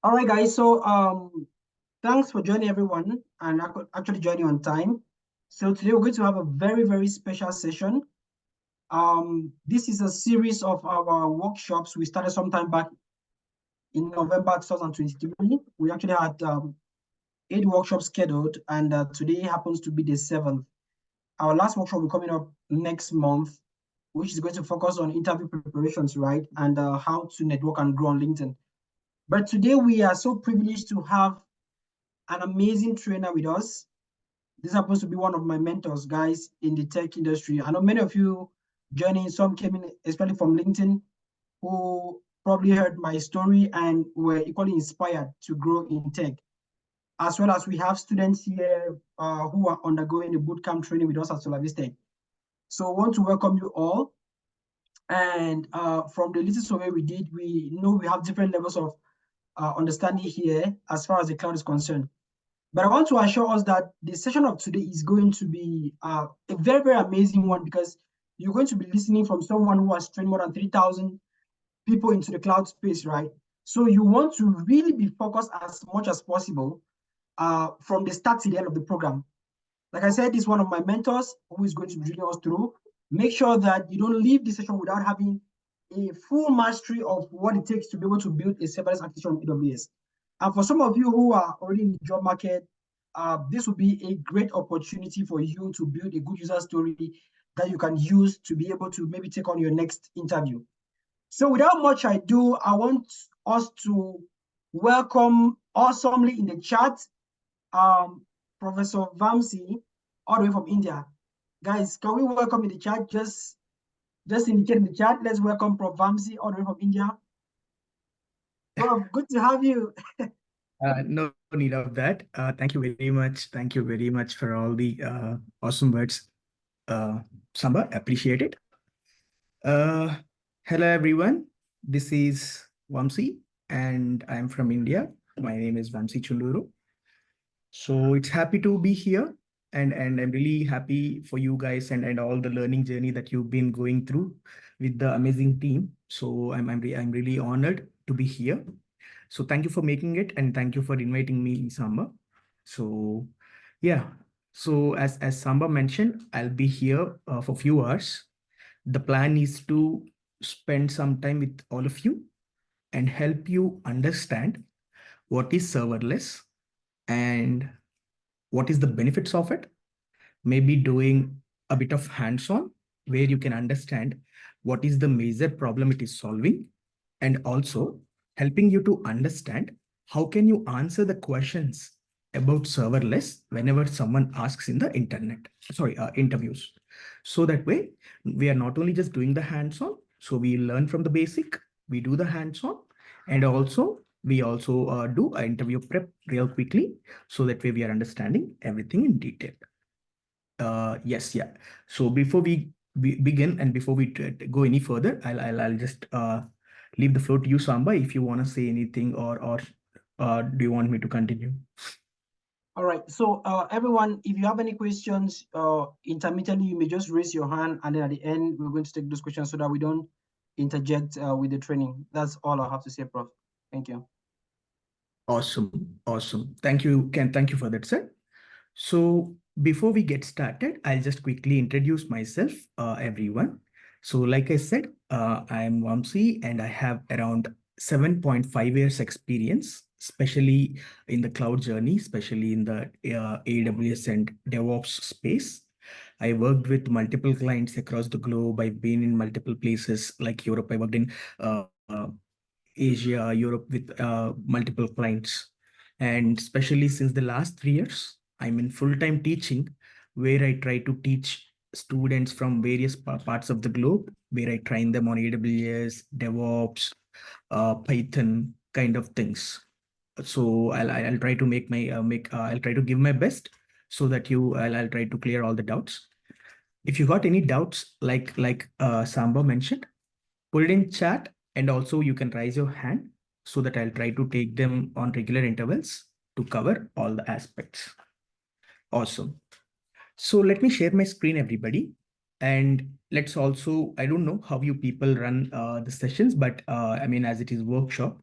All right, guys. So thanks for joining everyone and actually joining on time. So today we're going to have a very, very special session. This is a series of our workshops we started sometime back in November 2023. We actually had 8 workshops scheduled, and today happens to be the 7th. Our last workshop will be coming up next month, which is going to focus on interview preparations, right? And how to network and grow on LinkedIn. But today we are so privileged to have an amazing trainer with us. This happens to be one of my mentors, guys, in the tech industry. I know many of you joining, some came in, especially from LinkedIn, who probably heard my story and were equally inspired to grow in tech. As well as we have students here who are undergoing a bootcamp training with us at SolaviseTech. So I want to welcome you all. And from the little survey we did, we know we have different levels of understanding here as far as the cloud is concerned. But I want to assure us that the session of today is going to be a very, very amazing one, because you're going to be listening from someone who has trained more than 3,000 people into the cloud space, right? So you want to really be focused as much as possible from the start to the end of the program. Like I said, this is one of my mentors who is going to be leading us through. Make sure that you don't leave this session without having a full mastery of what it takes to be able to build a serverless architecture on AWS. And for some of you who are already in the job market, this will be a great opportunity for you to build a good user story that you can use to be able to maybe take on your next interview. So without much ado, I want us to welcome awesomely in the chat, Professor Vamsi, all the way from India. Guys, can we welcome in the chat? Just indicate in the chat. Let's welcome Prof. Vamsi, all the way from India. Prof, good to have you. No need of that. Thank you very much. Thank you very much for all the awesome words, Samba. Appreciate it. Hello, everyone. This is Vamsi, and I'm from India. My name is Vamsi Chunduru. So it's happy to be here, and I'm really happy for you guys and all the learning journey that you've been going through with the amazing team. So I'm really honored to be here. So thank you for making it, and thank you for inviting me, Samba. So yeah, so as Samba mentioned, I'll be here for a few hours. The plan is to spend some time with all of you and help you understand what is serverless and what is the benefits of it. Maybe doing a bit of hands-on where you can understand what is the major problem it is solving, and also helping you to understand how can you answer the questions about serverless whenever someone asks in the interviews. So that way we are not only just doing the hands-on, so we learn from the basic, we do the hands-on, and also we also do an interview prep real quickly, so that way we are understanding everything in detail. Yes, yeah. So before we begin and before we go any further, I'll just leave the floor to you, Samba, if you want to say anything, or do you want me to continue? All right. So everyone, if you have any questions intermittently, you may just raise your hand, and then at the end, we're going to take those questions so that we don't interject with the training. That's all I have to say, Prof. Thank you. Awesome. Awesome. Thank you, Ken. Thank you for that, sir. So before we get started, I'll just quickly introduce myself, everyone. So like I said, I am Vamsi, and I have around 7.5 years experience, especially in the cloud journey, especially in the AWS and DevOps space. I worked with multiple clients across the globe. I've been in multiple places like Europe. I worked in Asia, Europe with multiple clients. And especially since the last 3 years, I'm in full-time teaching, where I try to teach students from various parts of the globe, where I train them on AWS, DevOps, Python kind of things. So I'll try to make my I'll try to give my best, so that I'll try to clear all the doubts. If you got any doubts, like Samba mentioned, put it in chat, and also you can raise your hand, so that I'll try to take them on regular intervals to cover all the aspects. Awesome. So let me share my screen, everybody. And let's also, I don't know how you people run the sessions, but I mean, as it is workshop,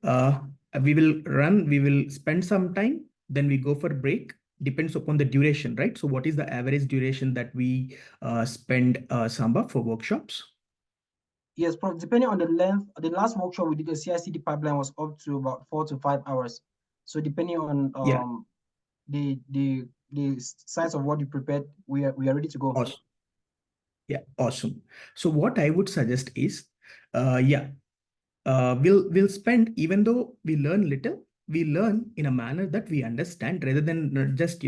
Uh, we will spend some time, then we go for break. Depends upon the duration, right? So what is the average duration that we spend, Samba, for workshops? Yes, depending on the length, the last workshop we did, the CI/CD pipeline was up to about 4 to 5 hours. So depending on Yeah, the size of what you prepared, we are ready to go. awesome. Yeah, awesome. So what I would suggest is, yeah, we'll spend, even though we learn little, we learn in a manner that we understand, rather than just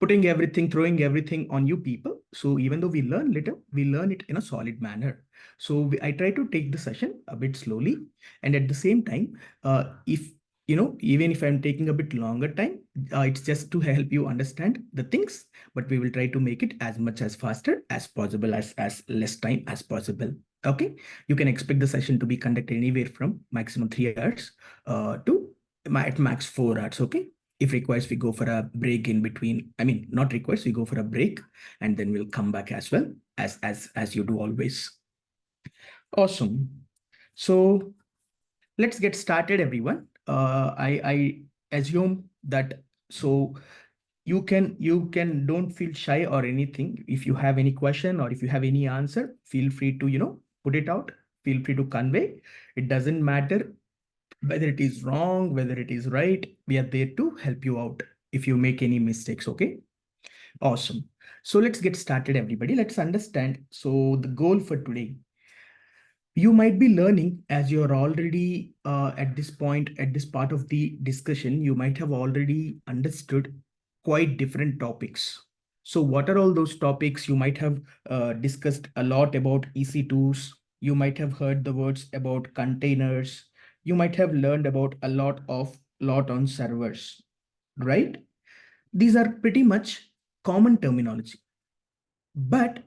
putting everything, throwing everything on you people. So even though we learn little, we learn it in a solid manner. So I try to take the session a bit slowly, and at the same time, if even if I'm taking a bit longer time, it's just to help you understand the things. But we will try to make it as much as faster as possible, as less time as possible. Okay, you can expect the session to be conducted anywhere from maximum 3 hours to at max 4 hours. Okay, if requires, we go for a break in between. I mean, not requires, we go for a break, and then we'll come back as well, as you do always. Awesome. So let's get started, everyone. I assume that, so you can don't feel shy or anything. If you have any question or if you have any answer, feel free to put it out. Feel free to convey. It doesn't matter whether it is wrong, whether it is right. We are there to help you out if you make any mistakes. Okay, awesome. So let's get started, everybody. Let's understand. So the goal for today, you might be learning, as you're already at this point, at this part of the discussion, you might have already understood quite different topics. So what are all those topics? You might have discussed a lot about EC2s. You might have heard the words about containers. You might have learned about a lot on servers, right? These are pretty much common terminology. But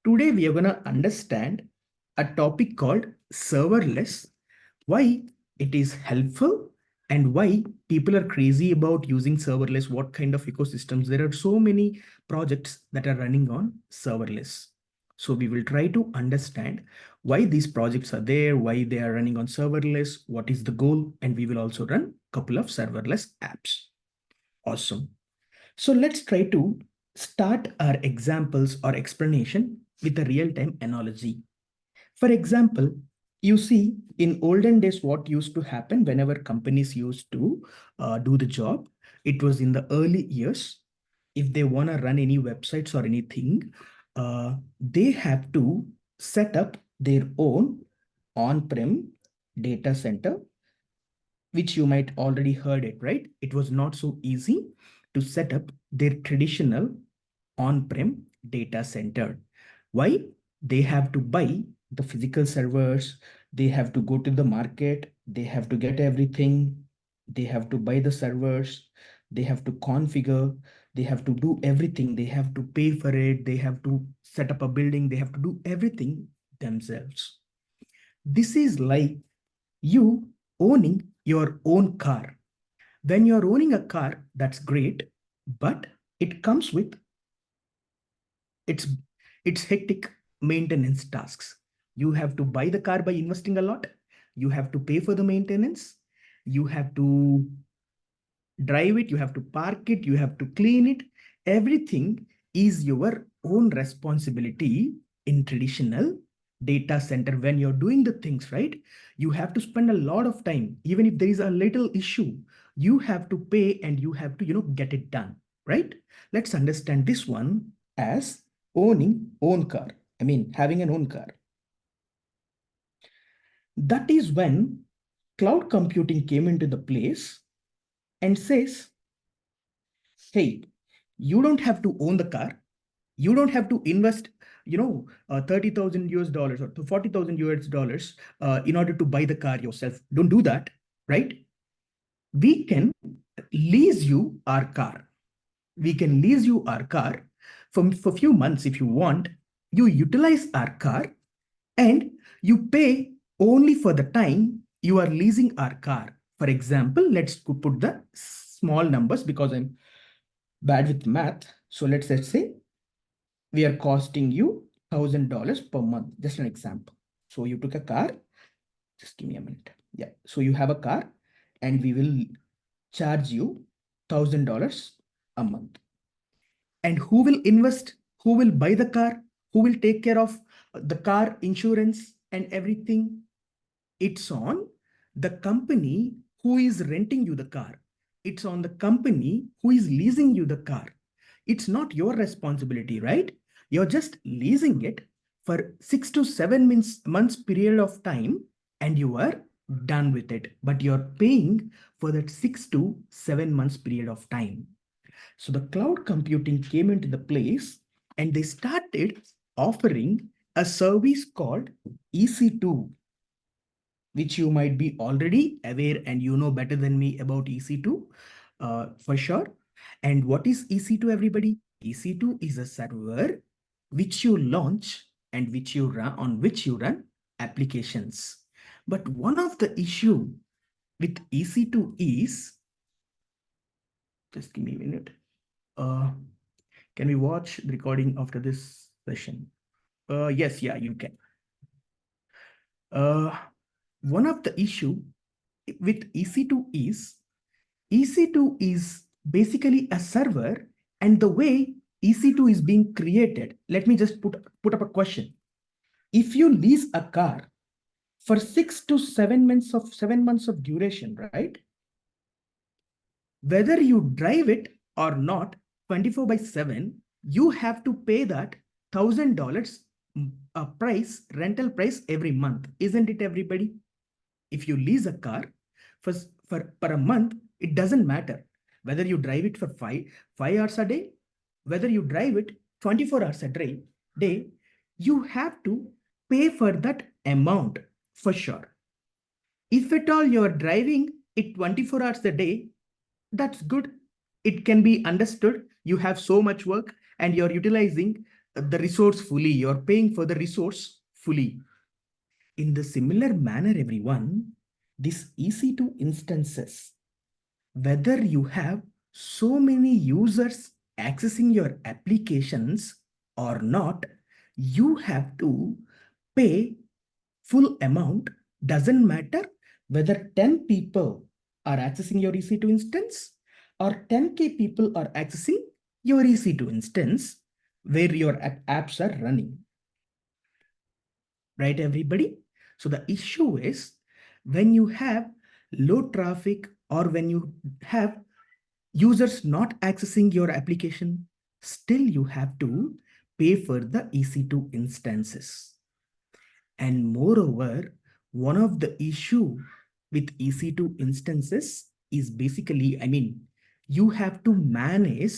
today we are going to understand a topic called serverless, why it is helpful, and why people are crazy about using serverless, what kind of ecosystems. There are so many projects that are running on serverless. So we will try to understand why these projects are there, why they are running on serverless, what is the goal, and we will also run a couple of serverless apps. Awesome. So let's try to start our examples or explanation with a real-time analogy. For example, you see, in olden days, what used to happen whenever companies used to do the job, it was in the early years. If they want to run any websites or anything, they have to set up their own on-prem data center, which you might already heard it, right? It was not so easy to set up their traditional on-prem data center. Why? They have to buy the physical servers, they have to go to the market, they have to get everything, they have to buy the servers, they have to configure, they have to do everything, they have to pay for it, they have to set up a building, they have to do everything themselves. This is like you owning your own car. When you're owning a car, that's great, but it comes with its its hectic maintenance tasks. You have to buy the car by investing a lot. You have to pay for the maintenance. You have to drive it, you have to park it, you have to clean it. Everything is your own responsibility in traditional data center. When you're doing the things right, you have to spend a lot of time. Even if there is a little issue, you have to pay and you have to get it done, right? Let's understand this one as owning own car. I mean, having an own car. That is when cloud computing came into the place and says, hey, you don't have to own the car. You don't have to invest 30,000 US dollars or to 40,000 US dollars in order to buy the car yourself. Don't do that, right? We can lease you our car. We can lease you our car for few months if you want. You utilize our car and you pay only for the time you are leasing our car. For example, let's put the small numbers because I'm bad with math. So let's say we are costing you $1,000 per month. Just an example. So you took a car. Just give me a minute. Yeah. So you have a car and we will charge you $1,000 a month. And who will invest? Who will buy the car? Who will take care of the car insurance and everything? It's on the company who is renting you the car. It's on the company who is leasing you the car. It's not your responsibility, right? You're just leasing it for 6 to 7 months period of time and you are done with it. But you're paying for that 6 to 7 months period of time. So the cloud computing came into the place and they started offering a service called EC2, which you might be already aware and you know better than me about EC2 for sure. And what is EC2, everybody? EC2 is a server which you launch and which you run on which you run applications. But one of the issue with EC2 is, just give me a minute. Can we watch the recording after this session? Yes, yeah, you can. One of the issue with EC2 is basically a server, and the way EC2 is being created, let me just put up a question. If you lease a car for 6 to 7 months of duration, right? Whether you drive it or not, 24/7, you have to pay that $1,000 rental price every month, isn't it, everybody? If you lease a car for, per a month, it doesn't matter whether you drive it for five hours a day, whether you drive it 24 hours a day, you have to pay for that amount for sure. If at all you're driving it 24 hours a day, that's good. It can be understood. You have so much work and you're utilizing the resource fully. You're paying for the resource fully. In the similar manner, everyone, this EC2 instances, whether you have so many users accessing your applications or not, you have to pay full amount. Doesn't matter whether 10 people are accessing your EC2 instance or 10K people are accessing your EC2 instance where your apps are running. Right, everybody? So the issue is when you have low traffic or when you have users not accessing your application, still you have to pay for the EC2 instances. And moreover, one of the issue with EC2 instances is basically, you have to manage,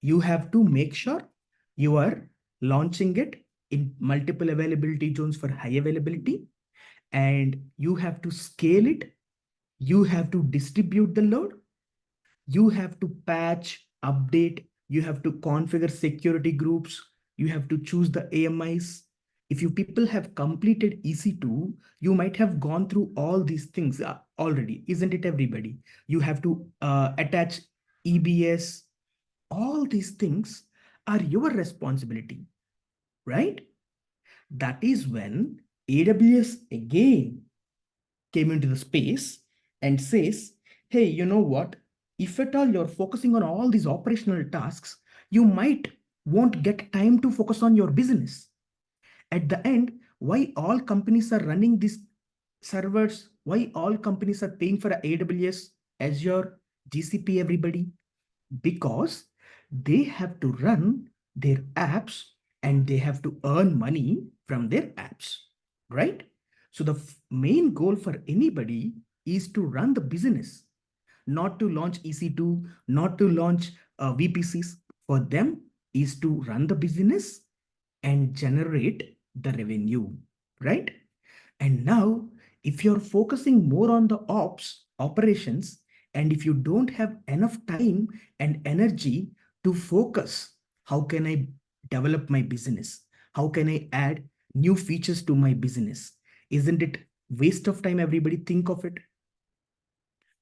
you have to make sure you are launching it in multiple availability zones for high availability, and you have to scale it, you have to distribute the load, you have to patch, update, you have to configure security groups, you have to choose the AMIs. If you people have completed EC2, you might have gone through all these things already, isn't it, everybody? You have to attach EBS. All these things are your responsibility, right? That is when AWS again came into the space and says, hey, you know what? If at all you're focusing on all these operational tasks, you might won't get time to focus on your business. At the end, why all companies are running these servers? Why all companies are paying for AWS, Azure, GCP, everybody? Because they have to run their apps and they have to earn money from their apps, right? So the main goal for anybody is to run the business, not to launch EC2, not to launch VPCs. For them is to run the business and generate the revenue, right? And now, if you're focusing more on the operations, and if you don't have enough time and energy to focus, how can I develop my business? How can I add new features to my business? Isn't it waste of time? Everybody think of it.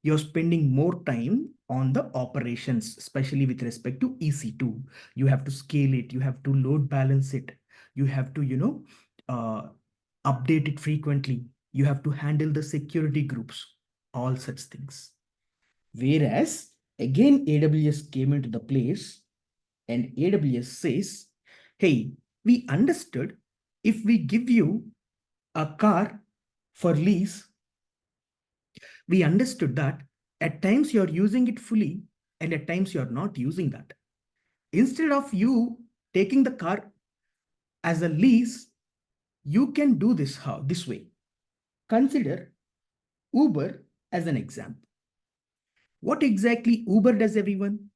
You're spending more time on the operations, especially with respect to EC2. You have to scale it. You have to load balance it. You have to, update it frequently. You have to handle the security groups, all such things. Whereas again, AWS came into the place and AWS says, hey, we understood if we give you a car for lease, we understood that at times you're using it fully and at times you're not using that. Instead of you taking the car as a lease, you can do this way. Consider Uber as an example. What exactly Uber does, everyone?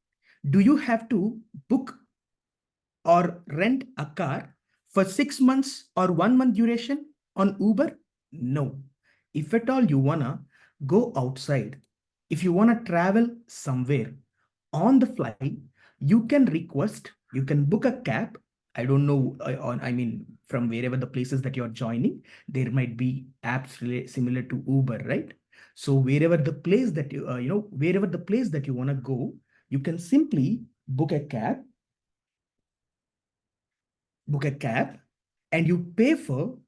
Do you have to book or rent a car for 6 months or 1 month duration on Uber? No. If at all you wanna go outside, if you wanna travel somewhere on the fly, you can request, you can book a cab. I don't know, I mean, from wherever the places that you're joining, there might be apps similar to Uber, right? So wherever the place that wherever the place that you wanna go, you can simply book a cab and you pay for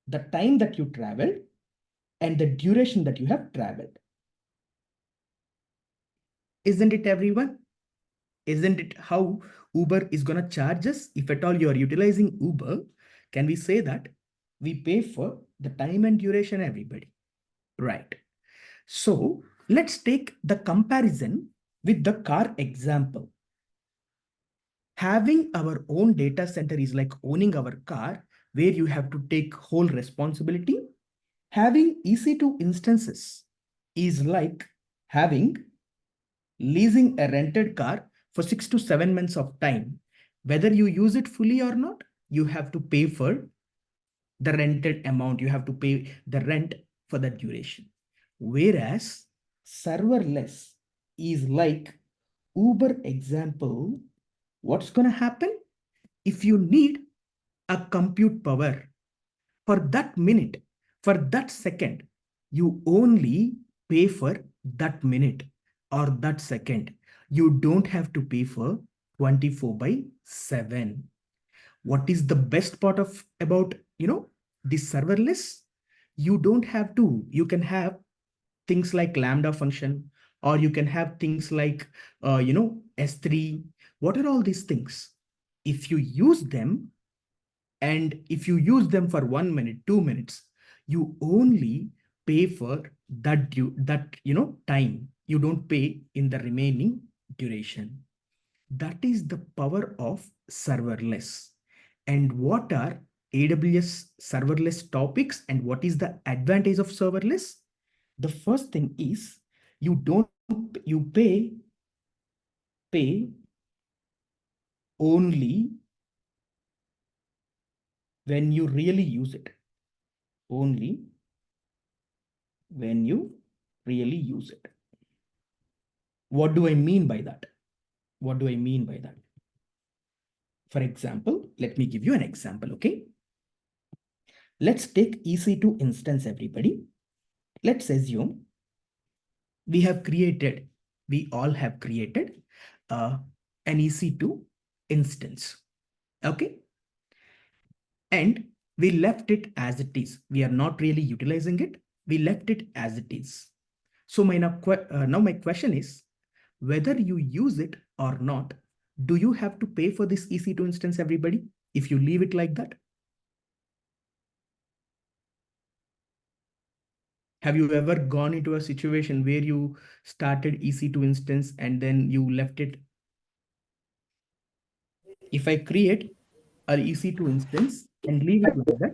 the time that you traveled and the duration that you have traveled. Isn't it, everyone? Isn't it how Uber is going to charge us? If at all you are utilizing Uber, can we say that we pay for the time and duration, everybody? Right. So let's take the comparison with the car example. Having our own data center is like owning our car, where you have to take whole responsibility. Having EC2 instances is like having leasing a rented car for 6 to 7 months of time. Whether you use it fully or not, you have to pay for the rented amount. You have to pay the rent for that duration. Whereas serverless is like Uber example. What's going to happen? If you need a compute power for that minute, for that second, you only pay for that minute or that second. You don't have to pay for 24 by 7. What is the best part of about, this serverless? You don't have to. You can have things like Lambda function, or you can have things like, S3. What are all these things? If you use them, and if you use them for 1 minute, 2 minutes, you only pay for that time. You don't pay in the remaining duration. That is the power of serverless. And what are AWS serverless topics and what is the advantage of serverless? The first thing is you pay only when you really use it. Only when you really use it. What do I mean by that? What do I mean by that? For example, let me give you an example, okay? Let's take EC2 instance, everybody. Let's assume we all have created an EC2 instance, okay? And we left it as it is. We are not really utilizing it. We left it as it is. So now my question is, whether you use it or not, do you have to pay for this EC2 instance, everybody, if you leave it like that? Have you ever gone into a situation where you started EC2 instance and then you left it? If I create an EC2 instance and leave it like that,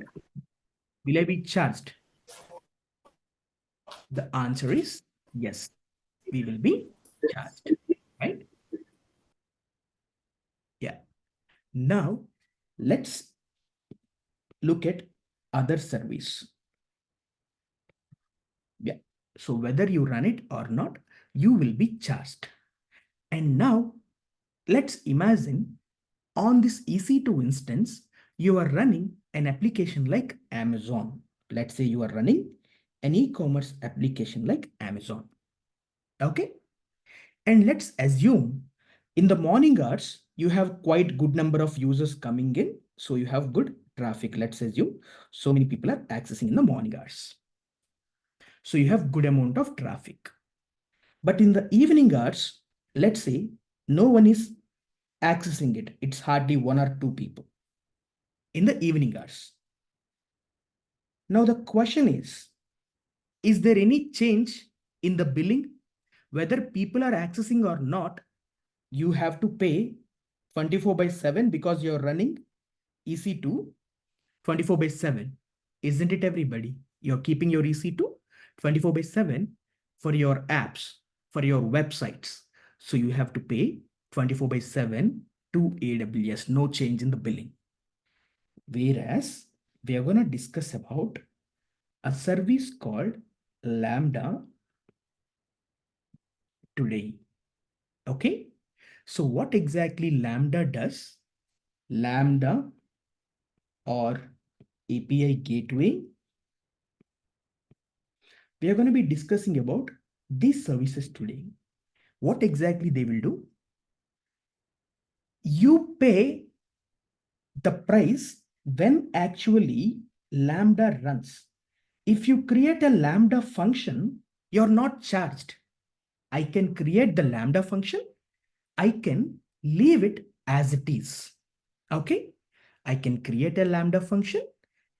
will I be charged? The answer is yes, we will be charged, right? Yeah. Now, let's look at other service. Yeah. So whether you run it or not, you will be charged. And now let's imagine on this EC2 instance, you are running an application like Amazon. Let's say you are running an e-commerce application like Amazon. Okay. And let's assume in the morning hours, you have quite good number of users coming in. So you have good traffic. Let's assume so many people are accessing in the morning hours. So you have good amount of traffic. But in the evening hours, let's say no one is accessing it. It's hardly 1 or 2 people in the evening hours. Now the question is there any change in the billing? Whether people are accessing or not, you have to pay 24/7 because you're running EC2 24/7. Isn't it, everybody? You're keeping your EC2 24/7 for your apps, for your websites. So you have to pay 24/7 to AWS, no change in the billing. Whereas we are going to discuss about a service called Lambda today. Okay. So what exactly Lambda does? Lambda or API gateway. We are going to be discussing about these services today. What exactly they will do? You pay the price when actually Lambda runs. If you create a Lambda function, you're not charged. I can create the Lambda function. I can leave it as it is. Okay. I can create a Lambda function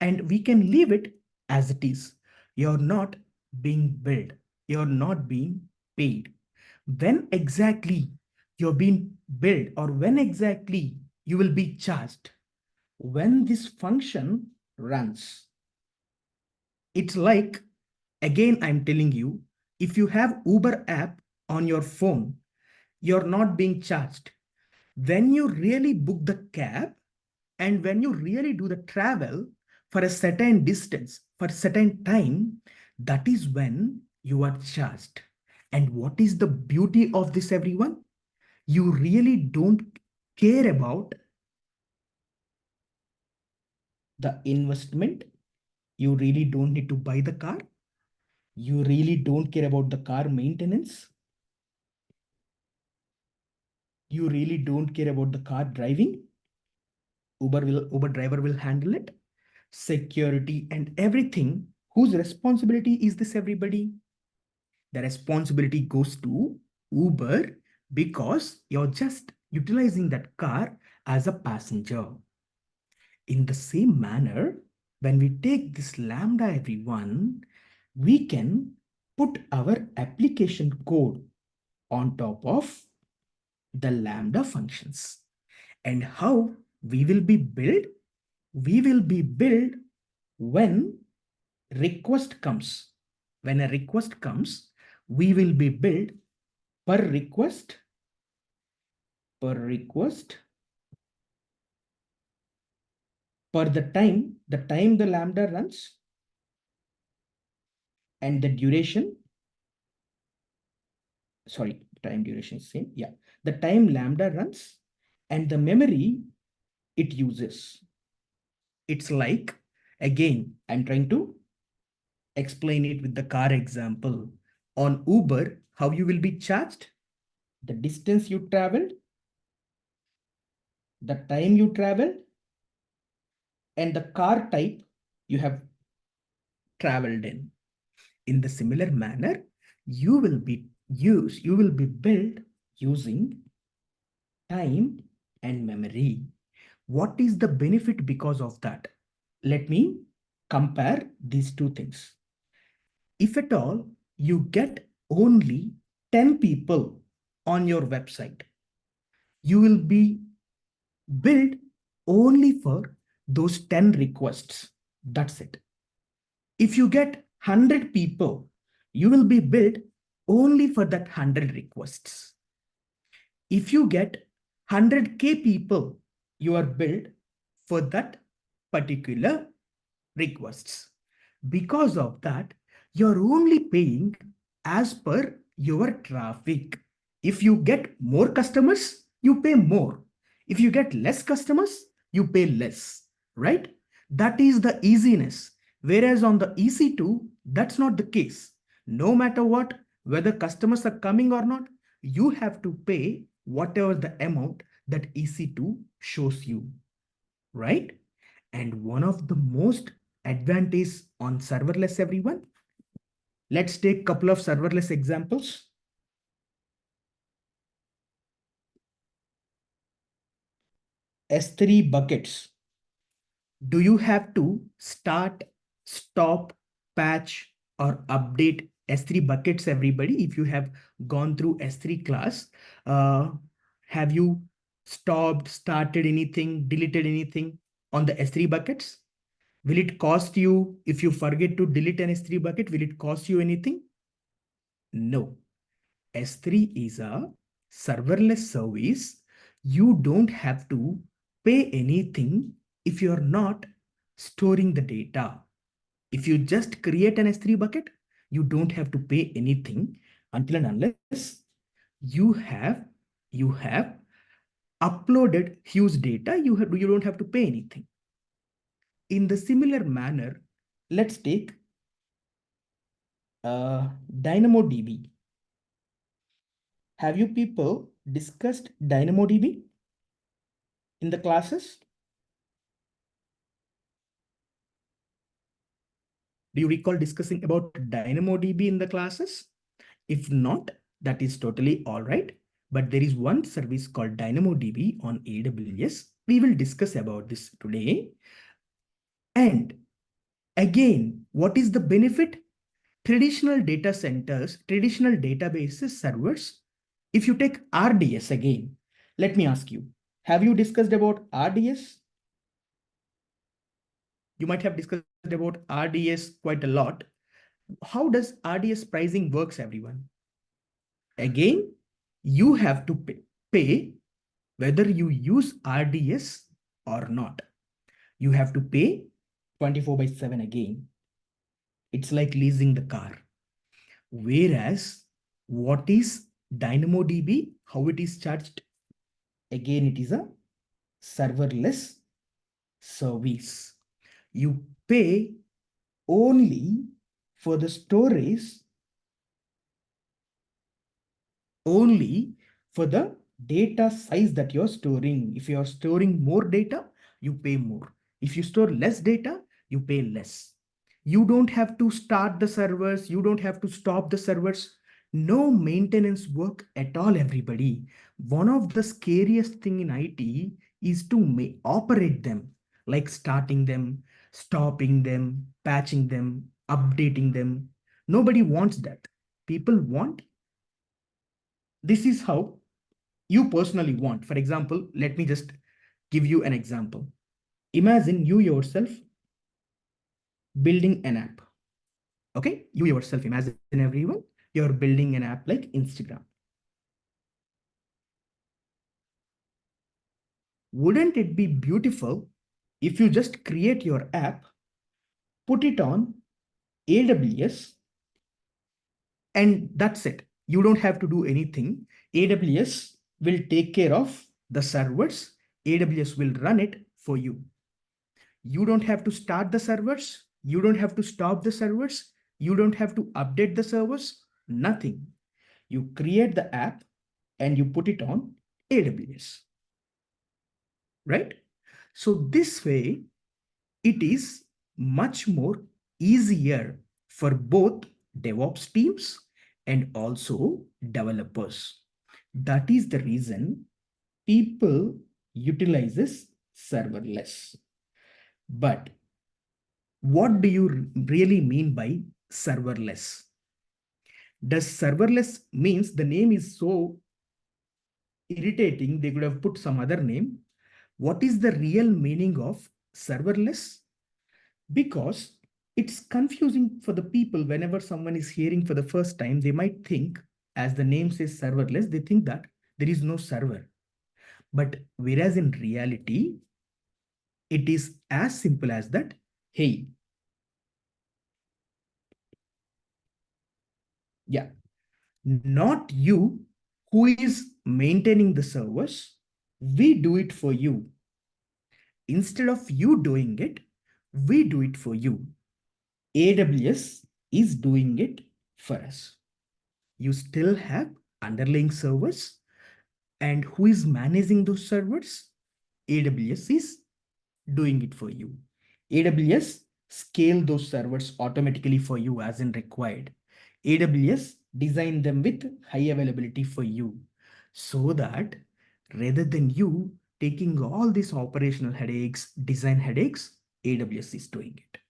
and we can leave it as it is. You're not being billed. You're not being paid. When exactly you're being billed or when exactly you will be charged? When this function runs. It's like, again, I'm telling you, if you have Uber app on your phone, you're not being charged. When you really book the cab and when you really do the travel for a certain distance, for a certain time, that is when you are charged. And what is the beauty of this, everyone? You really don't care about the investment. You really don't need to buy the car. You really don't care about the car maintenance. You really don't care about the car driving. Uber driver will handle it. Security and everything. Whose responsibility is this, everybody? The responsibility goes to Uber because you're just utilizing that car as a passenger. In the same manner, when we take this Lambda, everyone, we can put our application code on top of the Lambda functions. And how we will be billed? We will be billed when request comes. When a request comes, we will be billed per request, per request, per the time the Lambda runs, and the duration. Sorry, time duration is same. Yeah, the time Lambda runs and the memory it uses. It's like, again, I'm trying to explain it with the car example. On Uber, how you will be charged? The distance you traveled, the time you traveled, and the car type you have traveled in. In the similar manner, you will be built using time and memory. What is the benefit because of that? Let me compare these two things. If at all you get only 10 people on your website, you will be billed only for those 10 requests. That's it. If you get 100 people, you will be billed only for that 100 requests. If you get 100K people, you are billed for that particular requests. Because of that, you're only paying as per your traffic. If you get more customers, you pay more. If you get less customers, you pay less, right? That is the easiness. Whereas on the EC2, that's not the case. No matter what, whether customers are coming or not, you have to pay whatever the amount that EC2 shows you, right? And one of the most advantage on serverless, everyone. Let's take a couple of serverless examples. S3 buckets. Do you have to start, stop, patch, or update S3 buckets, everybody? If you have gone through S3 class, have you stopped, started anything, deleted anything on the S3 buckets? Will it cost you, if you forget to delete an S3 bucket, will it cost you anything? No. S3 is a serverless service. You don't have to pay anything if you're not storing the data. If you just create an S3 bucket, you don't have to pay anything until and unless you have uploaded huge data. You don't have to pay anything. In the similar manner, let's take DynamoDB. Have you people discussed DynamoDB in the classes? Do you recall discussing about DynamoDB in the classes? If not, that is totally all right. But there is one service called DynamoDB on AWS. We will discuss about this today. And again, what is the benefit? Traditional data centers, traditional databases, servers. If you take RDS again, let me ask you, have you discussed about RDS? You might have discussed about RDS quite a lot. How does RDS pricing works, everyone? Again, you have to pay whether you use RDS or not. You have to pay 24/7 again. It's like leasing the car. Whereas, what is DynamoDB? How it is charged? Again, it is a serverless service. You pay only for the storage, only for the data size that you're storing. If you're storing more data, you pay more. If you store less data, you pay less. You don't have to start the servers. You don't have to stop the servers. No maintenance work at all, everybody. One of the scariest thing in IT is to operate them, like starting them, stopping them, patching them, updating them. Nobody wants that. People want, this is how you personally want. For example, let me just give you an example. Imagine you yourself building an app. Okay, you yourself, imagine everyone, you're building an app like Instagram. Wouldn't it be beautiful if you just create your app, put it on AWS, and that's it? You don't have to do anything. AWS will take care of the servers. AWS will run it for you. You don't have to start the servers. You don't have to stop the servers. You don't have to update the servers. Nothing. You create the app and you put it on AWS. Right? So this way, it is much more easier for both DevOps teams and also developers. That is the reason people utilizes serverless. But what do you really mean by serverless? Does serverless means the name is so irritating, they could have put some other name? What is the real meaning of serverless? Because it's confusing for the people. Whenever someone is hearing for the first time, they might think, as the name says serverless, they think that there is no server. But whereas in reality, it is as simple as that. Hey, yeah, not you who is maintaining the servers. We do it for you. Instead of you doing it, we do it for you. AWS is doing it for us. You still have underlying servers, and who is managing those servers? AWS is doing it for you. AWS scale those servers automatically for you as in required. AWS design them with high availability for you, so that rather than you taking all these operational headaches, design headaches, AWS is doing it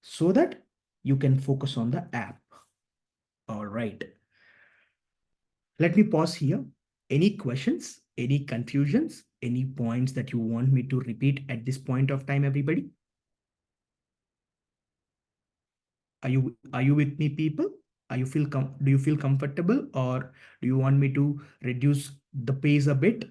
so that you can focus on the app. All right. Let me pause here. Any questions, any confusions, any points that you want me to repeat at this point of time, everybody? Are you with me, people? Do you feel comfortable, or do you want me to reduce the pace a bit?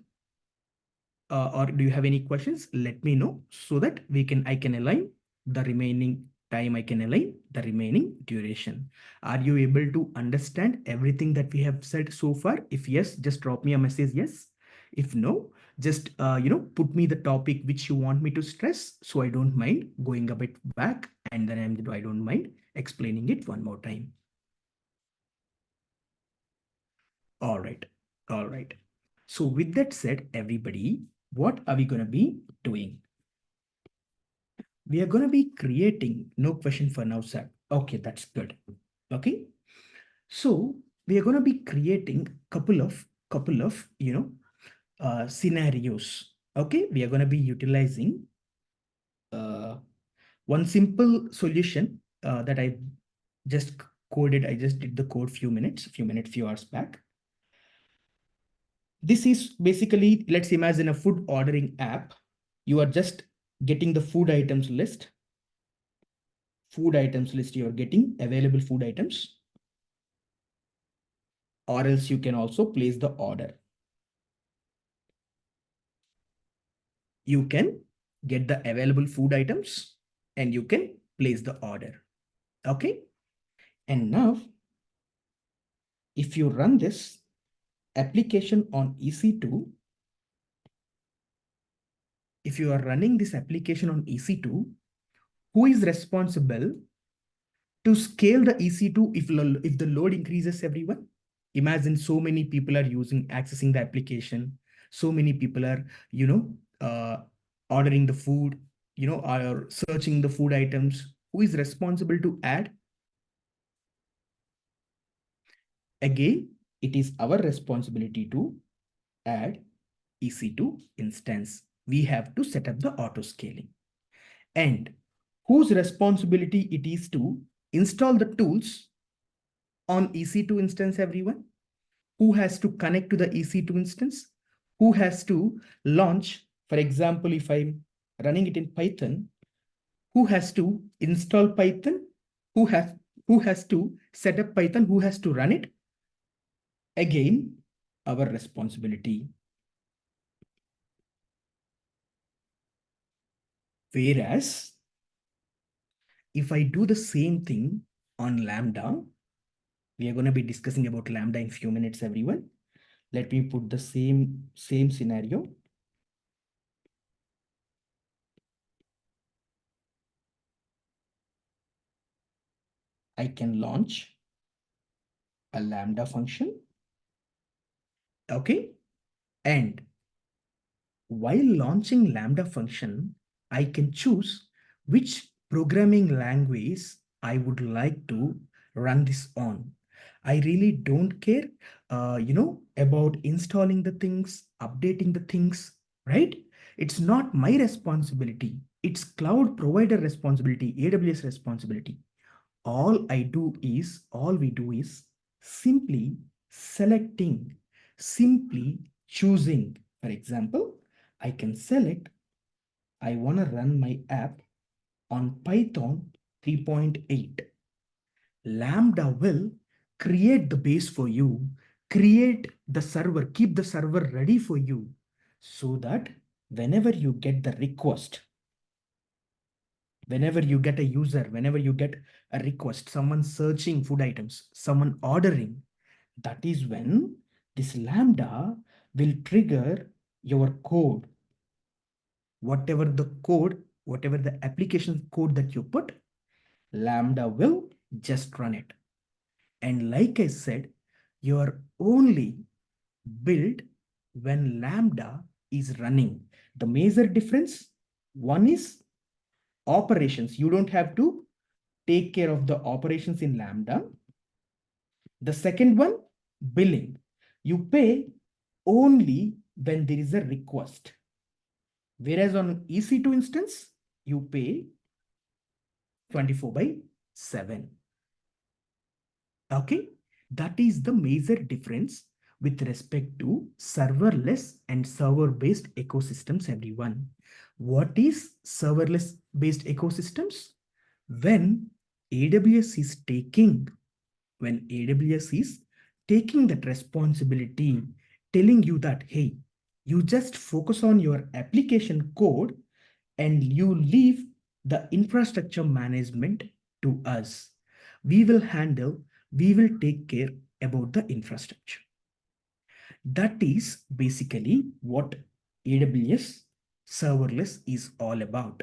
Or do you have any questions? Let me know so that I can align the remaining time, I can align the remaining duration. Are you able to understand everything that we have said so far? If yes, just drop me a message yes. If no, just put me the topic which you want me to stress, so I don't mind going a bit back, and then I don't mind explaining it one more time. All right. All right. So with that said, everybody, what are we going to be doing? We are going to be creating, no question for now, sir. Okay, that's good. Okay. So we are going to be creating couple of scenarios. Okay. We are going to be utilizing uh, one simple solution that I just coded. I just did the code few hours back. This is basically, let's imagine a food ordering app. You are just getting the food items list, you're getting available food items, or else you can also place the order. You can get the available food items and you can place the order. Okay. And now, if you run this application on EC2, if you are running this application on EC2, who is responsible to scale the EC2 if the load increases, everyone? Imagine so many people are accessing the application. So many people are, ordering the food, are searching the food items. Who is responsible to add? Again, it is our responsibility to add EC2 instance. We have to set up the auto scaling. And whose responsibility it is to install the tools on EC2 instance, everyone? Who has to connect to the EC2 instance? Who has to launch? For example, if I'm running it in Python, who has to install Python? Who has to set up Python? Who has to run it? Again, our responsibility. Whereas, if I do the same thing on Lambda, we are going to be discussing about Lambda in few minutes, everyone. Let me put the same scenario. I can launch a Lambda function. Okay. And while launching Lambda function, I can choose which programming language I would like to run this on. I really don't care, about installing the things, updating the things, right? It's not my responsibility. It's cloud provider responsibility, AWS responsibility. All we do is simply selecting, simply choosing. For example, I can select, I want to run my app on Python 3.8. Lambda will create the base for you, create the server, keep the server ready for you, so that whenever you get the request, whenever you get a user, whenever you get a request, someone searching food items, someone ordering, that is when this Lambda will trigger your code. Whatever the application code that you put, Lambda will just run it. And like I said, you are only built when Lambda is running. The major difference, One is operations. You don't have to take care of the operations in Lambda. The second one, billing. You pay only when there is a request. Whereas on EC2 instance, you pay 24/7. Okay, that is the major difference with respect to serverless and server-based ecosystems, everyone. What is serverless-based ecosystems? When AWS is taking when AWS is taking that responsibility, telling you that, hey, you just focus on your application code and you leave the infrastructure management to us. We will take care about the infrastructure. That is basically what AWS serverless is all about.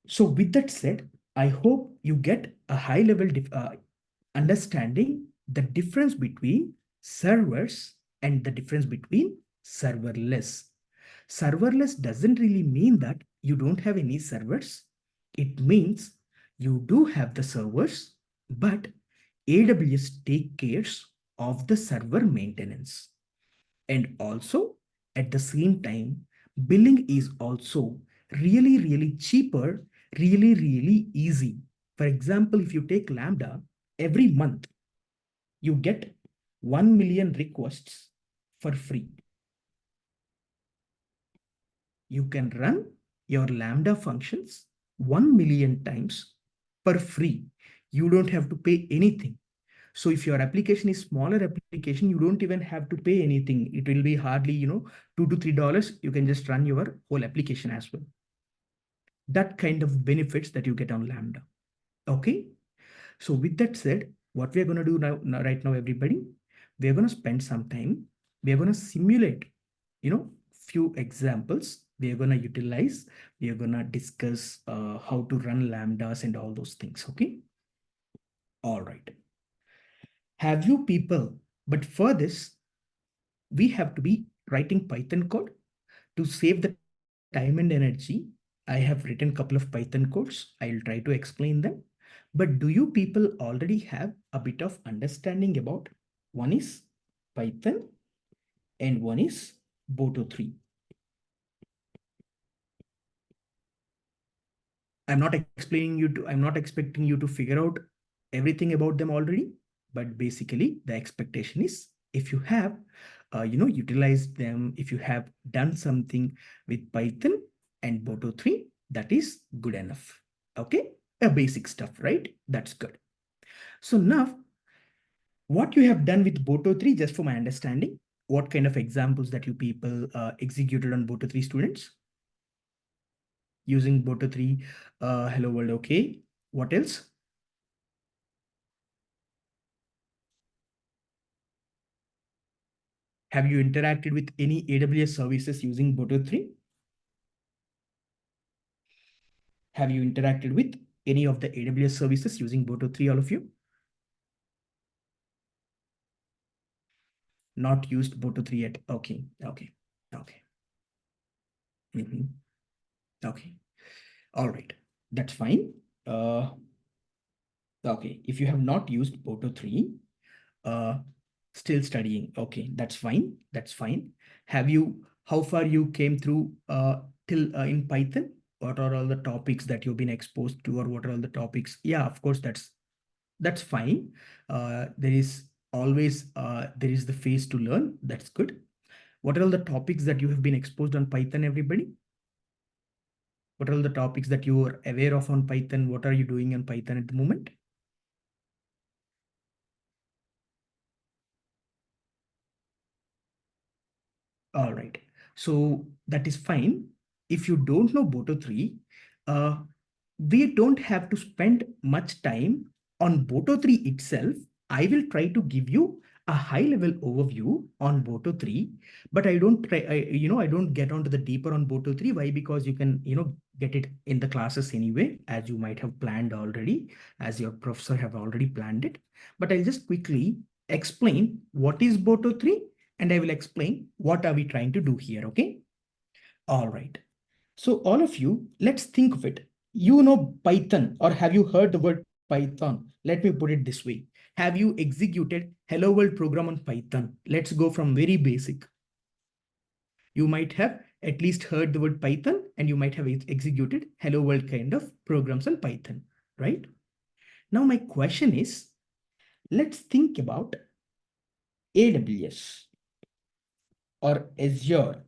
So with that said, I hope you get a high level understanding the difference between servers and the difference between serverless. Serverless doesn't really mean that you don't have any servers. It means you do have the servers, but AWS take cares of the server maintenance. And also at the same time, billing is also really cheaper, really easy. For example, if you take Lambda, every month you get 1 million requests for free. You can run your Lambda functions 1 million times for free. You don't have to pay anything. So if your application is smaller application, you don't even have to pay anything. It will be hardly, $2 to $3. You can just run your whole application as well. That kind of benefits that you get on Lambda. Okay. So with that said, what we're going to do right now, everybody, we're going to spend some time. We're going to simulate, few examples. We're going to utilize, we're going to discuss how to run Lambdas and all those things. Okay. All right. Have you people, but for this, we have to be writing Python code to save the time and energy. I have written a couple of Python codes. I'll try to explain them. But do you people already have a bit of understanding about one is Python and one is Boto 3? I'm not expecting you to figure out everything about them already, but basically the expectation is if you have, utilized them, if you have done something with Python and Boto 3, that is good enough. Okay, a basic stuff, right? That's good. So now, what you have done with Boto 3, just for my understanding, what kind of examples that you people executed on Boto 3 students? Using Boto 3, hello world, okay. What else? Have you interacted with any AWS services using Boto 3? Have you interacted with any of the AWS services using Boto 3, all of you? Not used Boto 3 yet. Okay. Okay. All right. That's fine. Okay. If you have not used Boto 3, still studying. Okay. That's fine. How far you came through till in Python? What are all the topics that you've been exposed to, or what are all the topics? Yeah, of course, that's fine. There is the phase to learn. That's good. What are all the topics that you have been exposed on Python, everybody? What are all the topics that you are aware of on Python? What are you doing on Python at the moment? All right. So that is fine. If you don't know Boto 3, uh, we don't have to spend much time on Boto 3 itself. I will try to give you a high level overview on Boto 3, but I don't get onto the deeper on Boto 3. Why? Because you can, get it in the classes anyway, as you might have planned already, as your professor have already planned it. But I'll just quickly explain what is Boto 3, and I will explain what are we trying to do here. Okay. All right. So all of you, let's think of it. You know Python, or have you heard the word Python? Let me put it this way. Have you executed Hello World program on Python? Let's go from very basic. You might have at least heard the word Python and you might have executed Hello World kind of programs on Python, right? Now my question is, let's think about AWS or Azure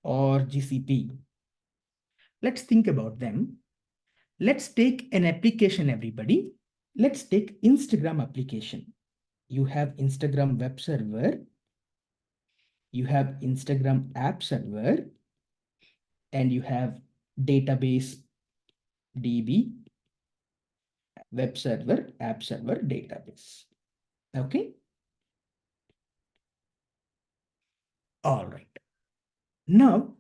or GCP. Let's think about them. Let's take an application, everybody. Let's take Instagram application. You have Instagram web server, you have Instagram app server, and you have database DB, web server, app server, database. Okay. All right. Now,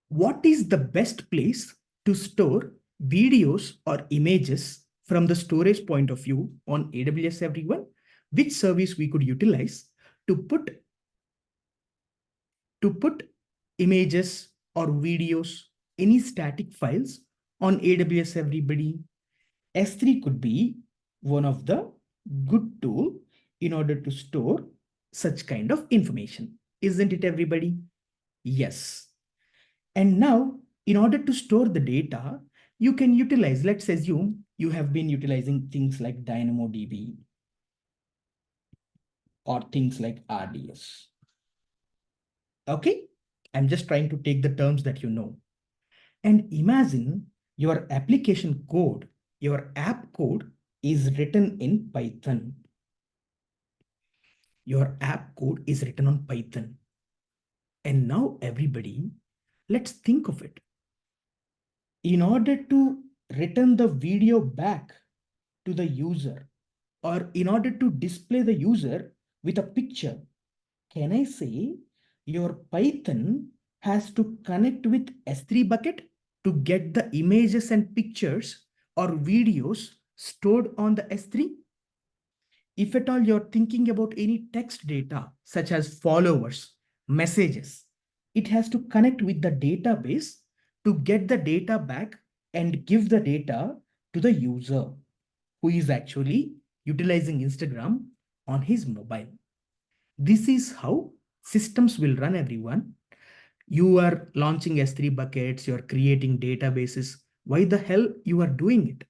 what is the best place to store videos or images from the storage point of view on AWS, everyone? Which service we could utilize to put images or videos, any static files on AWS, everybody? S3 could be one of the good tool in order to store such kind of information. Isn't it, everybody? Yes. And now, in order to store the data, you can utilize, let's assume you have been utilizing things like DynamoDB or things like RDS. Okay? I'm just trying to take the terms that you know. And imagine your application code, your app code is written in Python. Your app code is written on Python. And now everybody, let's think of it. In order to return the video back to the user, or in order to display the user with a picture, can I say your Python has to connect with S3 bucket to get the images and pictures or videos stored on the S3? If at all you're thinking about any text data, such as followers, messages, it has to connect with the database to get the data back and give the data to the user who is actually utilizing Instagram on his mobile. This is how systems will run, everyone. You are launching S3 buckets, you're creating databases. Why the hell you are doing it?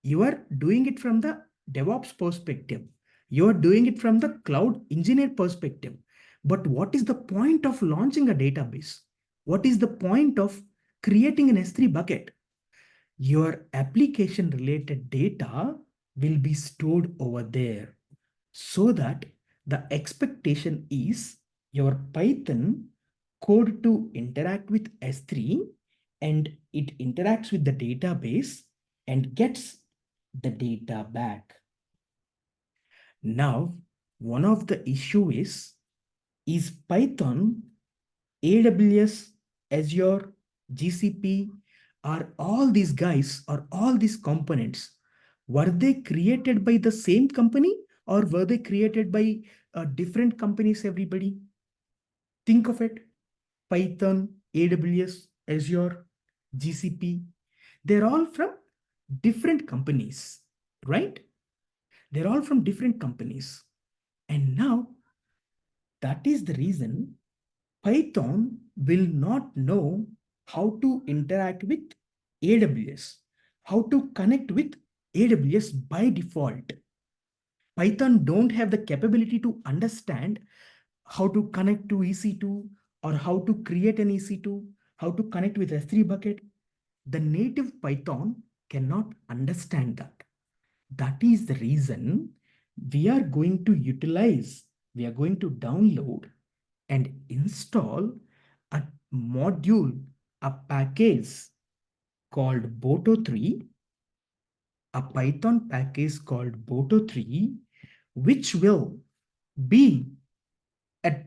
You are doing it from the DevOps perspective. You are doing it from the cloud engineer perspective. But what is the point of launching a database? What is the point of creating an S3 bucket? Your application related data will be stored over there, so that the expectation is your Python code to interact with S3 and it interacts with the database and gets the data back. Now, one of the issue is Python, AWS, Azure, GCP, are all these guys or all these components, were they created by the same company or were they created by different companies, everybody? Think of it. Python, AWS, Azure, GCP, they're all from different companies, right? They're all from different companies. And now that is the reason Python will not know how to interact with AWS, how to connect with AWS by default. Python don't have the capability to understand how to connect to EC2 or how to create an EC2, how to connect with S3 bucket. The native Python cannot understand that. That is the reason we are going to utilize, we are going to download and install a module, a package called Boto3, a Python package called Boto3, which will be a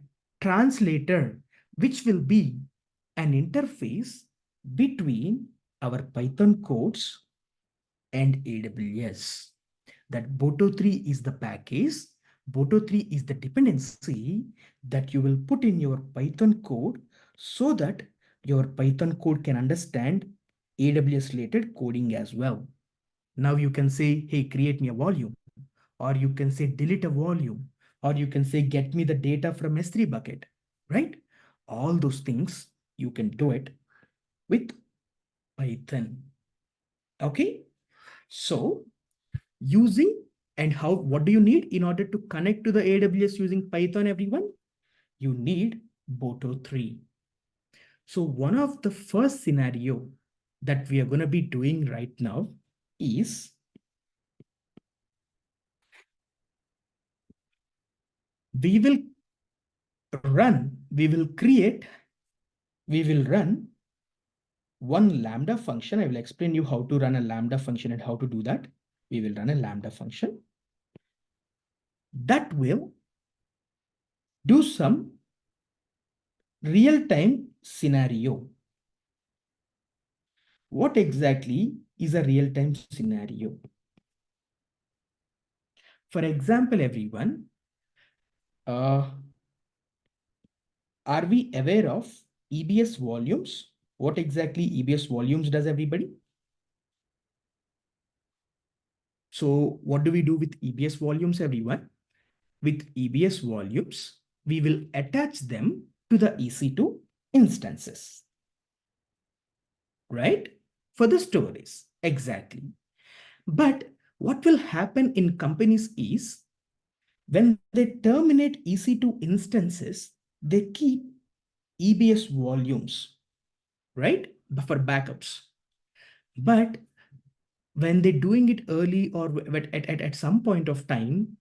translator, which will be an interface between our Python codes and AWS. That Boto3 is the package. Boto3 is the dependency that you will put in your Python code so that your Python code can understand AWS related coding as well. Now you can say, hey, create me a volume, or you can say delete a volume, or you can say get me the data from S3 bucket, right? All those things you can do it with Python. Okay, so using and how, what do you need in order to connect to the AWS using Python, everyone? You need Boto3. So one of the first scenario that we are going to be doing right now is we will run one Lambda function. I will explain you how to run a Lambda function and how to do that. We will run a Lambda function that will do some real-time scenario. What exactly is a real-time scenario? For example, everyone, are we aware of EBS volumes? What exactly EBS volumes does, everybody? So what do we do with EBS volumes, everyone? With EBS volumes, we will attach them to the EC2 instances, right? For the stories, exactly. But what will happen in companies is when they terminate EC2 instances, they keep EBS volumes, right? For backups. But when they're doing it early or at some point of time,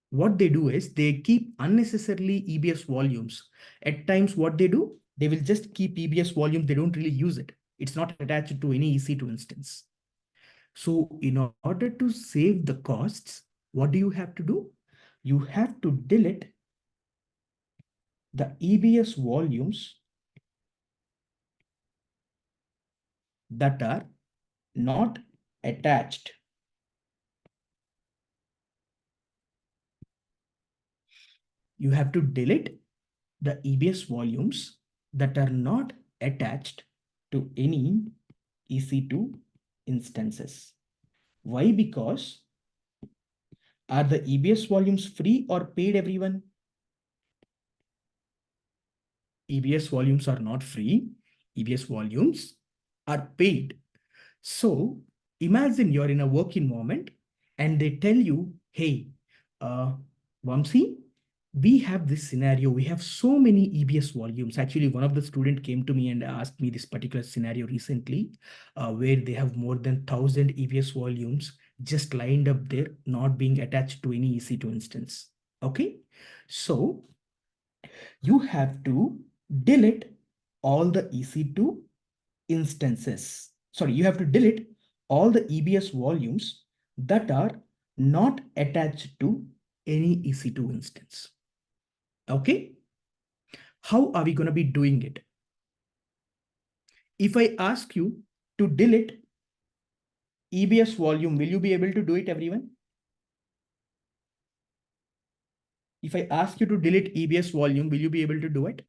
what they do is they keep unnecessarily EBS volumes. At times, what they do, they will just keep EBS volume. They don't really use it. It's not attached to any EC2 instance. So in order to save the costs, what do you have to do? You have to delete the EBS volumes that are not attached. You have to delete the EBS volumes that are not attached to any EC2 instances. Why? Because are the EBS volumes free or paid, everyone? EBS volumes are not free. EBS volumes are paid. So imagine you're in a work environment and they tell you, hey, Vamsi, we have this scenario. We have so many EBS volumes. Actually, one of the students came to me and asked me this particular scenario recently, where they have more than 1,000 EBS volumes just lined up there, not being attached to any EC2 instance. Okay, so you have to delete all the EC2 instances. Sorry, you have to delete all the EBS volumes that are not attached to any EC2 instance. Okay. How are we going to be doing it? If I ask you to delete EBS volume, will you be able to do it, everyone? If I ask you to delete EBS volume, will you be able to do it?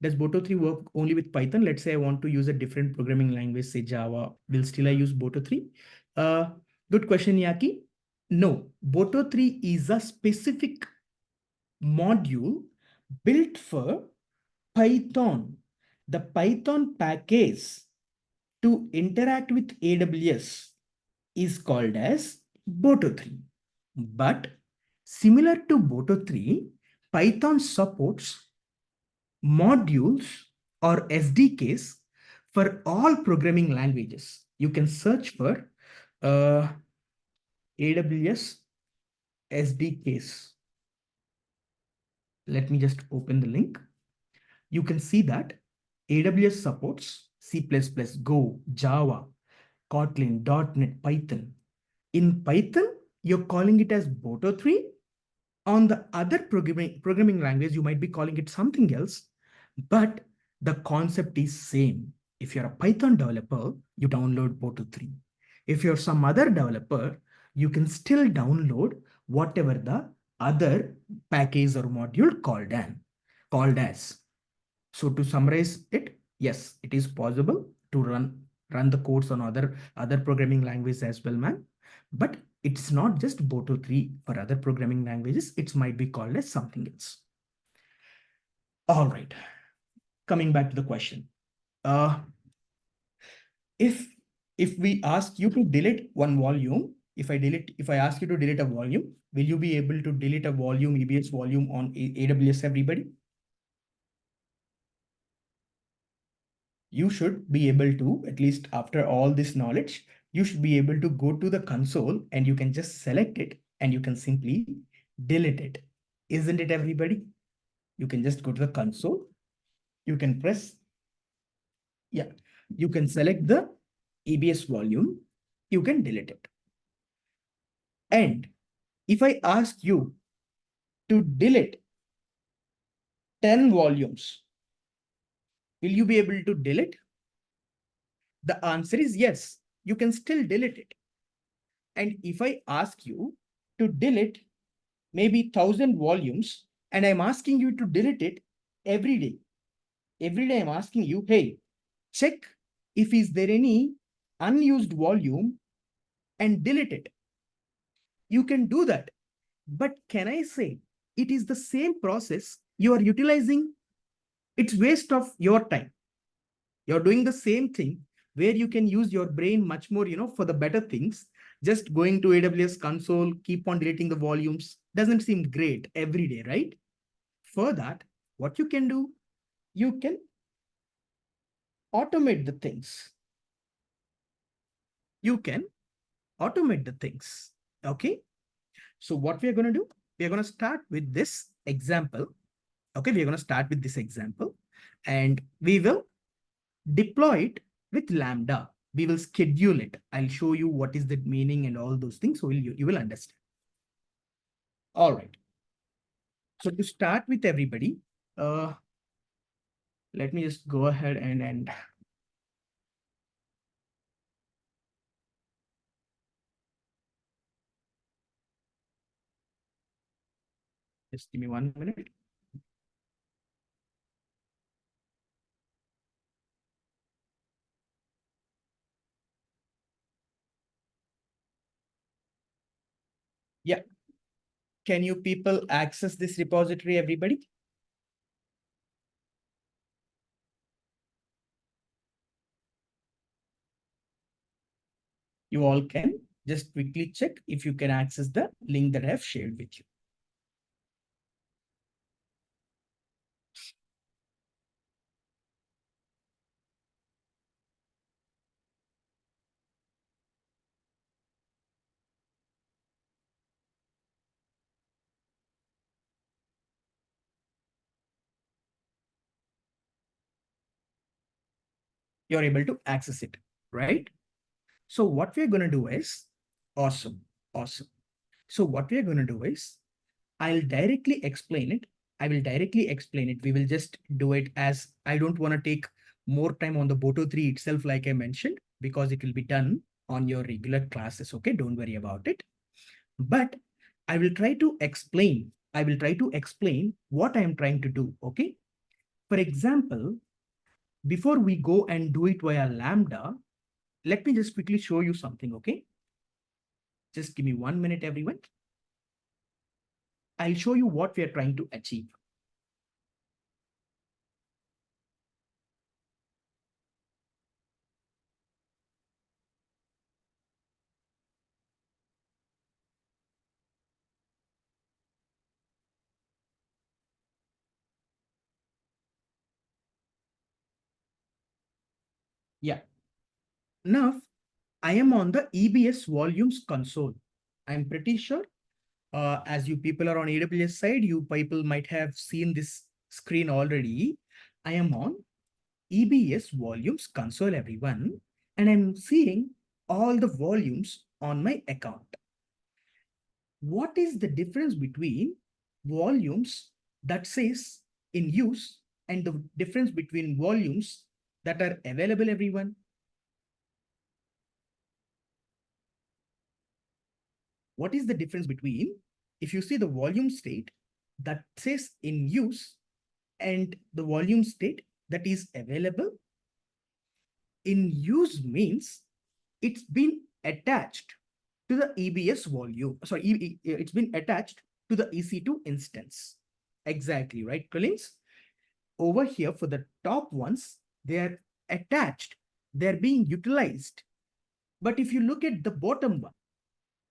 Does Boto3 work only with Python? Let's say I want to use a different programming language, say Java. Will still I use Boto3? Good question, Yaki. No, Boto3 is a specific module built for Python. The Python package to interact with AWS is called as Boto3. But similar to Boto3, Python supports modules or SDKs for all programming languages. You can search for AWS SDKs. Let me just open the link. You can see that AWS supports C++, Go, Java, Kotlin, .NET, Python. In Python, you're calling it as Boto3. On the other programming language, you might be calling it something else, but the concept is same. If you're a Python developer, you download Boto3. If you're some other developer, you can still download whatever the other package or module called as. So to summarize it, yes, it is possible to run the codes on other programming languages as well, man. But it's not just Boto 3 for other programming languages. It might be called as something else. All right. Coming back to the question. Uh, if we ask you to delete one volume, if I ask you to delete a volume, will you be able to delete a volume, EBS volume on AWS, everybody? You should be able to, at least after all this knowledge, you should be able to go to the console and you can just select it and you can simply delete it. Isn't it, everybody? You can just go to the console. You can press, yeah, you can select the EBS volume. You can delete it. And if I ask you to delete 10 volumes, will you be able to delete? The answer is yes, you can still delete it. And if I ask you to delete maybe 1,000 volumes, and I'm asking you to delete it every day. Every day I'm asking you, hey, check if is there any unused volume and delete it. You can do that. But can I say it is the same process you are utilizing? It's waste of your time. You're doing the same thing where you can use your brain much more, for the better things. Just going to AWS console, keep on deleting the volumes doesn't seem great every day, right? For that, what you can do, you can automate the things. You can automate the things. Okay. So what we are going to do, we are going to start with this example. Okay. We are going to start with this example and we will deploy it with Lambda. We will schedule it. I'll show you what is the meaning and all those things. So you will understand. All right. So to start with everybody, let me just go ahead and just give me 1 minute. Yeah. Can you people access this repository, everybody? You all can just quickly check if you can access the link that I have shared with you. You're able to access it, right? So what we're going to do is, awesome. So what we're going to do is, I'll directly explain it. I will directly explain it. We will just do it as I don't want to take more time on the Boto 3 itself, like I mentioned, because it will be done on your regular classes. Okay, don't worry about it. But I will try to explain. What I am trying to do. Okay. For example, before we go and do it via Lambda, let me just quickly show you something. Okay. Just give me 1 minute, everyone. I'll show you what we are trying to achieve. Yeah. Now, I am on the EBS volumes console. I'm pretty sure as you people are on AWS side, you people might have seen this screen already. I am on EBS volumes console, everyone, and I'm seeing all the volumes on my account. What is the difference between volumes that says in use and the difference between volumes that are available, everyone? What is the difference between if you see the volume state that says in use and the volume state that is available, in use means it's been attached to the EBS volume. Sorry, it's been attached to the EC2 instance. Exactly, right, Collins? Over here for the top ones, they are attached, they're being utilized. But if you look at the bottom one,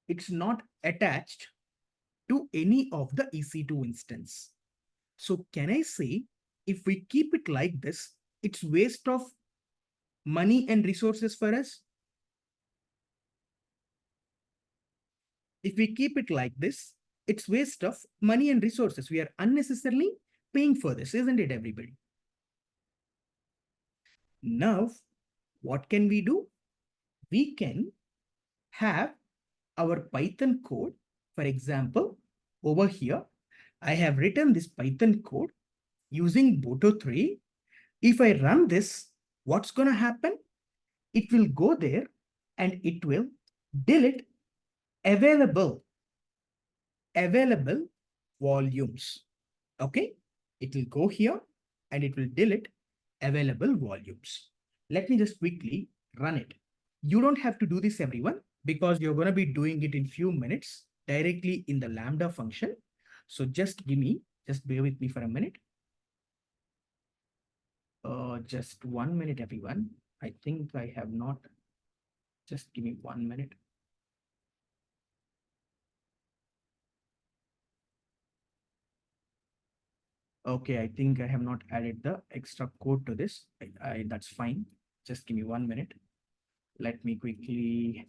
it's not attached to any of the EC2 instance. So can I say, if we keep it like this, it's waste of money and resources for us? If we keep it like this, it's waste of money and resources. We are unnecessarily paying for this, isn't it, everybody? Now, what can we do? We can have our Python code. For example, over here, I have written this Python code using Boto 3. If I run this, what's going to happen? It will go there and it will delete available volumes. Okay, it will go here and it will delete available volumes. Let me just quickly run it. You don't have to do this, everyone, because you're going to be doing it in few minutes directly in the Lambda function. So just bear with me for a minute. Just 1 minute, everyone. I think I have not. Just give me 1 minute. Okay, I think I have not added the extra code to this. That's fine. Just give me 1 minute. Let me quickly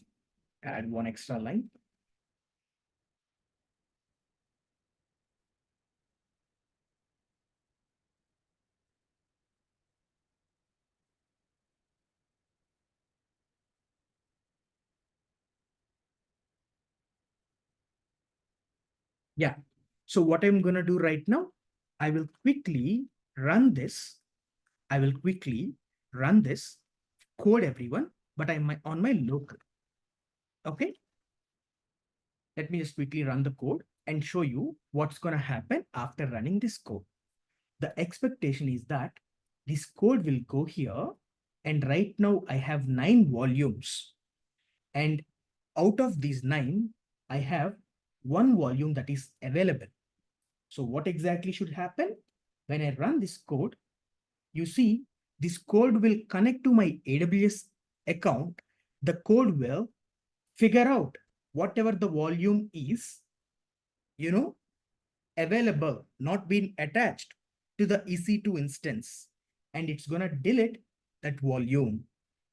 add one extra line. Yeah. So what I'm going to do right now, I will quickly run this. I will quickly run this code, everyone, but I'm on my local. Okay. Let me just quickly run the code and show you what's going to happen after running this code. The expectation is that this code will go here. And right now I have 9 volumes. And out of these 9, I have 1 volume that is available. So what exactly should happen? When I run this code, you see this code will connect to my AWS account. The code will figure out whatever the volume is, available, not being attached to the EC2 instance. And it's going to delete that volume.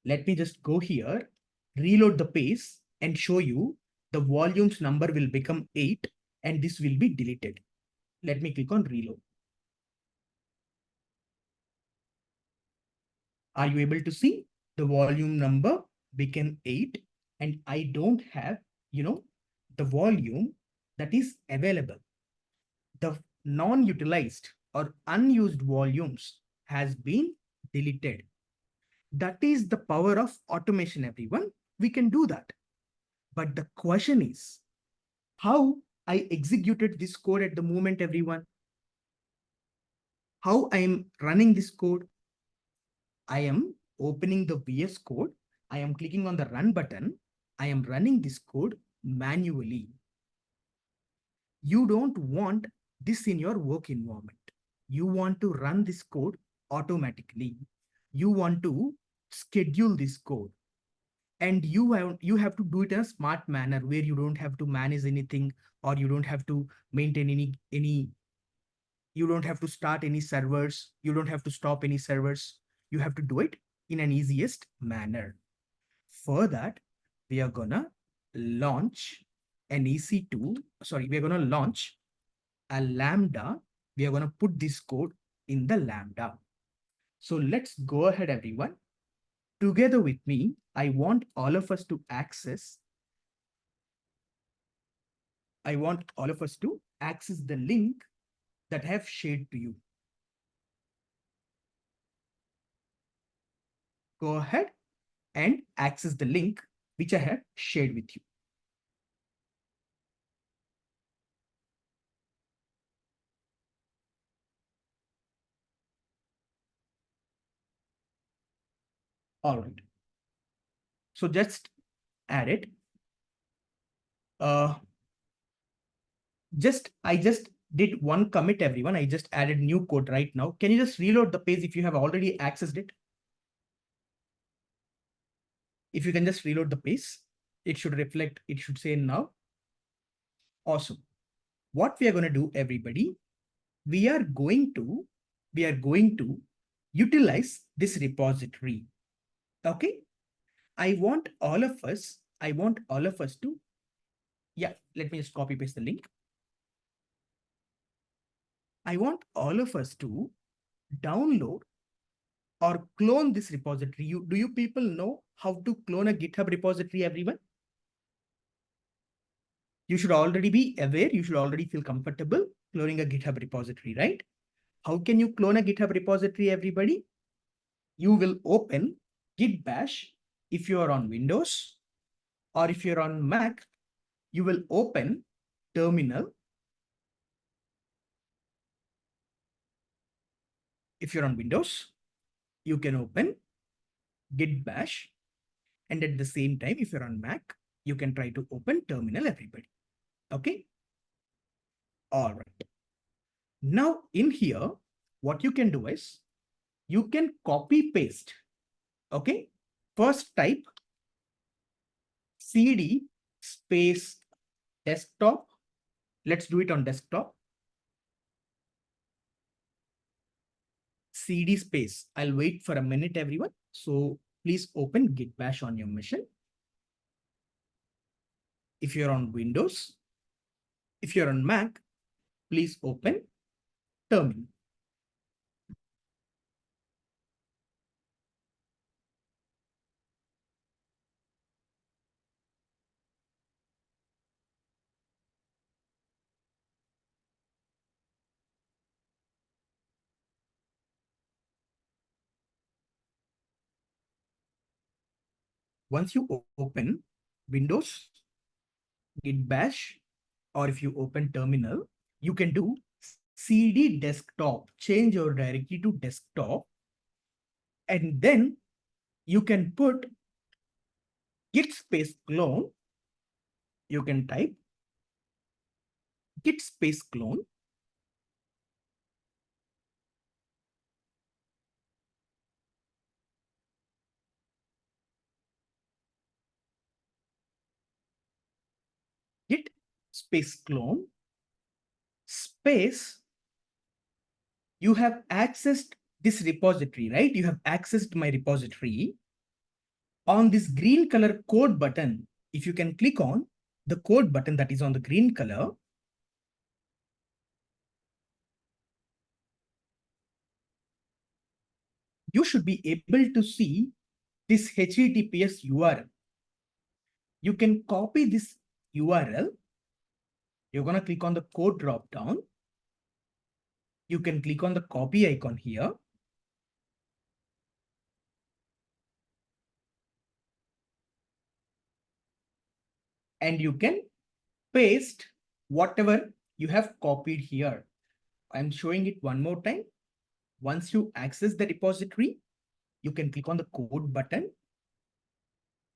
Let me just go here, reload the page and show you the volumes number will become 8 and this will be deleted. Let me click on reload. Are you able to see the volume number became 8 and I don't have, the volume that is available. The non-utilized or unused volumes has been deleted. That is the power of automation, everyone. We can do that. But the question is, how I executed this code at the moment, everyone? How I am running this code? I am opening the VS Code. I am clicking on the run button. I am running this code manually. You don't want this in your work environment. You want to run this code automatically. You want to schedule this code. And you have to do it in a smart manner where you don't have to manage anything or you don't have to maintain you don't have to start any servers. You don't have to stop any servers. You have to do it in an easiest manner. For that, we are gonna launch an EC2. Sorry, we're gonna launch a Lambda. We are gonna put this code in the Lambda. So let's go ahead, everyone. Together with me, I want all of us to access. I want all of us to access the link that I have shared to you. Go ahead and access the link which I have shared with you. All right. So just add it. I just did one commit, everyone. I just added new code right now. Can you just reload the page if you have already accessed it? If you can just reload the page, it should reflect, it should say now. Awesome. What we are going to do, everybody, we are going to utilize this repository. Okay. I want all of us to, yeah, let me just copy paste the link. I want all of us to download or clone this repository. Do you people know how to clone a GitHub repository, everyone? You should already be aware, you should already feel comfortable cloning a GitHub repository, right? How can you clone a GitHub repository, everybody? You will open Git Bash if you are on Windows, or if you're on Mac, you will open terminal. If you're on Windows, you can open Git Bash. And at the same time, if you're on Mac, you can try to open terminal, everybody. Okay. All right. Now in here, what you can do is you can copy paste. Okay. First type cd space desktop. Let's do it on desktop. cd space. I'll wait for a minute, everyone. So please open Git Bash on your machine. If you're on Windows, if you're on Mac, please open terminal. Once you open Windows, Git Bash, or if you open terminal, you can do cd desktop, change your directory to desktop, and then you can put git space clone. You can type git space clone. Git space clone space. You have accessed this repository, right? You have accessed my repository. On this green color code button, if you can click on the code button that is on the green color, you should be able to see this HTTPS URL. You can copy this URL. You're going to click on the code drop down. You can click on the copy icon here. And you can paste whatever you have copied here. I'm showing it one more time. Once you access the repository, you can click on the code button.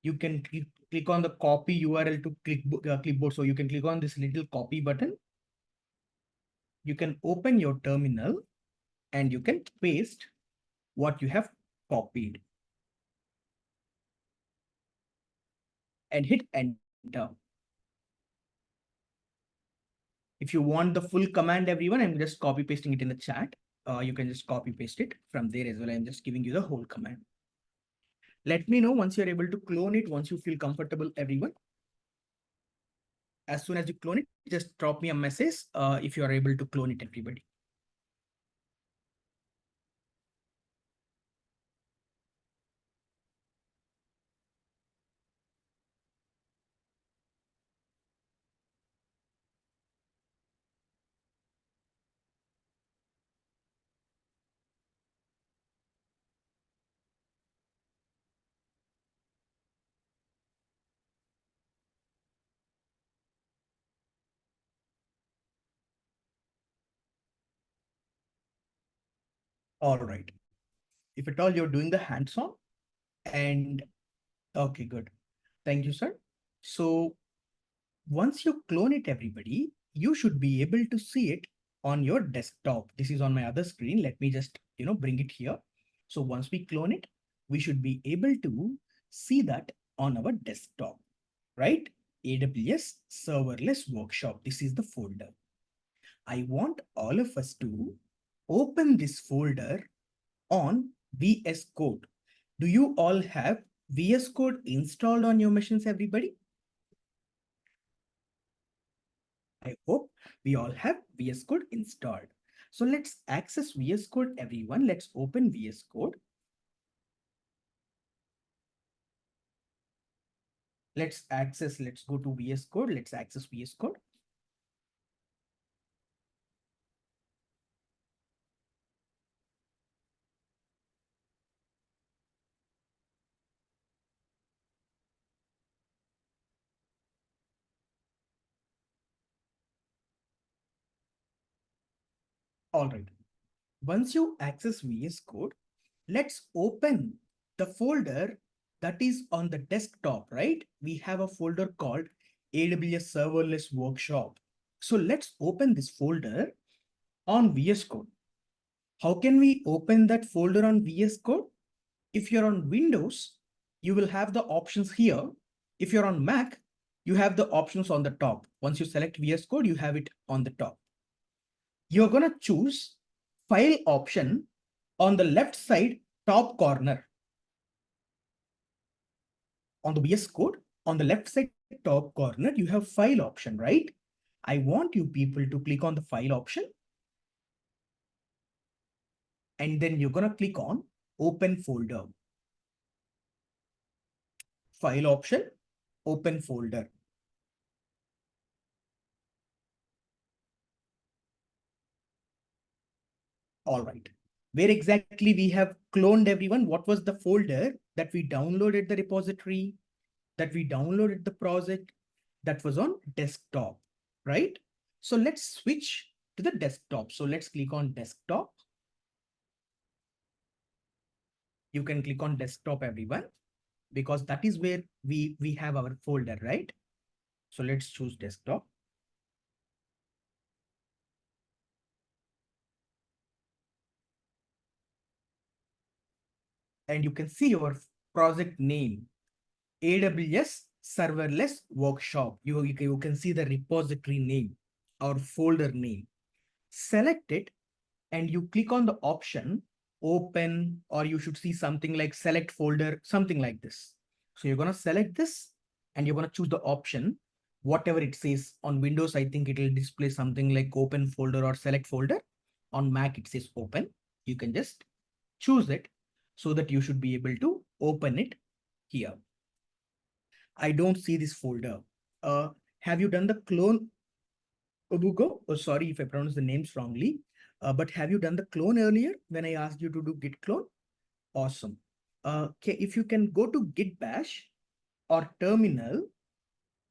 You can click on the copy URL to clipboard. So you can click on this little copy button. You can open your terminal and you can paste what you have copied and hit enter. If you want the full command, everyone, I'm just copy pasting it in the chat. You can just copy paste it from there as well. I'm just giving you the whole command. Let me know once you're able to clone it, once you feel comfortable, everyone. As soon as you clone it, just drop me a message if you are able to clone it, everybody. All right. If at all you're doing the hands-on, And okay, good. Thank you, sir. So once you clone it, everybody, you should be able to see it on your desktop. This is on my other screen. Let me just, bring it here. So once we clone it, we should be able to see that on our desktop, right? AWS Serverless Workshop. This is the folder. I want all of us to open this folder on VS Code. Do you all have VS Code installed on your machines, everybody? I hope we all have VS Code installed. So let's access VS Code, everyone. Let's open VS Code. Let's go to VS Code. Let's access VS Code. All right. Once you access VS Code, let's open the folder that is on the desktop, right? We have a folder called AWS Serverless Workshop. So let's open this folder on VS Code. How can we open that folder on VS Code? If you're on Windows, you will have the options here. If you're on Mac, you have the options on the top. Once you select VS Code, you have it on the top. You're going to choose File option on the left side top corner. On the VS Code, on the left side top corner, you have File option, right? I want you people to click on the File option. And then you're going to click on Open Folder. File option, Open Folder. All right. Where exactly we have cloned, everyone? What was the folder that we downloaded the repository, that we downloaded the project? That was on desktop, right? So let's switch to the desktop. So let's click on desktop. You can click on desktop, everyone, because that is where we have our folder, right? So let's choose desktop. And you can see your project name, AWS Serverless Workshop. You can see the repository name or folder name. Select it and you click on the option open, or you should see something like select folder, something like this. So you're going to select this and you're going to choose the option, whatever it says. On Windows, I think it will display something like open folder or select folder. On Mac, it says open. You can just choose it so that you should be able to open it here. I don't see this folder. Have you done the clone, Obugo? Oh, sorry if I pronounce the names wrongly. But have you done the clone earlier when I asked you to do git clone? Awesome. Okay, if you can go to git bash or terminal,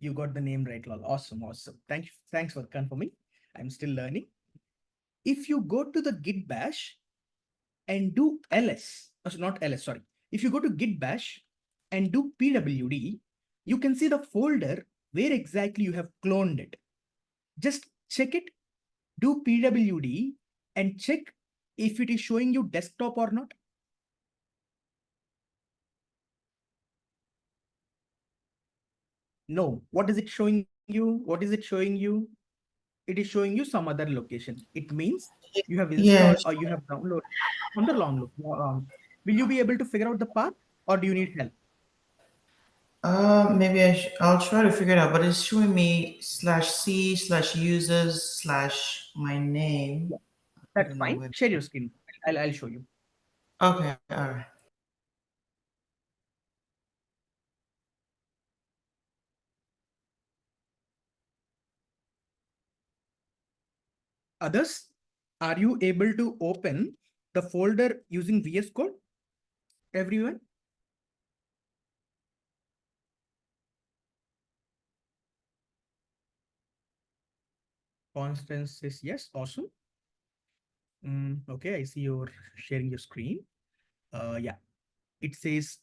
you got the name right, lol. Awesome, awesome. Thanks for confirming. I'm still learning. If you go to the git bash and do ls, not ls, sorry. If you go to git bash and do pwd, you can see the folder where exactly you have cloned it. Just check it, do pwd and check if it is showing you desktop or not. No, what is it showing you? What is it showing you? It is showing you some other location. It means you have installed Yes. or you have downloaded on the long look. Will you be able to figure out the path or do you need help? Maybe I'll try to figure it out, but it's showing me /c/users/ my name. Yeah, I that's don't know fine. where. Share your screen. I'll show you. Okay, all right. Others, are you able to open the folder using VS Code? Everyone? Constance says yes. Awesome. Okay, I see you're sharing your screen. Yeah, it says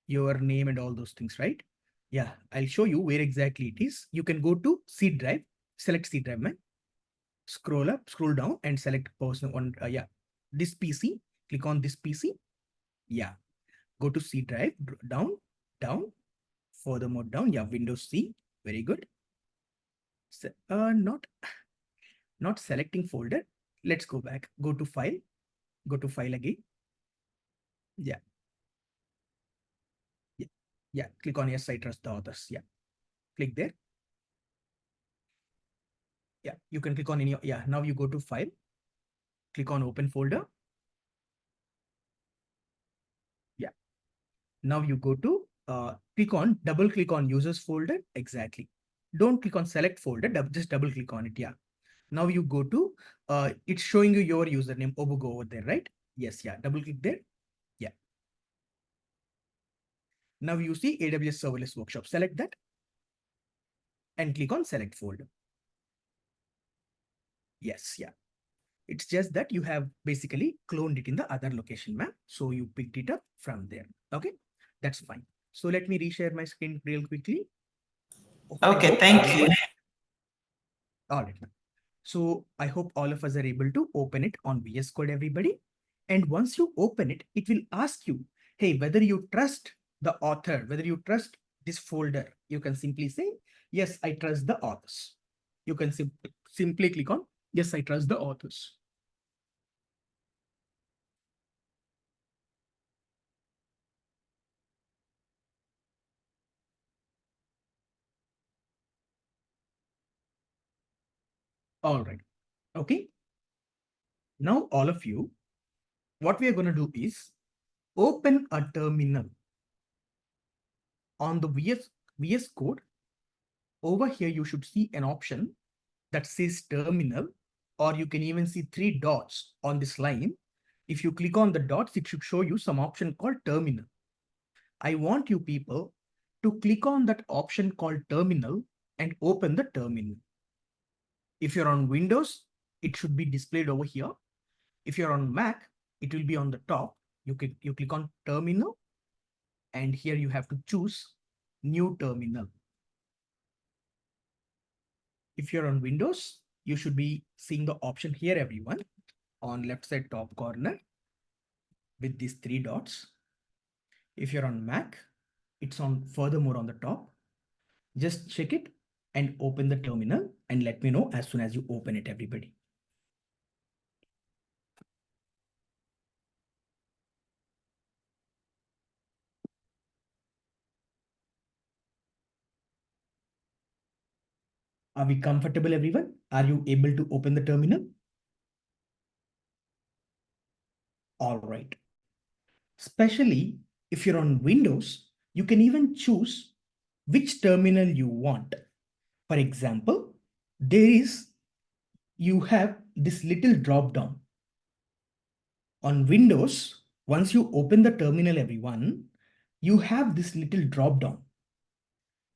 your name and all those things, right? Yeah, I'll show you where exactly it is. You can go to C drive, select C drive, man. Scroll up, scroll down and select personal on, yeah, this PC, click on this PC. Yeah, go to C drive, down, down, furthermore down. Yeah, Windows C, very good. Not selecting folder. Let's go back, go to file again. Yeah, yeah, yeah. Click on yes, I trust the authors. Yeah, click there. Yeah, you can click on any, yeah, now you go to file, click on open folder. Yeah, now you go to, double click on users folder. Exactly. Don't click on select folder, just double click on it. Yeah. Now you go to, it's showing you your username Obugo over there, right? Yes, yeah, double click there. Yeah. Now you see AWS Serverless Workshop, select that and click on select folder. Yes, yeah. It's just that you have basically cloned it in the other location map. So you picked it up from there. Okay, that's fine. So let me reshare my screen real quickly. Okay, thank you. All right. So I hope all of us are able to open it on VS Code, everybody. And once you open it, it will ask you, hey, whether you trust the author, whether you trust this folder. You can simply say, yes, I trust the authors. You can simply click on, yes, I trust the authors. All right. Okay. Now, all of you, what we are going to do is open a terminal on the VS Code. Over here, you should see an option that says terminal, or you can even see 3 dots on this line. If you click on the dots, it should show you some option called terminal. I want you people to click on that option called terminal and open the terminal. If you're on Windows, it should be displayed over here. If you're on Mac, it will be on the top. You click on terminal, and here you have to choose new terminal. If you're on Windows, you should be seeing the option here, everyone, on left side top corner with these 3 dots. If you're on Mac, it's on furthermore on the top. Just check it and open the terminal and let me know as soon as you open it, everybody. Are we comfortable, everyone? Are you able to open the terminal? All right. Especially if you're on Windows, you can even choose which terminal you want. For example, you have this little drop down. On Windows, once you open the terminal, everyone, you have this little drop down.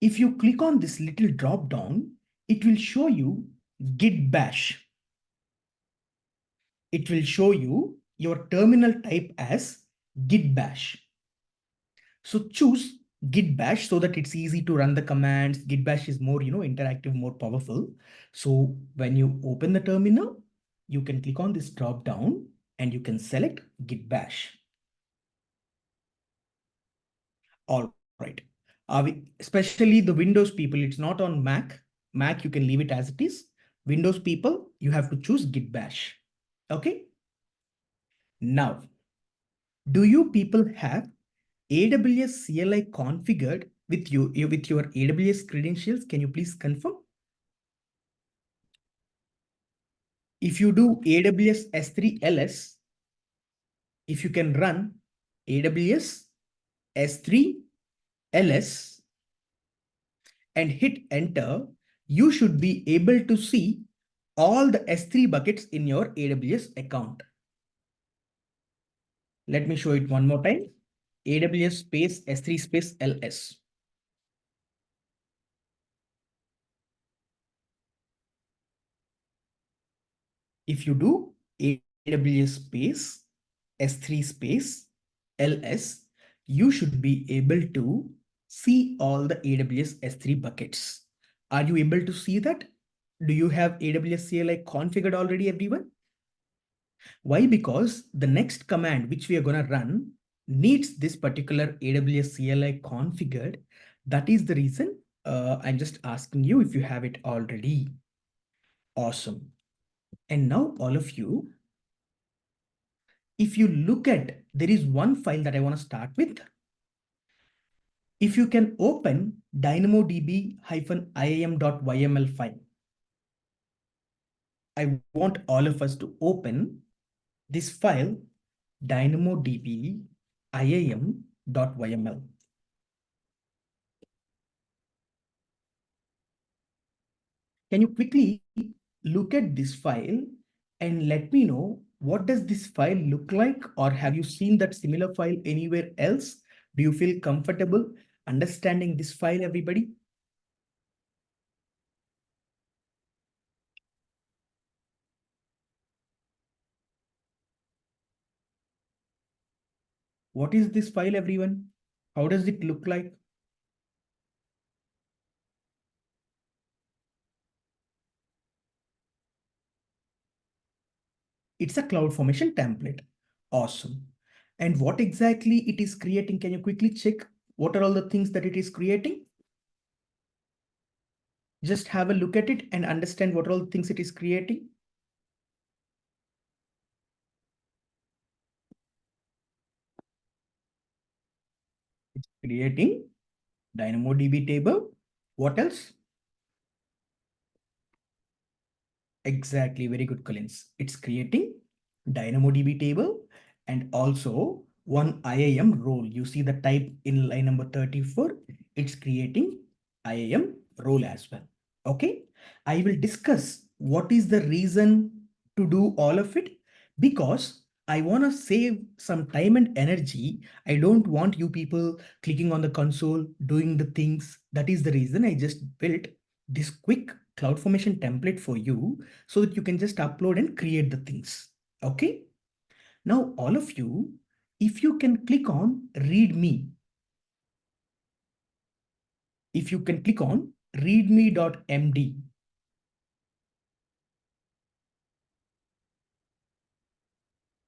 If you click on this little drop down, it will show you Git Bash. It will show you your terminal type as Git Bash. So choose Git Bash so that it's easy to run the commands. Git Bash is more, interactive, more powerful. So when you open the terminal, you can click on this drop down and you can select Git Bash. All right. Especially the Windows people, it's not on Mac. Mac, you can leave it as it is. Windows people, you have to choose Git Bash. Okay. Now, do you people have AWS CLI configured with your AWS credentials? Can you please confirm? If you do AWS S3 LS, if you can run AWS S3 LS and hit enter, you should be able to see all the S3 buckets in your AWS account. Let me show it one more time. AWS space S3 space LS. If you do AWS space S3 space LS, you should be able to see all the AWS S3 buckets. Are you able to see that? Do you have AWS CLI configured already, everyone? Why? Because the next command which we are going to run needs this particular AWS CLI configured. That is the reason I'm just asking you if you have it already. Awesome. And now all of you, if you look at, there is one file that I want to start with. If you can open dynamodb-iam.yml file, I want all of us to open this file, dynamodb-iam.yml. Can you quickly look at this file and let me know what does this file look like, or have you seen that similar file anywhere else? Do you feel comfortable understanding this file, everybody? What is this file, everyone? How does it look like? It's a CloudFormation template. Awesome. And what exactly it is creating? Can you quickly check what are all the things that it is creating? Just have a look at it and understand what are all the things it is creating. It's creating DynamoDB table. What else? Exactly, very good, Collins. It's creating DynamoDB table and also one IAM role. You see the type in line number 34. It's creating IAM role as well. Okay, I will discuss what is the reason to do all of it, because I want to save some time and energy. I don't want you people clicking on the console, doing the things. That is the reason I just built this quick CloudFormation template for you so that you can just upload and create the things. Okay. Now, all of you, if you can click on README, if you can click on readme.md,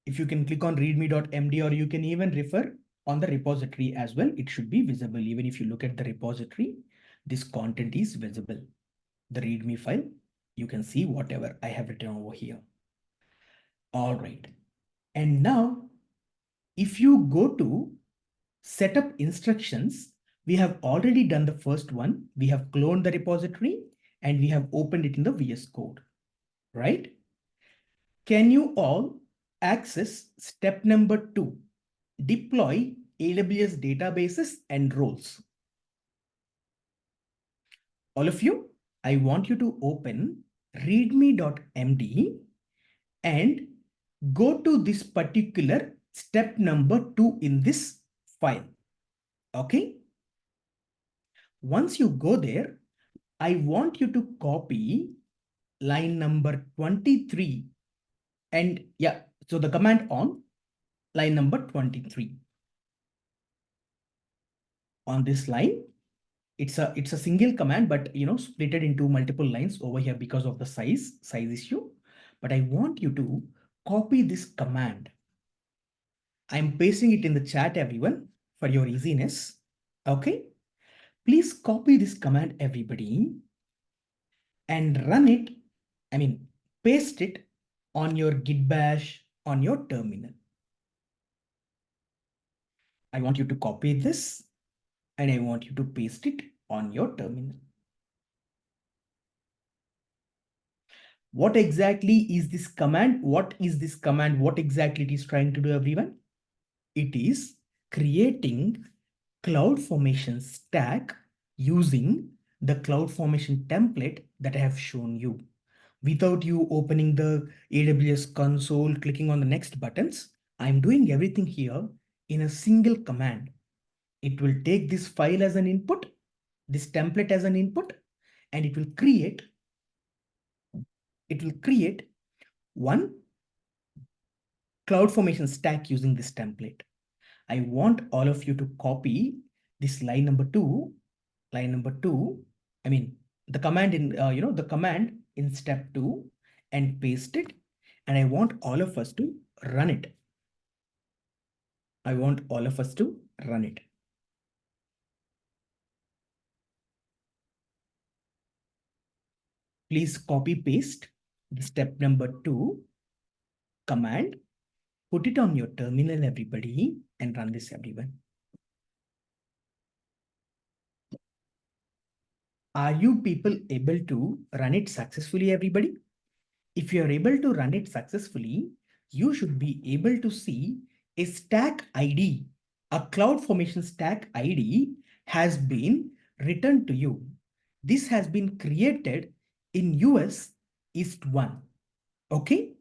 if you can click on readme.md, or you can even refer on the repository as well, it should be visible. Even if you look at the repository, this content is visible. The README file, you can see whatever I have written over here. All right. And now, if you go to setup instructions, we have already done the first one. We have cloned the repository and we have opened it in the VS Code, right? Can you all access step number 2, deploy AWS databases and roles? All of you, I want you to open readme.md and go to this particular step number 2 in this file. Okay. Once you go there, I want you to copy line number 23 and yeah, so the command on line number 23. On this line, it's a single command, but split it into multiple lines over here because of the size issue. But I want you to copy this command. I'm pasting it in the chat, everyone, for your easiness. Okay. Please copy this command, everybody, and run it. Paste it on your git bash on your terminal. I want you to copy this and I want you to paste it on your terminal. What exactly is this command? What is this command? What exactly it is trying to do, everyone? It is creating CloudFormation stack using the CloudFormation template that I have shown you. Without you opening the AWS console, clicking on the next buttons, I'm doing everything here in a single command. It will take this file as an input, this template as an input, and it will create one CloudFormation stack using this template. I want all of you to copy this line number two, I mean, the command in, the command in step 2 and paste it. And I want all of us to run it. I want all of us to run it. Please copy paste the step number 2 command, put it on your terminal, everybody, and run this, everyone. Are you people able to run it successfully, everybody? If you are able to run it successfully, you should be able to see a stack ID, a CloudFormation stack ID has been returned to you. This has been created in US East 1. Okay.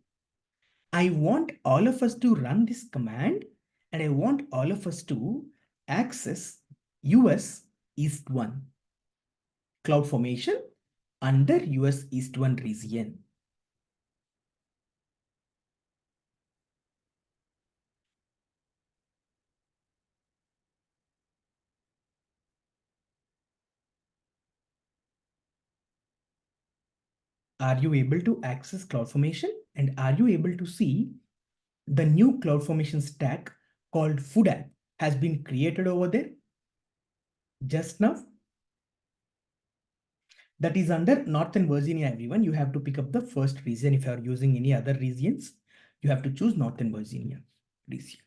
I want all of us to run this command and I want all of us to access US East 1. CloudFormation under US East 1 region. Are you able to access CloudFormation? And are you able to see the new CloudFormation stack called Food App has been created over there just now? That is under Northern Virginia, everyone. You have to pick up the first region. If you are using any other regions, you have to choose Northern Virginia region.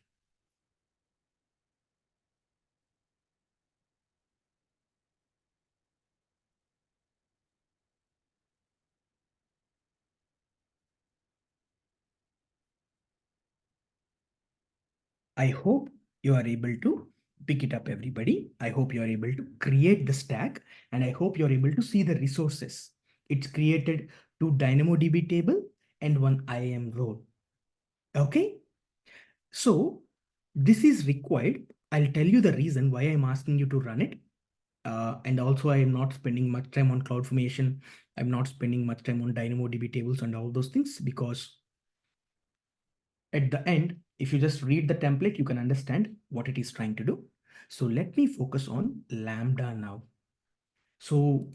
I hope you are able to pick it up, everybody. I hope you are able to create the stack and I hope you are able to see the resources. It's created 2 DynamoDB table and 1 IAM role. Okay. So this is required. I'll tell you the reason why I'm asking you to run it. And also I am not spending much time on CloudFormation. I'm not spending much time on DynamoDB tables and all those things because at the end, if you just read the template, you can understand what it is trying to do. So let me focus on Lambda now. So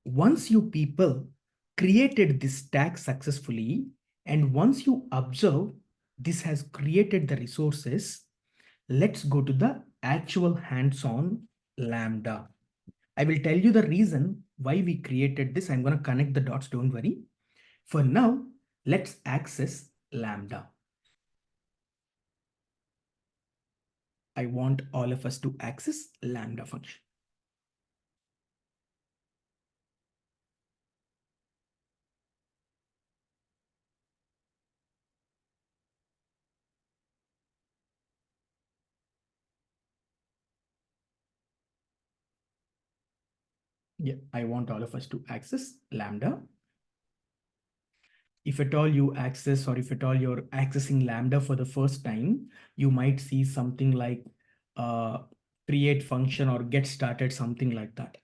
once you people created this stack successfully, and once you observe this has created the resources, let's go to the actual hands-on Lambda. I will tell you the reason why we created this. I'm going to connect the dots, don't worry. For now, let's access Lambda. I want all of us to access Lambda function. Yeah, I want all of us to access Lambda. If at all you access or if at all you're accessing Lambda for the first time, you might see something like create function or get started, something like that.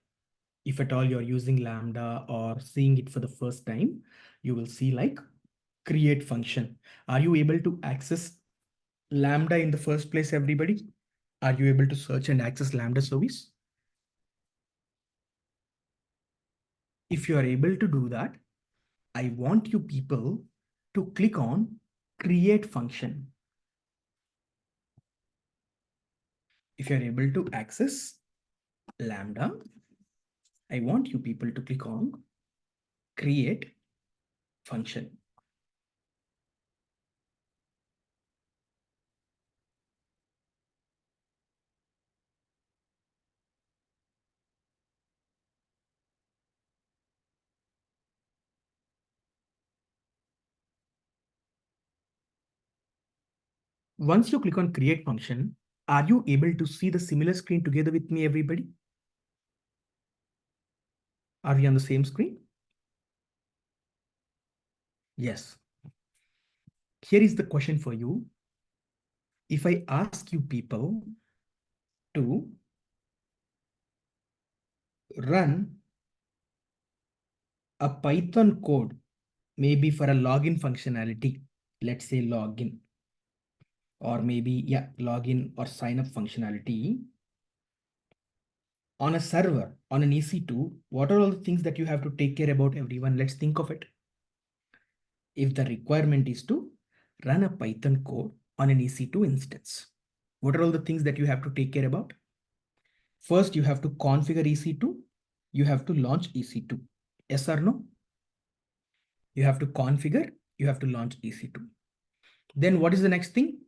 If at all you're using Lambda or seeing it for the first time, you will see like create function. Are you able to access Lambda in the first place, everybody? Are you able to search and access Lambda service? If you are able to do that, I want you people to click on create function. If you're able to access Lambda, I want you people to click on create function. Once you click on create function, are you able to see the similar screen together with me, everybody? Are we on the same screen? Yes. Here is the question for you. If I ask you people to run a Python code, maybe for a login functionality, let's say login. or maybe, yeah, login or sign up functionality on a server, on an EC2, what are all the things that you have to take care about, everyone? Let's think of it. If the requirement is to run a Python code on an EC2 instance, what are all the things that you have to take care about? First, you have to configure EC2. You have to launch EC2. Yes or no? You have to configure, you have to launch EC2. Then what is the next thing?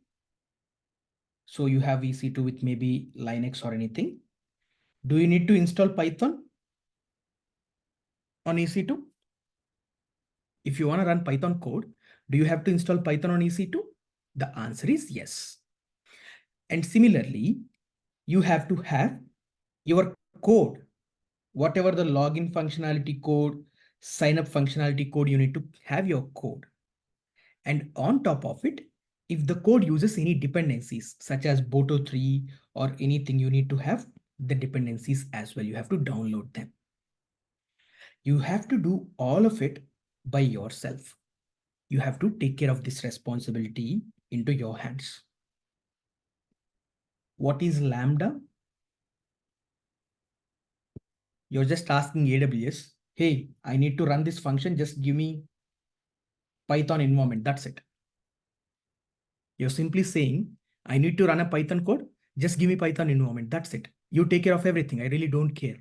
So you have EC2 with maybe Linux or anything. Do you need to install Python on EC2? If you want to run Python code, do you have to install Python on EC2? The answer is yes. And similarly, you have to have your code, whatever the login functionality code, sign up functionality code, you need to have your code. And on top of it, if the code uses any dependencies such as Boto3 or anything, you need to have the dependencies as well. You have to download them. You have to do all of it by yourself. You have to take care of this responsibility into your hands. What is Lambda? You're just asking AWS, hey, I need to run this function, just give me Python environment, that's it. You're simply saying, I need to run a Python code, just give me Python environment, that's it. You take care of everything, I really don't care.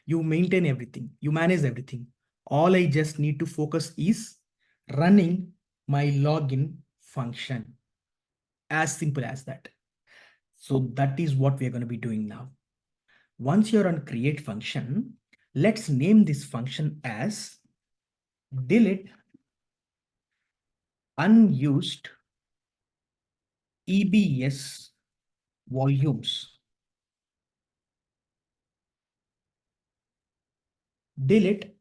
You maintain everything, you manage everything. All I just need to focus is running my login function. As simple as that. So that is what we are going to be doing now. Once you're on create function, let's name this function as delete unused EBS volumes. Delete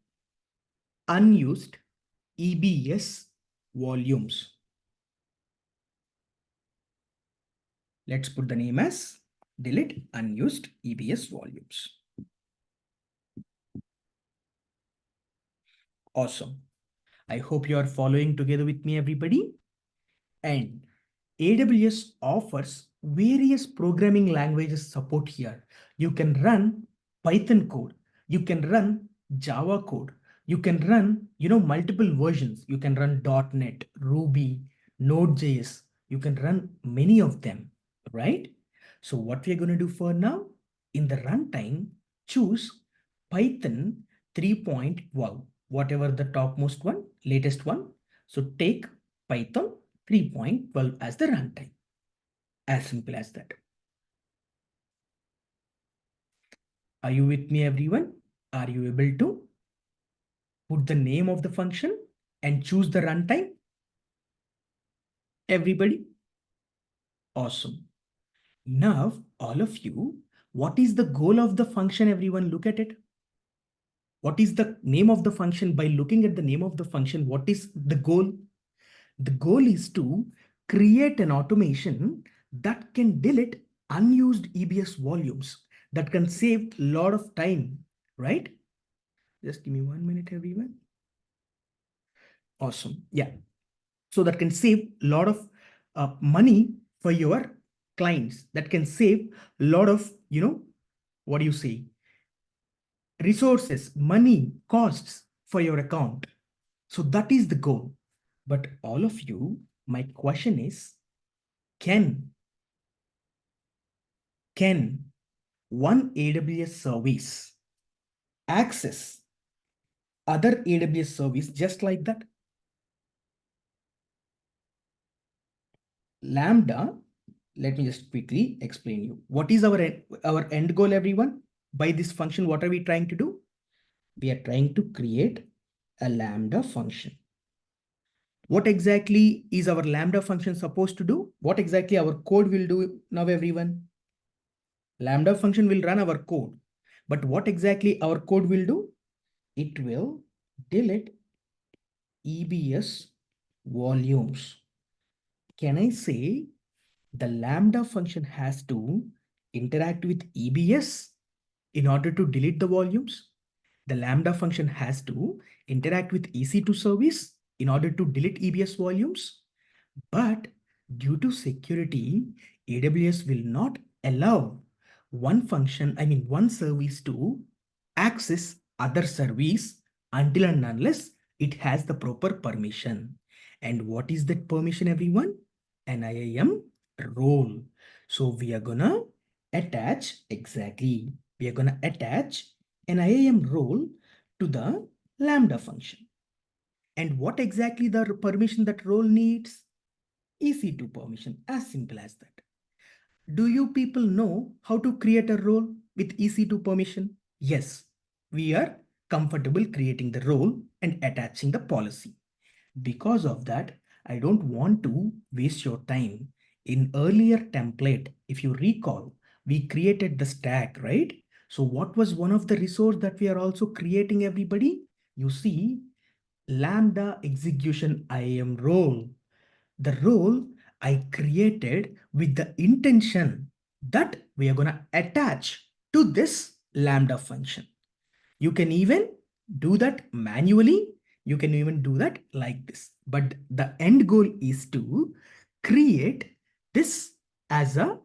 unused EBS volumes. Let's put the name as delete unused EBS volumes. Awesome. I hope you are following together with me, everybody. And AWS offers various programming languages support here. You can run Python code. You can run Java code. You can run, multiple versions. You can run .NET, Ruby, Node.js. You can run many of them, right? So what we're going to do for now, in the runtime, choose Python 3.12, whatever the topmost one, latest one. So take Python 3.12 as the runtime. As simple as that. Are you with me, everyone? Are you able to put the name of the function and choose the runtime? Everybody? Awesome. Now, all of you, what is the goal of the function, everyone? Look at it. What is the name of the function? By looking at the name of the function, what is the goal? The goal is to create an automation that can delete unused EBS volumes, that can save a lot of time, right? Just give me 1 minute, everyone. Awesome. Yeah. So that can save a lot of money for your clients. That can save a lot of, what do you say? Resources, money, costs for your account. So that is the goal. But all of you, my question is, can one AWS service access other AWS service just like that? Lambda, let me just quickly explain you. What is our end goal, everyone? By this function, what are we trying to do? We are trying to create a Lambda function. What exactly is our Lambda function supposed to do? What exactly our code will do now, everyone? Lambda function will run our code. But what exactly our code will do? It will delete EBS volumes. Can I say the Lambda function has to interact with EBS in order to delete the volumes? The Lambda function has to interact with EC2 service in order to delete EBS volumes? But Due to security, AWS will not allow one function, one service to access other service until and unless it has the proper permission. And what is that permission, everyone? An IAM role. So we are gonna attach an IAM role to the Lambda function. And what exactly the permission that role needs? EC2 permission, as simple as that. Do you people know how to create a role with EC2 permission? Yes, we are comfortable creating the role and attaching the policy. Because of that, I don't want to waste your time. In earlier template, if you recall, we created the stack, right? So what was one of the resource that we are also creating, everybody? You see, Lambda execution IAM role. The role I created with the intention that we are going to attach to this Lambda function. You can even do that manually. You can even do that like this. But the end goal is to create this as a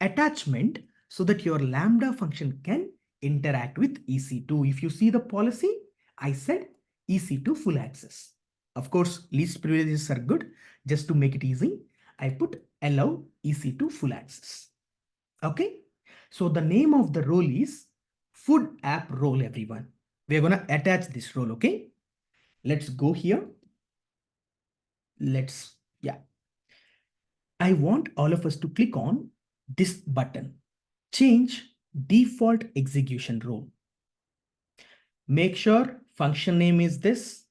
attachment so that your Lambda function can interact with EC2. If you see the policy, I said EC2 full access. Of course, least privileges are good. Just to make it easy, I put allow EC2 full access. Okay. So the name of the role is food app role, everyone. We are going to attach this role. Okay. Let's go here. I want all of us to click on this button, change default execution role. Make sure function name is this,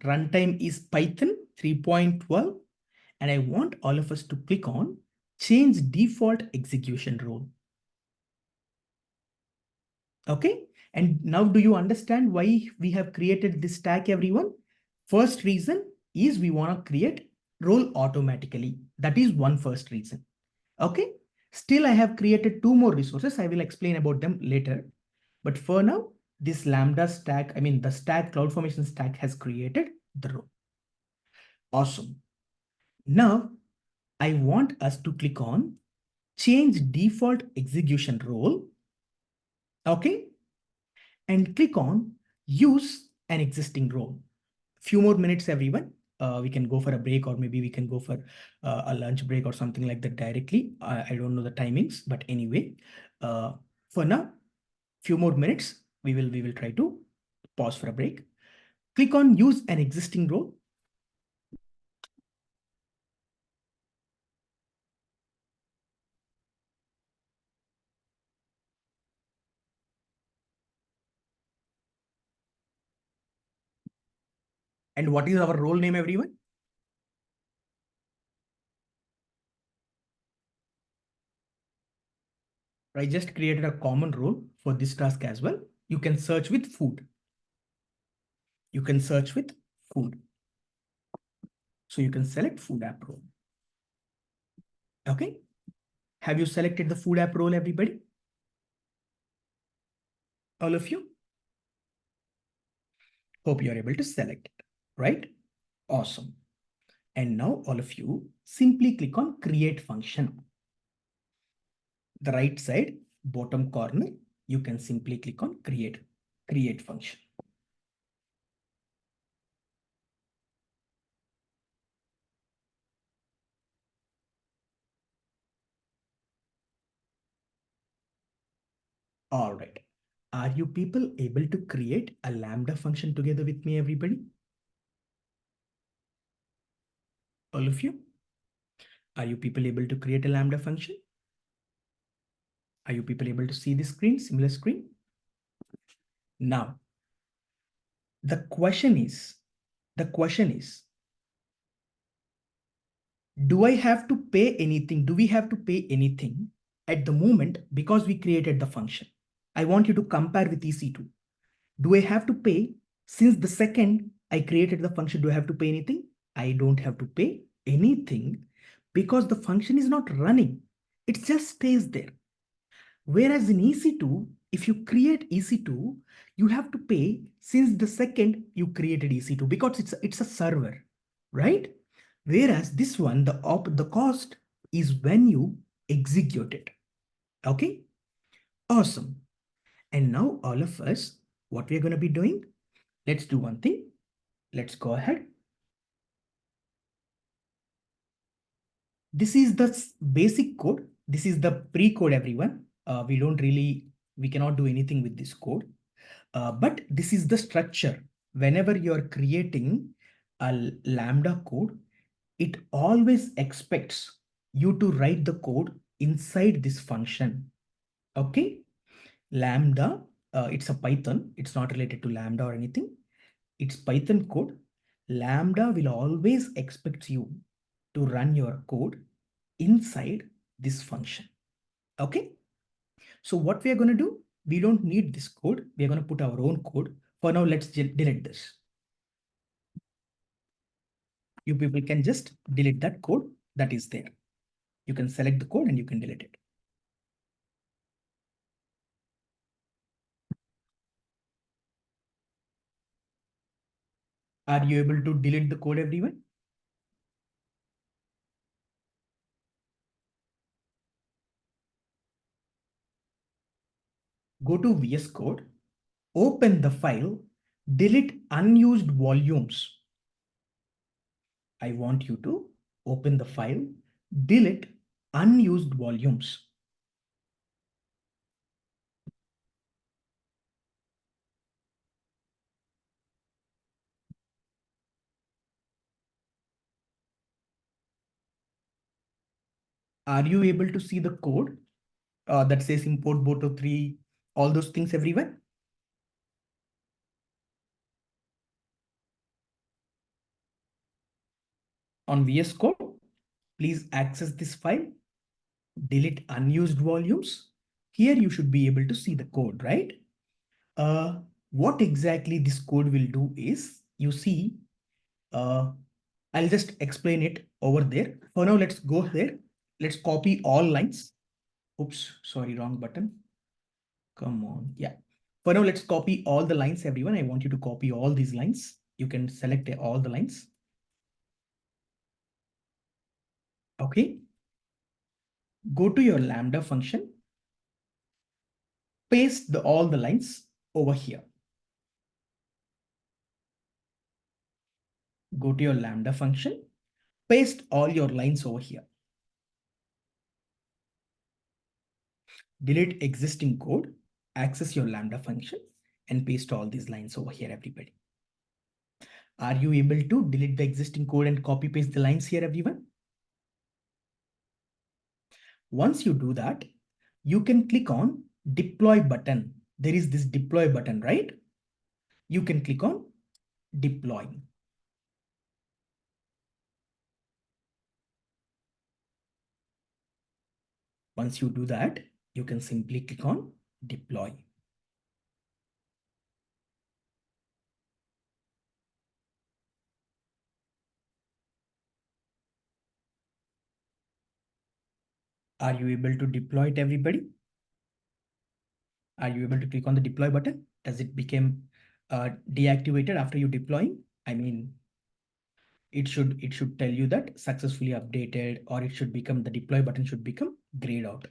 runtime is Python 3.12, and I want all of us to click on change default execution role. Okay, and now do you understand why we have created this stack, everyone? First reason is we want to create role automatically. That is one first reason. Okay, still I have created two more resources. I will explain about them later. But for now, this Lambda stack, the stack CloudFormation stack has created the role. Awesome. Now, I want us to click on change default execution role. Okay. And click on use an existing role. Few more minutes, everyone. We can go for a break, or maybe we can go for a lunch break or something like that directly. I don't know the timings, but anyway, for now, few more minutes, we will try to pause for a break. Click on use an existing role. And what is our role name, everyone? I just created a common role for this task as well. You can search with food. You can search with food. So you can select food app role. Okay. Have you selected the food app role, everybody? All of you? Hope you're able to select it, right? Awesome. And now all of you simply click on create function. The right side, bottom corner, you can simply click on create function. All right. Are you people able to create a Lambda function together with me, everybody? All of you? Are you people able to create a Lambda function? Are you people able to see the screen, similar screen? Now, the question is, do I have to pay anything? Do we have to pay anything at the moment because we created the function? I want you to compare with EC2. Do I have to pay since the second I created the function? Do I have to pay anything? I don't have to pay anything because the function is not running. It just stays there. Whereas in EC2, if you create EC2, you have to pay since the second you created EC2 because it's a server, right? Whereas this one, the cost is when you execute it. Okay, awesome. And now all of us, what we're going to be doing, let's do one thing. Let's go ahead. This is the basic code. This is the pre-code, everyone. We cannot do anything with this code. But this is the structure. Whenever you're creating a Lambda code, it always expects you to write the code inside this function. Okay, Lambda, it's a Python. It's not related to Lambda or anything. It's Python code. Lambda will always expect you to run your code inside this function. Okay, so what we are going to do, we don't need this code. We are going to put our own code. For now, let's delete this. You people can just delete that code that is there. You can select the code and you can delete it. Are you able to delete the code, everyone? Go to VS Code, open the file, delete unused volumes. I want you to open the file, delete unused volumes. Are you able to see the code that says import Boto3, all those things, everyone? On VS Code, please access this file, delete unused volumes. Here you should be able to see the code, right? What exactly this code will do is, you see, I'll just explain it over there. For now, let's go there. Let's copy all lines. Oops, sorry, wrong button. Come on, yeah. For now, let's copy all the lines, everyone. I want you to copy all these lines. You can select all the lines. Okay. Go to your Lambda function. Paste all the lines over here. Go to your Lambda function. Paste all your lines over here. Delete existing code. Access your Lambda function and paste all these lines over here, everybody. Are you able to delete the existing code and copy paste the lines here, everyone? Once you do that, you can click on deploy button. There is this deploy button, right? You can click on deploy. Once you do that, you can simply click on deploy. Are you able to deploy it, everybody? Are you able to click on the deploy button? Does it become deactivated after you deploying? I mean, it should tell you that successfully updated, or it should become, the deploy button should become grayed out.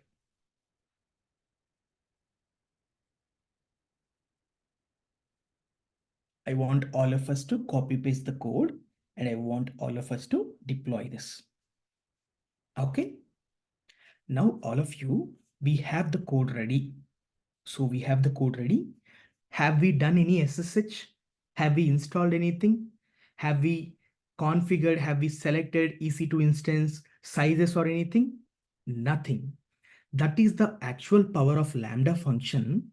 I want all of us to copy paste the code, and I want all of us to deploy this. Okay. Now all of you, we have the code ready. So we have the code ready. Have we done any SSH? Have we installed anything? Have we configured? Have we selected EC2 instance sizes or anything? Nothing. That is the actual power of Lambda function.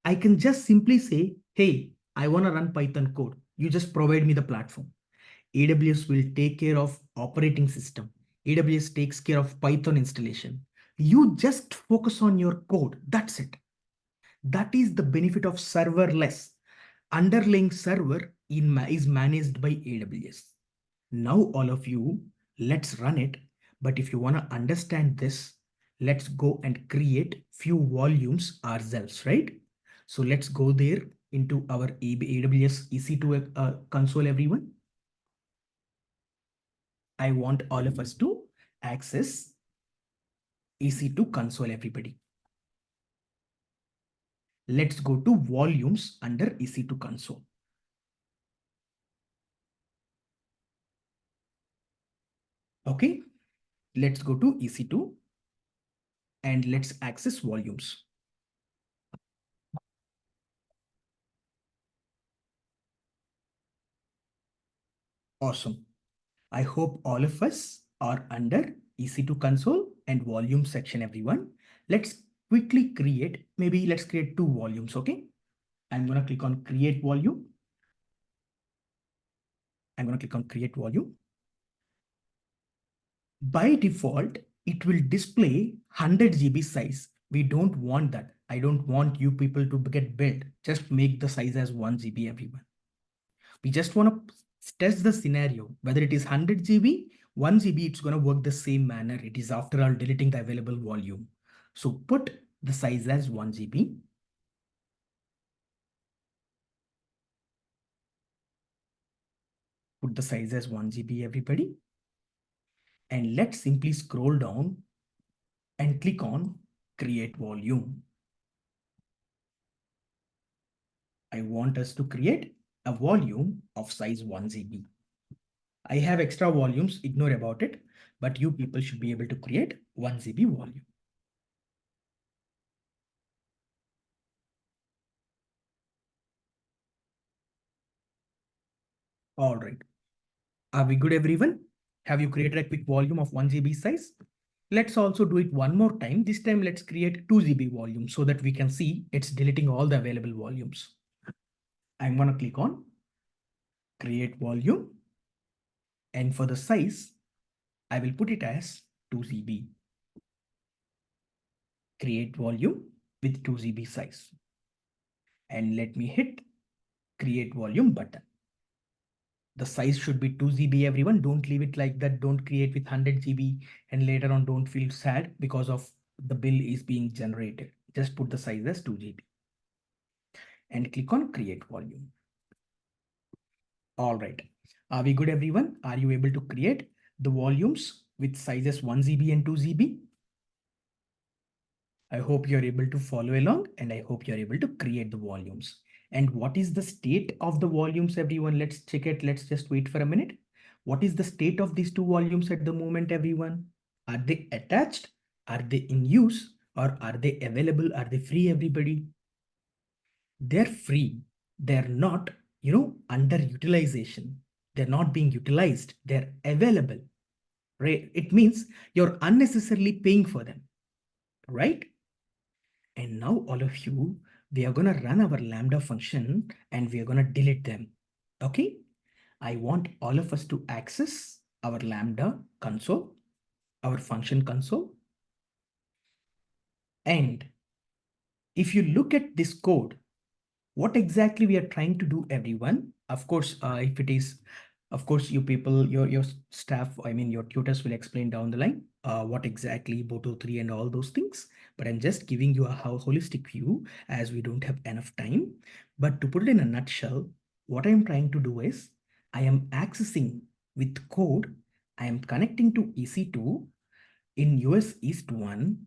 I can just simply say, hey, I want to run Python code. You just provide me the platform. AWS will take care of operating system. AWS takes care of Python installation. You just focus on your code. That's it. That is the benefit of serverless. Underlying server is managed by AWS. Now all of you, let's run it. But if you want to understand this, let's go and create few volumes ourselves, right? So let's go there into our AWS EC2 console, everyone. I want all of us to access EC2 console, everybody. Let's go to volumes under EC2 console. Okay, let's go to EC2 and let's access volumes. Awesome. I hope all of us are under EC2 console and volume section, everyone. Let's quickly create, maybe let's create 2 volumes, okay? I'm going to click on create volume. I'm going to click on create volume. By default, it will display 100 GB size. We don't want that. I don't want you people to get built. Just make the size as 1 GB, everyone. We just want to test the scenario, whether it is 100 GB, 1 GB, it's going to work the same manner. It is after all deleting the available volume. So put the size as 1 GB. Put the size as 1 GB, everybody. And let's simply scroll down and click on create volume. I want us to create a volume of size 1 GB. I have extra volumes, ignore about it, but you people should be able to create 1 GB volume. All right. Are we good, everyone? Have you created a quick volume of 1 GB size? Let's also do it one more time. This time, let's create 2 GB volume so that we can see it's deleting all the available volumes. I'm going to click on create volume. And for the size, I will put it as 2 GB. Create volume with 2 GB size. And let me hit create volume button. The size should be 2 GB, everyone. Don't leave it like that. Don't create with 100 GB and later on don't feel sad because of the bill is being generated. Just put the size as 2 GB. And click on create volume. All right. Are we good, everyone? Are you able to create the volumes with sizes 1 GB and 2 GB? I hope you're able to follow along and I hope you're able to create the volumes. And what is the state of the volumes, everyone? Let's check it. Let's just wait for a minute. What is the state of these 2 volumes at the moment, everyone? Are they attached? Are they in use? Or are they available? Are they free, everybody? They're free. They're not, underutilization. They're not being utilized. They're available, right? It means you're unnecessarily paying for them, right? And now all of you, we are going to run our Lambda function and we are going to delete them. Okay. I want all of us to access our Lambda console, our function console. And if you look at this code, what exactly we are trying to do, everyone? Of course, if it is, of course, you people, your staff, I mean, your tutors will explain down the line what exactly Boto 3 and all those things. But I'm just giving you a holistic view as we don't have enough time. But to put it in a nutshell, what I'm trying to do is I am accessing with code. I am connecting to EC2 in US East 1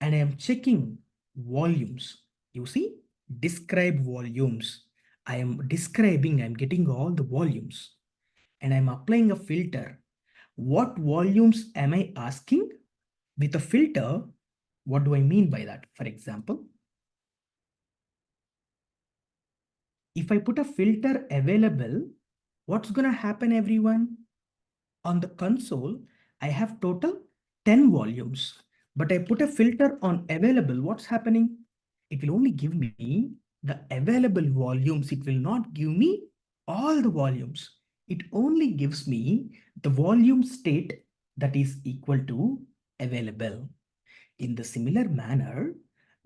and I am checking volumes. You see? Describe volumes. I am describing, I'm getting all the volumes and I'm applying a filter. What volumes am I asking? With a filter, what do I mean by that? For example, if I put a filter available, what's going to happen, everyone? On the console, I have total 10 volumes, but I put a filter on available. What's happening? It will only give me the available volumes. It will not give me all the volumes. It only gives me the volume state that is equal to available. In the similar manner,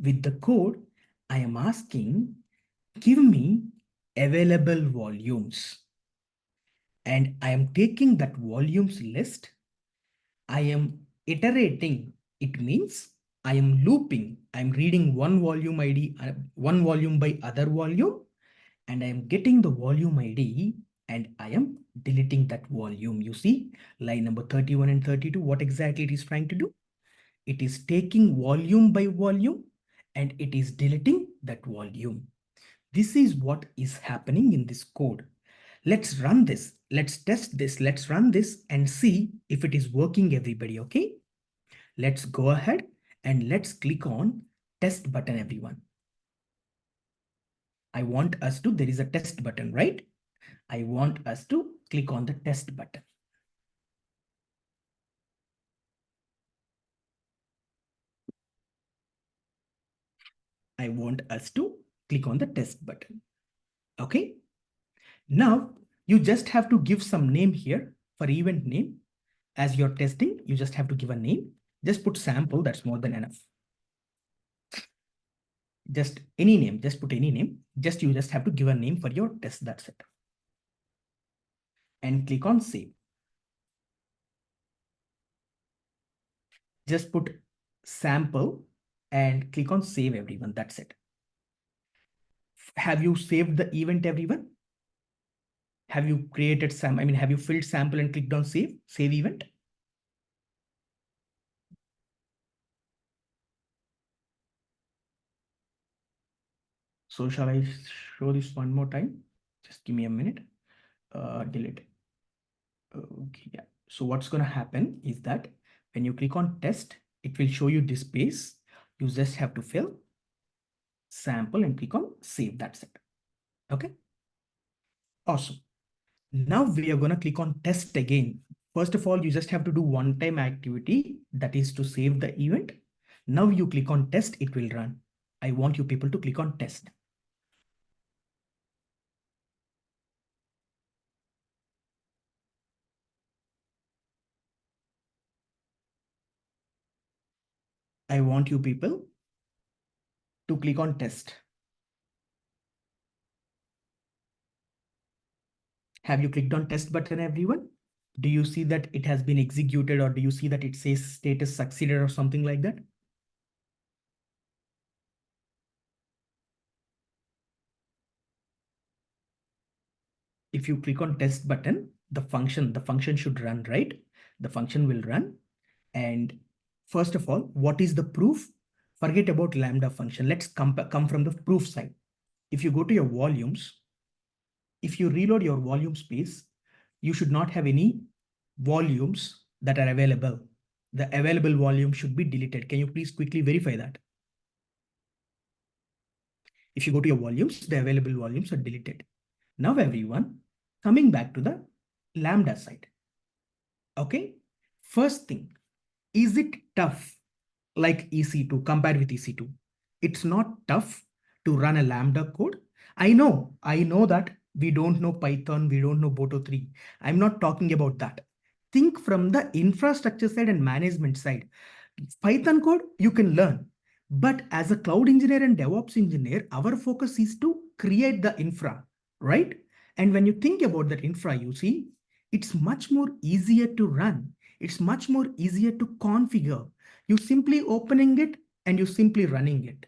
with the code, I am asking, give me available volumes. And I am taking that volumes list. I am iterating. It means I am looping. I'm reading one volume ID, one volume by other volume, and I am getting the volume ID and I am deleting that volume. You see line number 31 and 32, what exactly it is trying to do? It is taking volume by volume and it is deleting that volume. This is what is happening in this code. Let's run this. Let's test this. Let's run this and see if it is working, everybody. Okay. Let's go ahead and let's click on test button, everyone. I want us to, there is a test button, right? I want us to click on the test button. I want us to click on the test button. Okay. Now you just have to give some name here for event name. As you're testing, you just have to give a name. Just put sample, that's more than enough. Just any name, just put any name. You just have to give a name for your test, that's it. And click on save. Just put sample and click on save, everyone, that's it. Have you saved the event, everyone? Have you created have you filled sample and clicked on save event? So shall I show this one more time? Just give me a minute. Delete. Okay, yeah. So what's going to happen is that when you click on test, it will show you this space. You just have to fill sample and click on save. That's it. Okay. Awesome. Now we are going to click on test again. First of all, you just have to do one-time activity, that is to save the event. Now you click on test, it will run. I want you people to click on test. I want you people to click on test. Have you clicked on test button, everyone? Do you see that it has been executed, or do you see that it says status succeeded or something like that? If you click on test button, the function should run, right? The function will run. And first of all, what is the proof? Forget about Lambda function. Let's come from the proof side. If you go to your volumes, if you reload your volume space, you should not have any volumes that are available. The available volume should be deleted. Can you please quickly verify that? If you go to your volumes, the available volumes are deleted. Now everyone, coming back to the Lambda side. Okay, first thing, is it tough like EC2 compared with EC2? It's not tough to run a Lambda code. I know that we don't know Python, we don't know Boto 3. I'm not talking about that. Think from the infrastructure side and management side. Python code you can learn, but as a cloud engineer and DevOps engineer, our focus is to create the infra, right? And when you think about that infra, you see, it's much more easier to run. It's much more easier to configure. You simply opening it and you simply running it.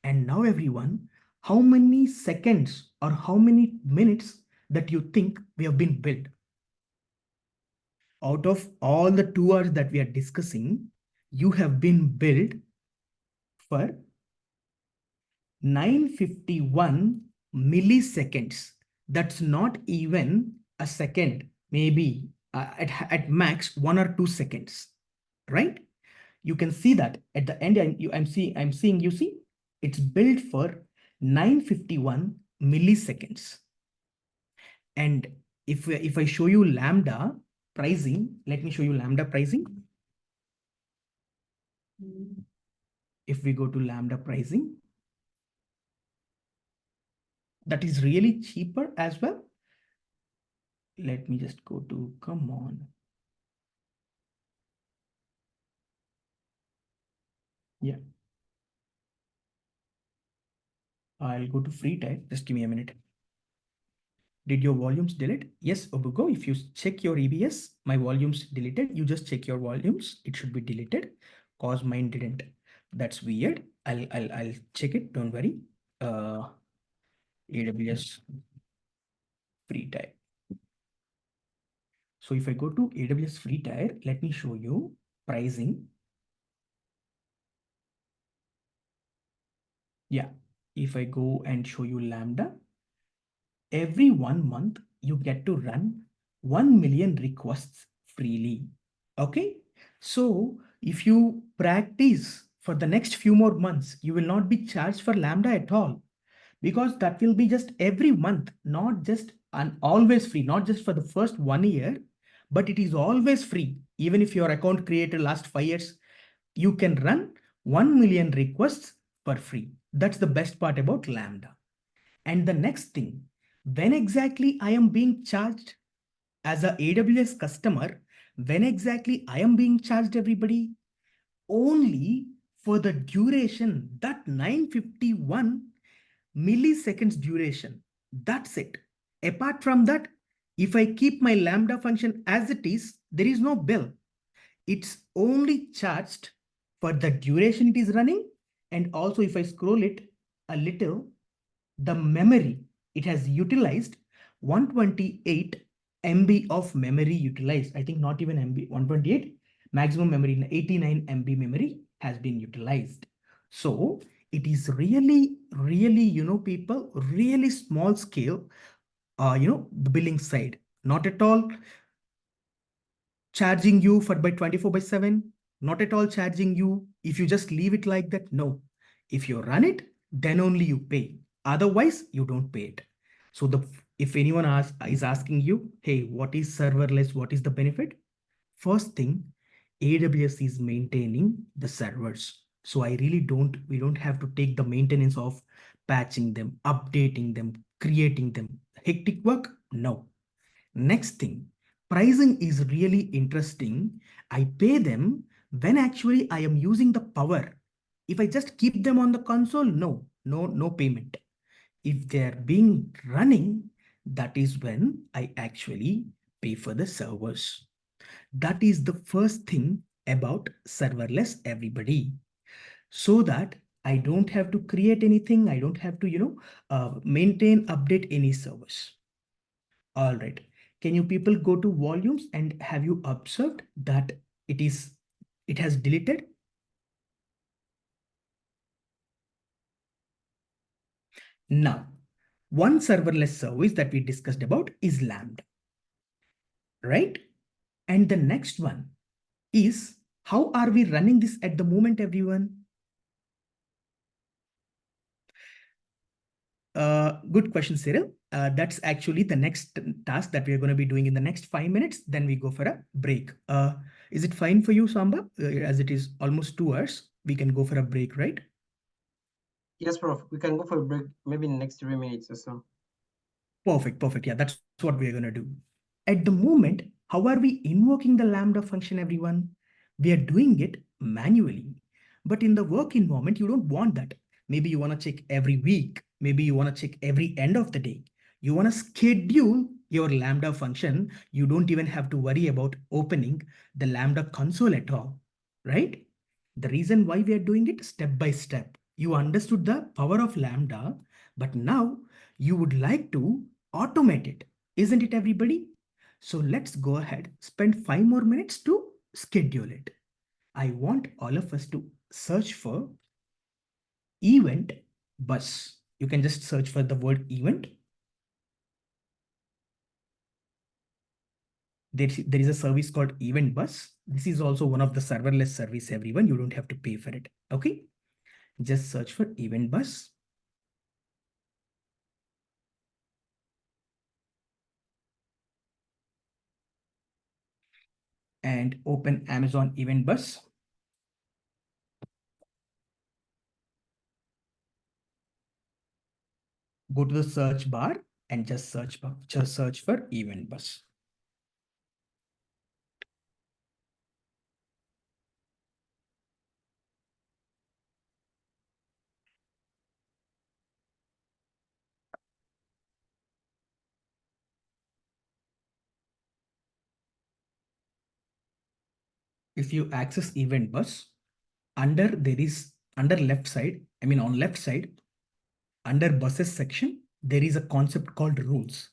And now everyone, how many seconds or how many minutes that you think we have been built? Out of all the 2 hours that we are discussing, you have been built for 951 milliseconds. That's not even a second, maybe at max 1 or 2 seconds, right? You can see that at the end, I'm seeing, you see, it's built for 951 milliseconds. And if I show you Lambda pricing, let me show you Lambda pricing. If we go to Lambda pricing, that is really cheaper as well. Let me just go to, come on. Yeah. I'll go to free type. Just give me a minute. Did your volumes delete? Yes, Obugo, if you check your EBS, my volumes deleted. You just check your volumes. It should be deleted cause mine didn't. That's weird. I'll check it. Don't worry. AWS free type. So if I go to AWS free tier, let me show you pricing. Yeah, if I go and show you Lambda, every 1 month you get to run 1 million requests freely. Okay, so if you practice for the next few more months, you will not be charged for Lambda at all, because that will be just every month, not just and always free, not just for the first 1 year, but it is always free. Even if your account created last 5 years, you can run 1 million requests for free. That's the best part about Lambda. And the next thing, when exactly I am being charged as a AWS customer, when exactly I am being charged, everybody? Only for the duration, that 951 milliseconds duration. That's it. Apart from that, if I keep my Lambda function as it is, there is no bill. It's only charged for the duration it is running. And also if I scroll it a little, the memory, it has utilized 128 MB of memory utilized. I think not even MB, 128, maximum memory, 89 MB memory has been utilized. So it is really, people, really small scale, the billing side, not at all charging you for by 24/7, not at all charging you if you just leave it like that. No, if you run it, then only you pay. Otherwise, you don't pay it. So if anyone is asking you, hey, what is serverless? What is the benefit? First thing, AWS is maintaining the servers. So we don't have to take the maintenance of patching them, updating them, creating them. Hectic work? No. Next thing, pricing is really interesting. I pay them when actually I am using the power. If I just keep them on the console, no payment. If they're being running, that is when I actually pay for the servers. That is the first thing about serverless, everybody. So that I don't have to create anything. I don't have to, maintain, update any servers. All right. Can you people go to volumes and have you observed that it has deleted? Now, one serverless service that we discussed about is Lambda, right? And the next one is, how are we running this at the moment, everyone? Good question, Cyril. That's actually the next task that we are going to be doing in the next 5 minutes. Then we go for a break. Is it fine for you, Samba? As it is almost 2 hours, we can go for a break, right? Yes, Prof. We can go for a break, maybe in the next 3 minutes or so. Perfect, perfect. Yeah, that's what we're going to do. At the moment, how are we invoking the Lambda function, everyone? We are doing it manually. But in the work environment, you don't want that. Maybe you want to check every week. Maybe you want to check every end of the day. You want to schedule your Lambda function. You don't even have to worry about opening the Lambda console at all, right? The reason why we are doing it step by step. You understood the power of Lambda, but now you would like to automate it, isn't it, everybody? So let's go ahead, spend 5 more minutes to schedule it. I want all of us to search for event bus. You can just search for the word event. There is a service called event bus. This is also one of the serverless service, everyone. You don't have to pay for it. Okay. Just search for event bus. And open Amazon event bus. Go to the search bar and just search for event bus. If you access event bus, under left side, on left side, under buses section, there is a concept called rules.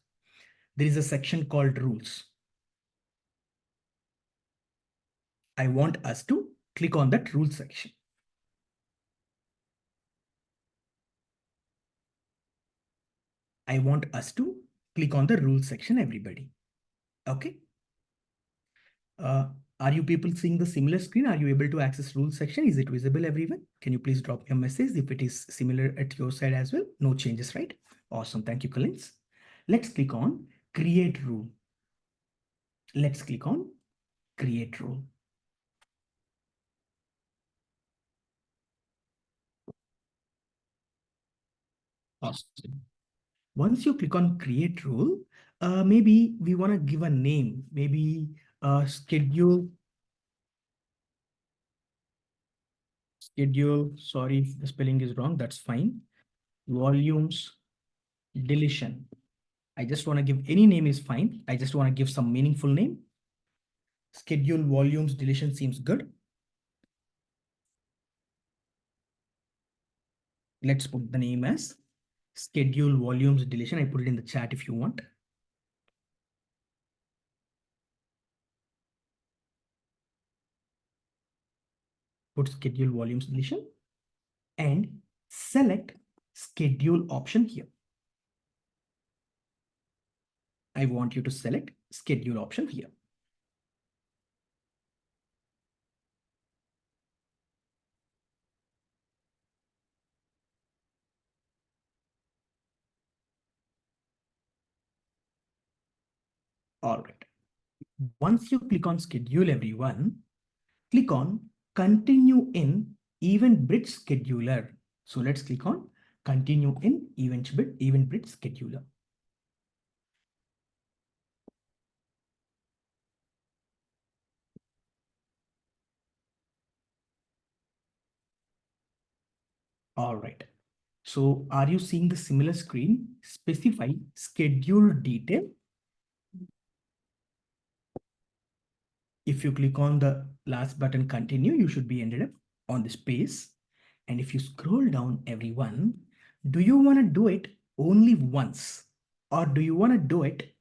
There is a section called rules. I want us to click on that rule section. I want us to click on the rule section, everybody. Okay. Are you people seeing the similar screen? Are you able to access rule section? Is it visible, everyone? Can you please drop me a message if it is similar at your side as well? No changes, right? Awesome. Thank you, Collins. Let's click on create rule. Let's click on create rule. Awesome. Once you click on create rule, maybe we want to give a name, maybe schedule, sorry if the spelling is wrong, that's fine. Volumes, deletion. I just want to give any name is fine. I just want to give some meaningful name. Schedule volumes deletion seems good. Let's put the name as schedule volumes deletion. I put it in the chat if you want. Put schedule volumes deletion and select schedule option here. I want you to select schedule option here. All right. Once you click on schedule, everyone, click on continue in event bridge scheduler. So let's click on continue in event bridge scheduler. All right. So are you seeing the similar screen? Specify schedule detail. If you click on the last button, continue, you should be ended up on this page. And if you scroll down, everyone, do you want to do it only once or do you want to do it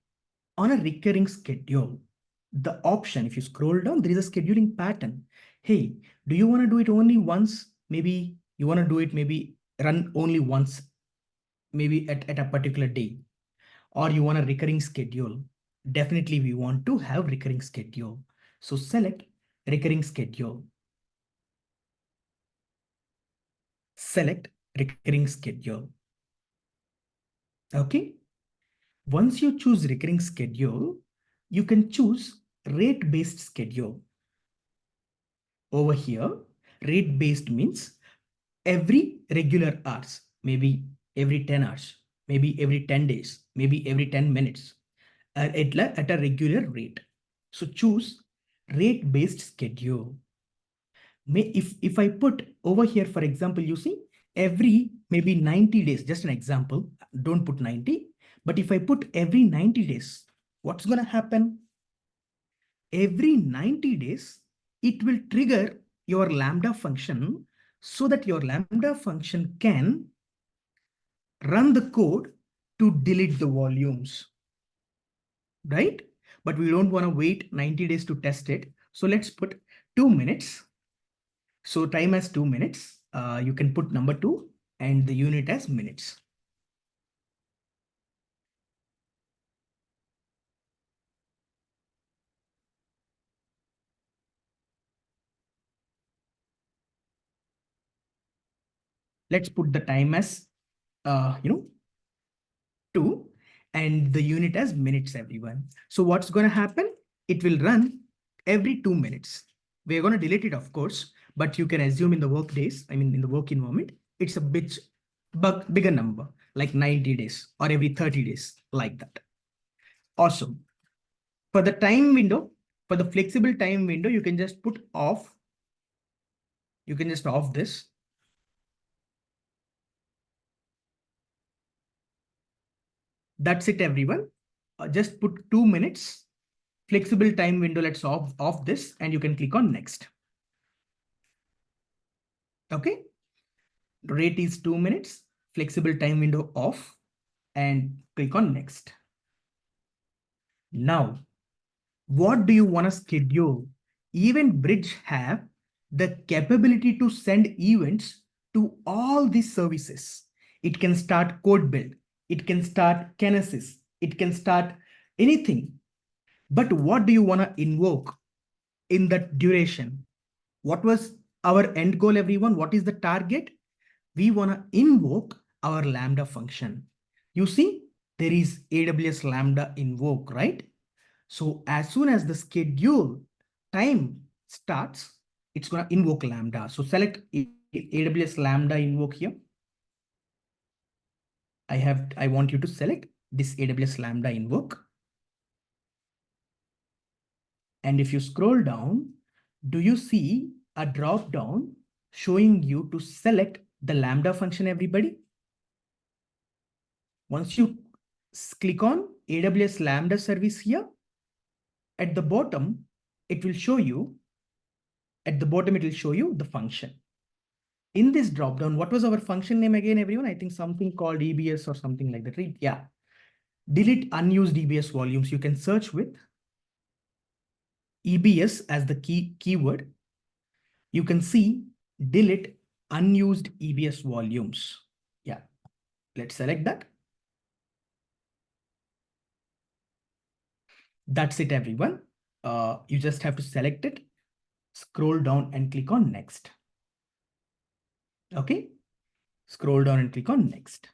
on a recurring schedule? The option, if you scroll down, there is a scheduling pattern. Hey, do you want to do it only once? Maybe you want to do it, maybe run only once, maybe at a particular day, or you want a recurring schedule. Definitely we want to have recurring schedule. So select recurring schedule. Select recurring schedule. Okay. Once you choose recurring schedule, you can choose rate-based schedule. Over here, rate-based means every regular hours, maybe every 10 hours, maybe every 10 days, maybe every 10 minutes at a regular rate. So choose rate-based schedule. If I put over here, for example, you see every maybe 90 days, just an example, don't put 90, but if I put every 90 days, what's going to happen? Every 90 days, it will trigger your Lambda function so that your Lambda function can run the code to delete the volumes, right? But we don't want to wait 90 days to test it. So let's put 2 minutes. So time as 2 minutes. You can put number 2 and the unit as minutes. Let's put the time as 2 and the unit as minutes, everyone. So what's going to happen? It will run every 2 minutes. We're going to delete it, of course, but you can assume in the work days, I mean, in the work environment, it's a bigger number, like 90 days or every 30 days, like that. Awesome. For the time window, for the flexible time window, you can just put off. You can just off this. That's it, everyone. Just put 2 minutes. Flexible time window, let's off this and you can click on next. Okay. Rate is 2 minutes. Flexible time window off and click on next. Now, what do you want to schedule Event Bridge have the capability to send events to all these services. It can start code build. It can start Kinesis. It can start anything. But what do you want to invoke in that duration? What was our end goal, everyone? What is the target? We want to invoke our Lambda function. You see, there is AWS Lambda invoke, right? So as soon as the schedule time starts, it's going to invoke Lambda. So select AWS Lambda invoke here. I want you to select this AWS Lambda invoke. And if you scroll down, do you see a drop down showing you to select the Lambda function, everybody? Once you click on AWS Lambda service here, at the bottom, it will show you, the function. In this dropdown, what was our function name again, everyone? I think something called EBS or something like that, right? Yeah. Delete unused EBS volumes. You can search with EBS as the keyword. You can see delete unused EBS volumes. Yeah. Let's select that. That's it, everyone. You just have to select it, scroll down and click on next. Okay. Scroll down and click on next.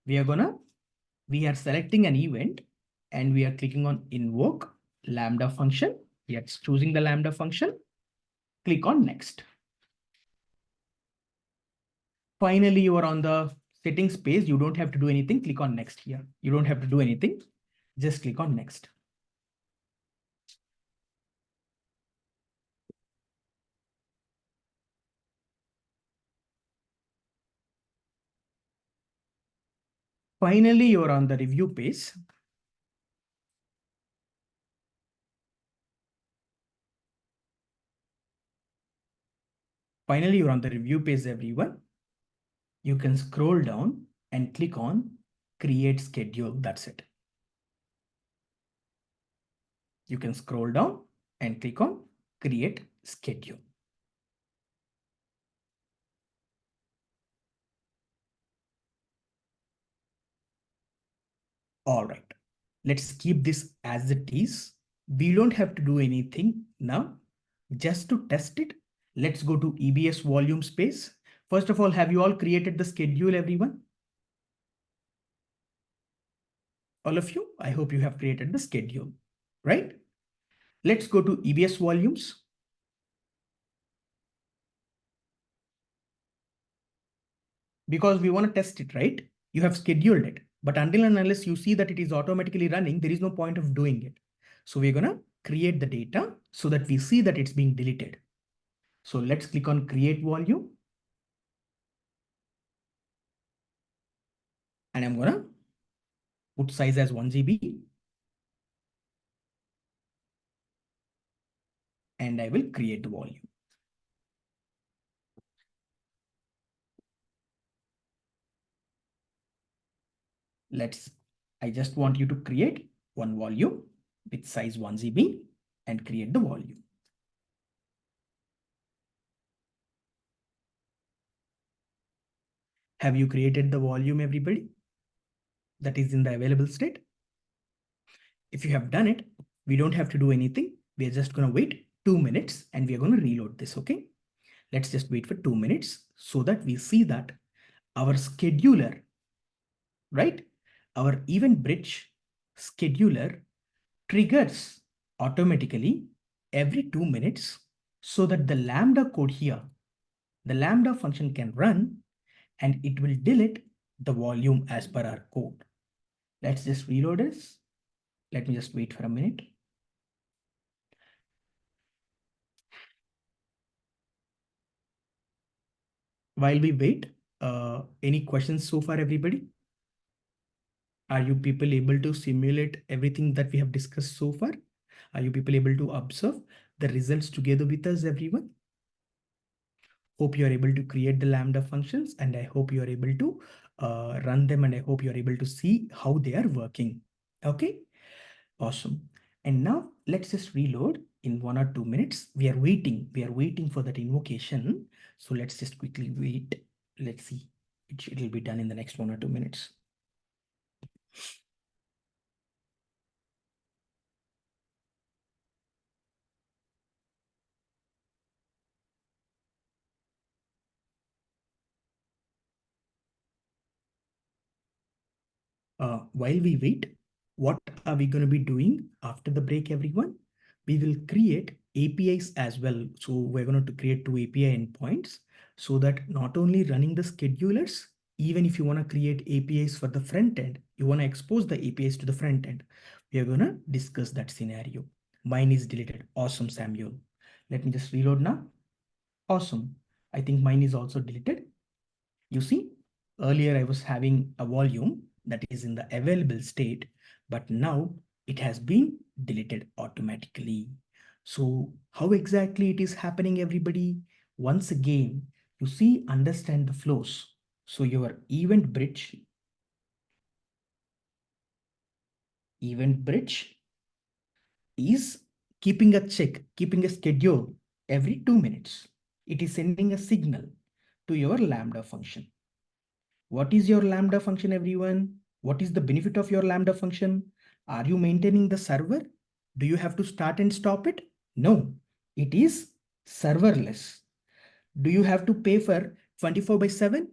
We are selecting an event and we are clicking on invoke Lambda function. We are choosing the Lambda function. Click on next. Finally, you are on the settings page. You don't have to do anything. Click on next here. You don't have to do anything. Just click on next. Finally, you are on the review page. Finally, you're on the review page, everyone. You can scroll down and click on create schedule. That's it. You can scroll down and click on create schedule. All right, let's keep this as it is. We don't have to do anything now. Just to test it, let's go to EBS volume space. First of all, have you all created the schedule, everyone? All of you, I hope you have created the schedule, right? Let's go to EBS volumes. Because we want to test it, right? You have scheduled it, but until and unless you see that it is automatically running, there is no point of doing it. So we're going to create the data so that we see that it's being deleted. So let's click on create volume. And I'm going to put size as 1 GB. And I will create the volume. I just want you to create one volume with size 1 GB and create the volume. Have you created the volume, everybody? That is in the available state. If you have done it, we don't have to do anything. We are just going to wait 2 minutes and we are going to reload this. Okay. Let's just wait for 2 minutes so that we see that our scheduler, right? Our event bridge scheduler triggers automatically every 2 minutes so that the Lambda code here, the Lambda function can run and it will delete the volume as per our code. Let's just reload this. Let me just wait for a minute. While we wait, any questions so far, everybody? Are you people able to simulate everything that we have discussed so far? Are you people able to observe the results together with us, everyone? Hope you are able to create the Lambda functions, and I hope you are able to run them, and I hope you are able to see how they are working. Okay, awesome. And now let's just reload in 1 or 2 minutes. We are waiting for that invocation. So let's just quickly wait. Let's see. It'll be done in the next 1 or 2 minutes. While we wait, what are we going to be doing after the break, everyone? We will create APIs as well. So we're going to create 2 API endpoints so that not only running the schedulers, even if you want to create APIs for the front end, you want to expose the APIs to the front end. We are going to discuss that scenario. Mine is deleted. Awesome, Samuel. Let me just reload now. Awesome. I think mine is also deleted. You see, earlier I was having a volume that is in the available state, but now it has been deleted automatically. So how exactly it is happening, everybody? Once again, you see, understand the flows. So your event bridge is keeping a schedule every 2 minutes. It is sending a signal to your Lambda function. What is your Lambda function, everyone? What is the benefit of your Lambda function? Are you maintaining the server? Do you have to start and stop it? No, it is serverless. Do you have to pay for 24/7?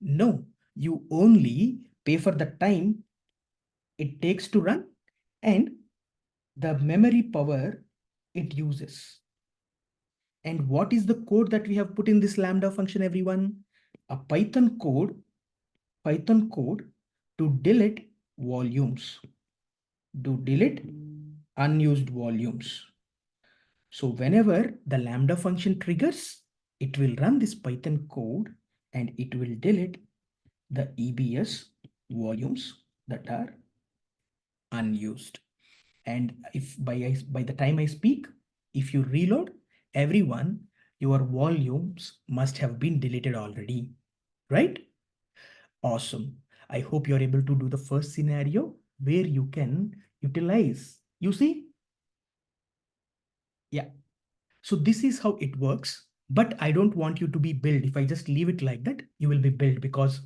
No, you only pay for the time it takes to run and the memory power it uses. And what is the code that we have put in this Lambda function, everyone? A Python code to delete volumes, to delete unused volumes. So whenever the Lambda function triggers, it will run this Python code and it will delete the EBS volumes that are unused. And if by the time I speak, if you reload, everyone, your volumes must have been deleted already, right? Awesome. I hope you're able to do the first scenario where you can utilize. You see? Yeah. So this is how it works. But I don't want you to be billed. If I just leave it like that, you will be billed because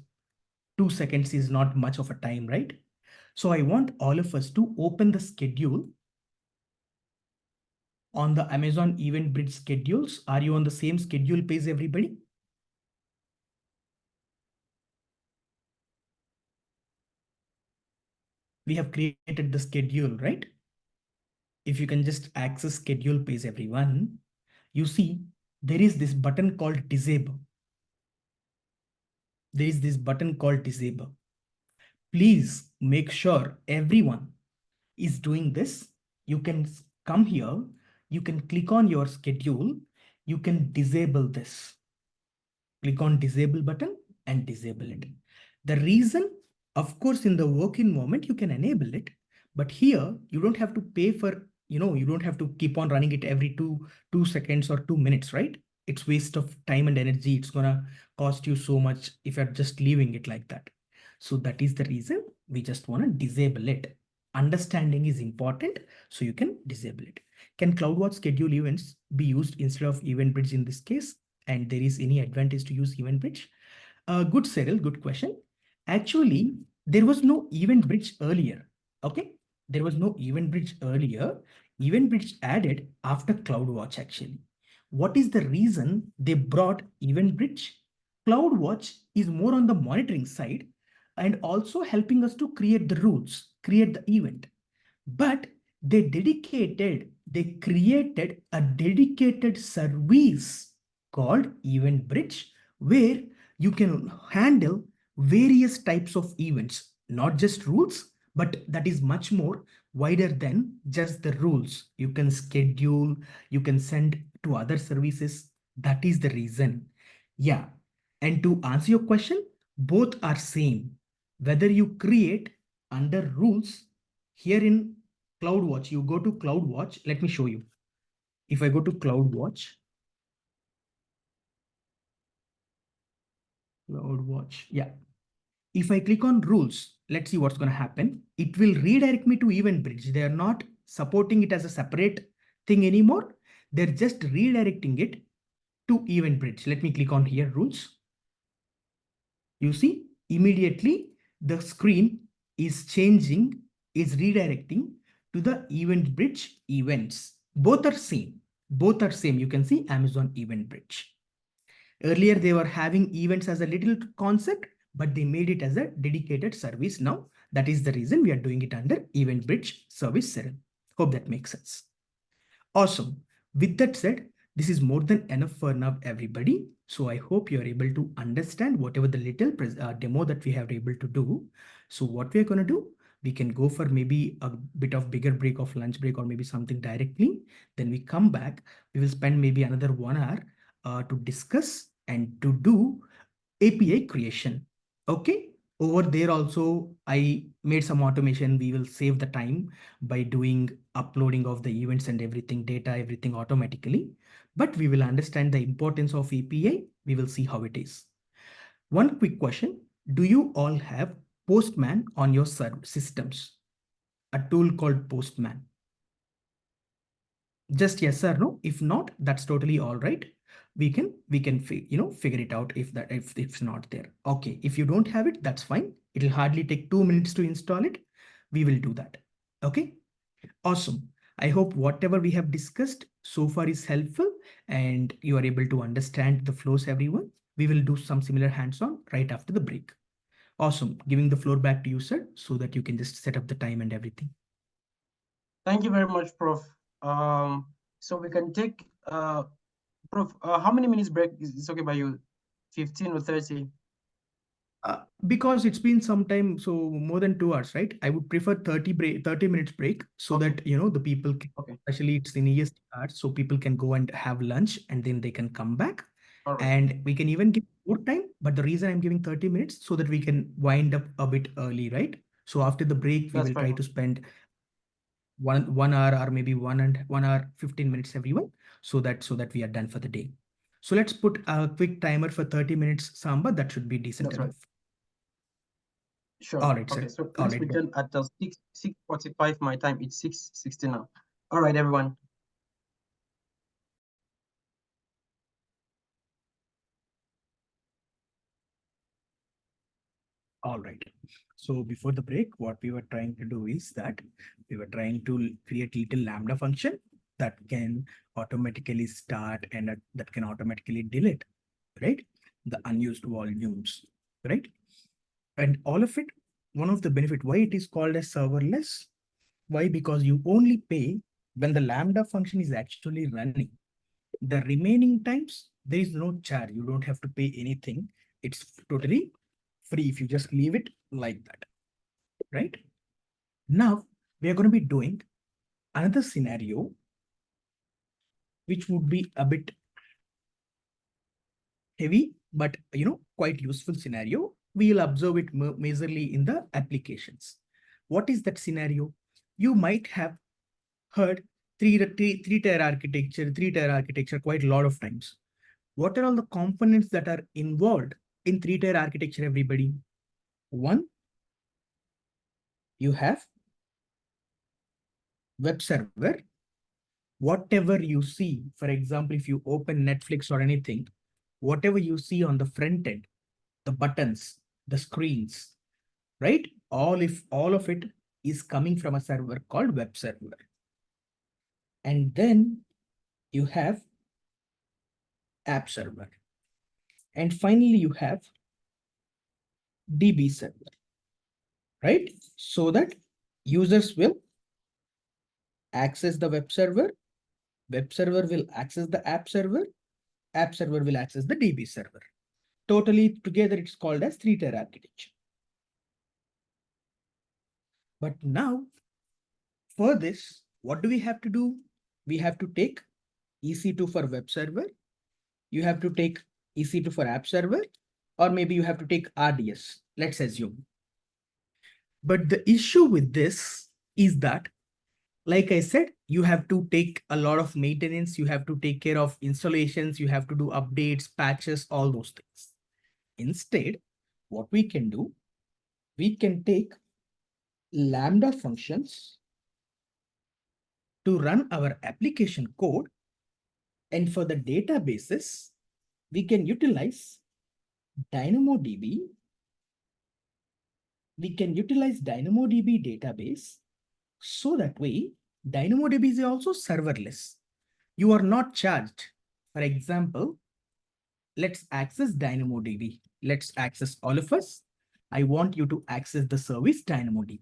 2 seconds is not much of a time, right? So I want all of us to open the schedule on the Amazon Event Bridge schedules. Are you on the same schedule page, everybody? We have created the schedule, right? If you can just access schedule page, everyone, you see there is this button called disable. There is this button called disable. Please make sure everyone is doing this. You can come here, you can click on your schedule, you can disable this. Click on disable button and disable it. The reason, of course, in the work environment, you can enable it, but here you don't have to pay for, you don't have to keep on running it every two seconds or 2 minutes, right? It's waste of time and energy. It's gonna cost you so much if you're just leaving it like that. So that is the reason we just want to disable it. Understanding is important, so you can disable it. Can CloudWatch schedule events be used instead of Event Bridge in this case? And there is any advantage to use Event Bridge? Good, Cyril, good question. Actually, there was no Event Bridge earlier. Okay, there was no Event Bridge earlier. Event Bridge added after CloudWatch actually. What is the reason they brought Event Bridge? CloudWatch is more on the monitoring side and also helping us to create the rules, create the event. But they created a dedicated service called Event Bridge where you can handle various types of events, not just rules, but that is much more wider than just the rules. You can schedule, you can send to other services. That is the reason. Yeah. And to answer your question, both are same. Whether you create under rules here in CloudWatch, you go to CloudWatch. Let me show you. If I go to CloudWatch, yeah. If I click on rules, let's see what's going to happen. It will redirect me to Event Bridge. They are not supporting it as a separate thing anymore. They're just redirecting it to event bridge. Let me click on here, rules. You see, immediately the screen is changing, is redirecting to the event bridge events. Both are same. Both are same. You can see Amazon Event Bridge. Earlier, they were having events as a little concept, but they made it as a dedicated service now. That is the reason we are doing it under Event Bridge Service 7. Hope that makes sense. Awesome. With that said, this is more than enough for now, everybody. So I hope you're able to understand whatever the little demo that we have able to do. So what we're going to do, we can go for maybe a bit of bigger break of lunch break or maybe something directly. Then we come back. We will spend maybe another 1 hour to discuss and to do API creation. Okay. Over there also, I made some automation. We will save the time by doing uploading of the events and everything, data, everything automatically. But we will understand the importance of API. We will see how it is. One quick question. Do you all have Postman on your systems? A tool called Postman? Just yes or no. If not, that's totally all right. We can figure it out if it's not there. Okay, if you don't have it, that's fine. It'll hardly take 2 minutes to install it. We will do that. Okay, awesome. I hope whatever we have discussed so far is helpful and you are able to understand the flows, everyone. We will do some similar hands-on right after the break. Awesome. Giving the floor back to you, sir, so that you can just set up the time and everything. Thank you very much, Prof. So we can take, Prof, how many minutes break is okay by you? 15 or 30? Because it's been some time, so more than 2 hours, right? I would prefer 30 minutes break so Okay. that, the people, especially it's in EST hours, so people can go and have lunch and then they can come back. All right. And we can even give more time, but the reason I'm giving 30 minutes so that we can wind up a bit early, right? So after the break, we That's will fine. try to spend 1 hour or maybe 1 hour 15 minutes everyone, so that we are done for the day. So let's put a quick timer for 30 minutes, Samba. That should be decent That's enough. right. Sure. All right, Okay, sir. so All let's right. begin at 6:45 my time. It's 6:60 now. All right, everyone. All right. So before the break, what we were trying to do is that we were trying to create little Lambda function that can automatically start and that can automatically delete, right? The unused volumes, right? And all of it, one of the benefit, why it is called as serverless? Why? Because you only pay when the Lambda function is actually running. The remaining times, there is no charge. You don't have to pay anything. It's totally free if you just leave it like that, right? Now, we are going to be doing another scenario, which would be a bit heavy, but quite useful scenario. We will observe it majorly in the applications. What is that scenario? You might have heard three-tier architecture quite a lot of times. What are all the components that are involved in three-tier architecture, everybody? One, you have web server. Whatever you see, for example, if you open Netflix or anything, whatever you see on the front end, the buttons, the screens, right? All of it is coming from a server called web server. And then you have app server. And finally, you have DB server, right? So that users will access the web server will access the app server will access the DB server. Totally together, it's called as three-tier architecture. But now, for this, what do we have to do? We have to take EC2 for web server. You have to take EC2 for app server, or maybe you have to take RDS, let's assume. But the issue with this is that, like I said, you have to take a lot of maintenance. You have to take care of installations. You have to do updates, patches, all those things. Instead, what we can do, we can take Lambda functions to run our application code. And for the databases, we can utilize DynamoDB. We can utilize DynamoDB database. So that way, DynamoDB is also serverless. You are not charged. For example, let's access DynamoDB. Let's access all of us. I want you to access the service DynamoDB.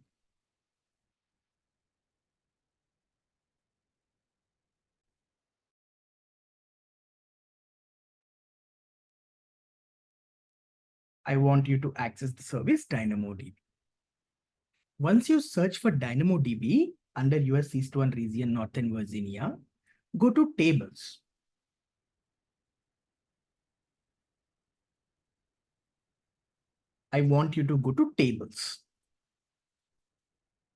I want you to access the service DynamoDB. Once you search for DynamoDB under US East 1 region, Northern Virginia, go to tables. I want you to go to tables.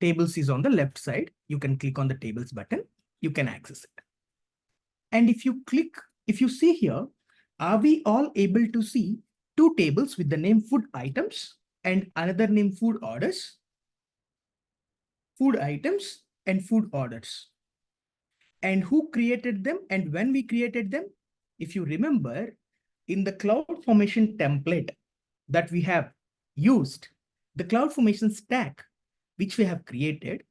Tables is on the left side. You can click on the tables button. You can access it. And if you click, if you see here, are we all able to see two tables with the name food items and another name food orders? Food items and food orders. And who created them and when we created them? If you remember, in the CloudFormation template that we have used, the CloudFormation stack, which we have created,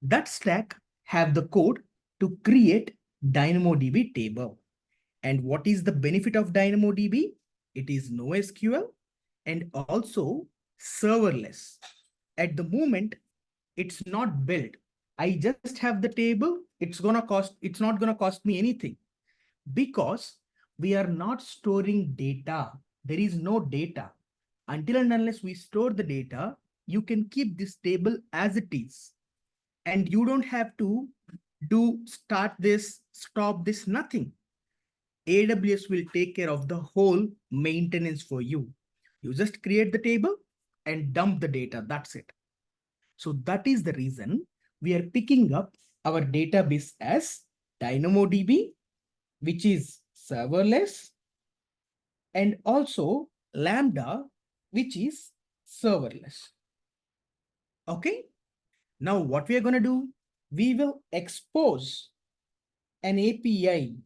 that stack have the code to create DynamoDB table. And what is the benefit of DynamoDB? It is NoSQL and also serverless. At the moment, it's not built. I just have the table. It's not gonna cost me anything because we are not storing data. There is no data. Until and unless we store the data, you can keep this table as it is. And you don't have to start this, stop this, nothing. AWS will take care of the whole maintenance for you. You just create the table and dump the data. That's it. So that is the reason we are picking up our database as DynamoDB, which is serverless, and also Lambda, which is serverless. Okay. Now what we are going to do, we will expose an API.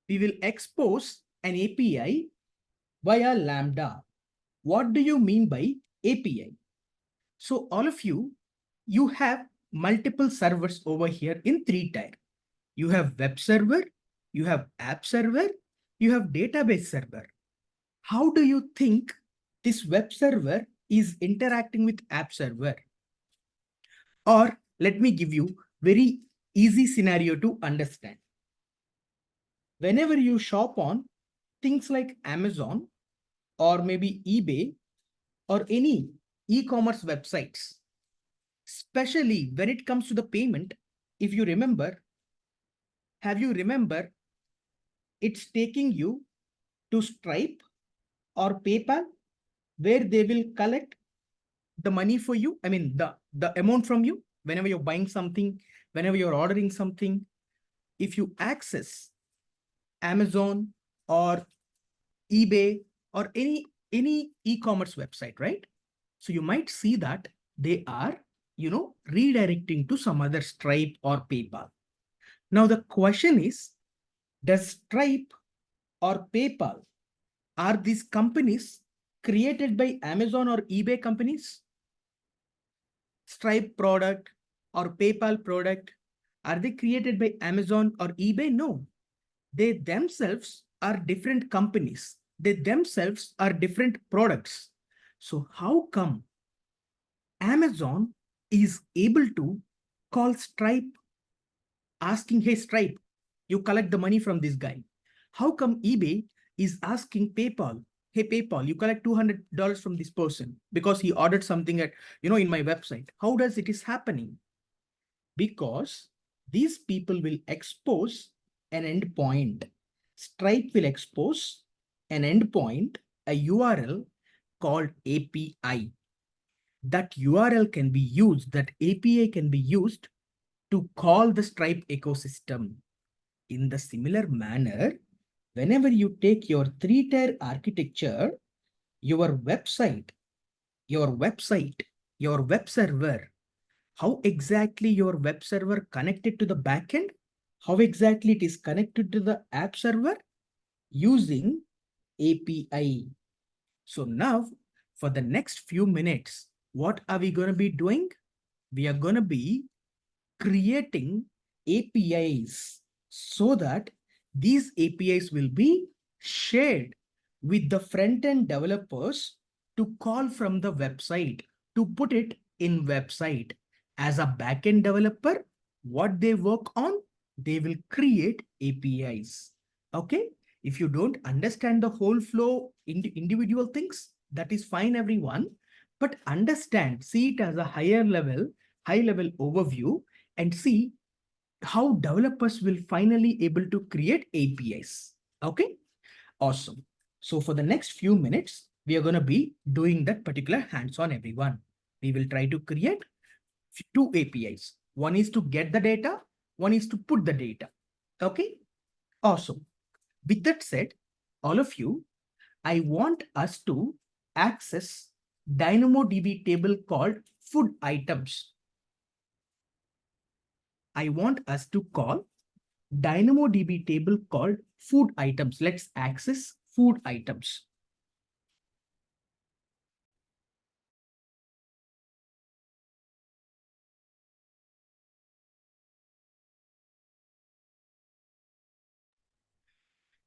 We will expose an API via Lambda. What do you mean by API? So all of you, you have multiple servers over here in 3-tier. You have web server, you have app server, you have database server. How do you think this web server is interacting with app server? Or let me give you very easy scenario to understand. Whenever you shop on things like Amazon or maybe eBay or any e-commerce websites, especially when it comes to the payment, if you remember, it's taking you to Stripe or PayPal, where they will collect the money for you. I mean, the amount from you whenever you're buying something, whenever you're ordering something. If you access Amazon or eBay or any e-commerce website, right? So you might see that they are, redirecting to some other Stripe or PayPal. Now the question is, does Stripe or PayPal, are these companies created by Amazon or eBay companies? Stripe product or PayPal product, are they created by Amazon or eBay? No. They themselves are different companies. They themselves are different products. So how come Amazon is able to call Stripe asking, hey, Stripe, you collect the money from this guy? How come eBay is asking PayPal, hey, PayPal, you collect $200 from this person because he ordered something at, in my website? How does it is happening? Because these people will expose an endpoint. Stripe will expose an endpoint, a URL called API. That URL can be used, that API can be used to call the Stripe ecosystem. In the similar manner, whenever you take your 3-tier architecture, your website, your web server, how exactly your web server connected to the backend, how exactly it is connected to the app server using API. So now for the next few minutes, what are we going to be doing? We are going to be creating APIs so that these APIs will be shared with the front-end developers to call from the website, to put it in website. As a backend developer, what they work on, they will create APIs. Okay? If you don't understand the whole flow in individual things, that is fine, everyone. But understand, see it as a high level overview and see how developers will finally able to create APIs. Okay, awesome. So for the next few minutes, we are going to be doing that particular hands-on, everyone. We will try to create two APIs. One is to get the data, one is to put the data. Okay, awesome. With that said, all of you, I want us to access DynamoDB table called food items. I want us to call DynamoDB table called food items. Let's access food items.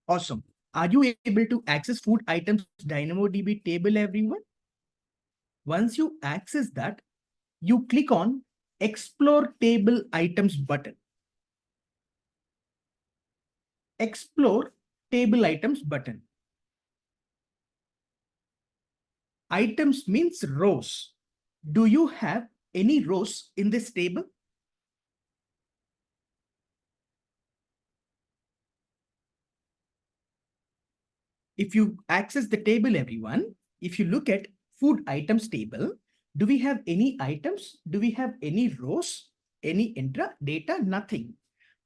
Awesome. Are you able to access food items DynamoDB table, everyone? Once you access that, you click on Explore Table Items button. Explore Table Items button. Items means rows. Do you have any rows in this table? If you access the table, everyone, if you look at food items table, do we have any items? Do we have any rows? Any intra data? Nothing.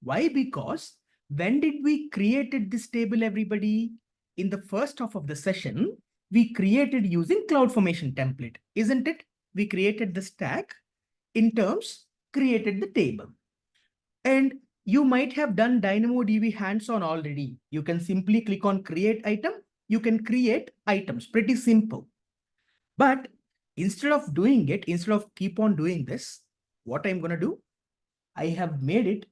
Why? Because when did we created this table, everybody? In the first half of the session, we created using CloudFormation template, isn't it? We created the stack in terms, created the table. And you might have done DynamoDB hands-on already. You can simply click on create item. You can create items, pretty simple. But instead of doing it, instead of keep on doing this, what I'm going to do, I have made it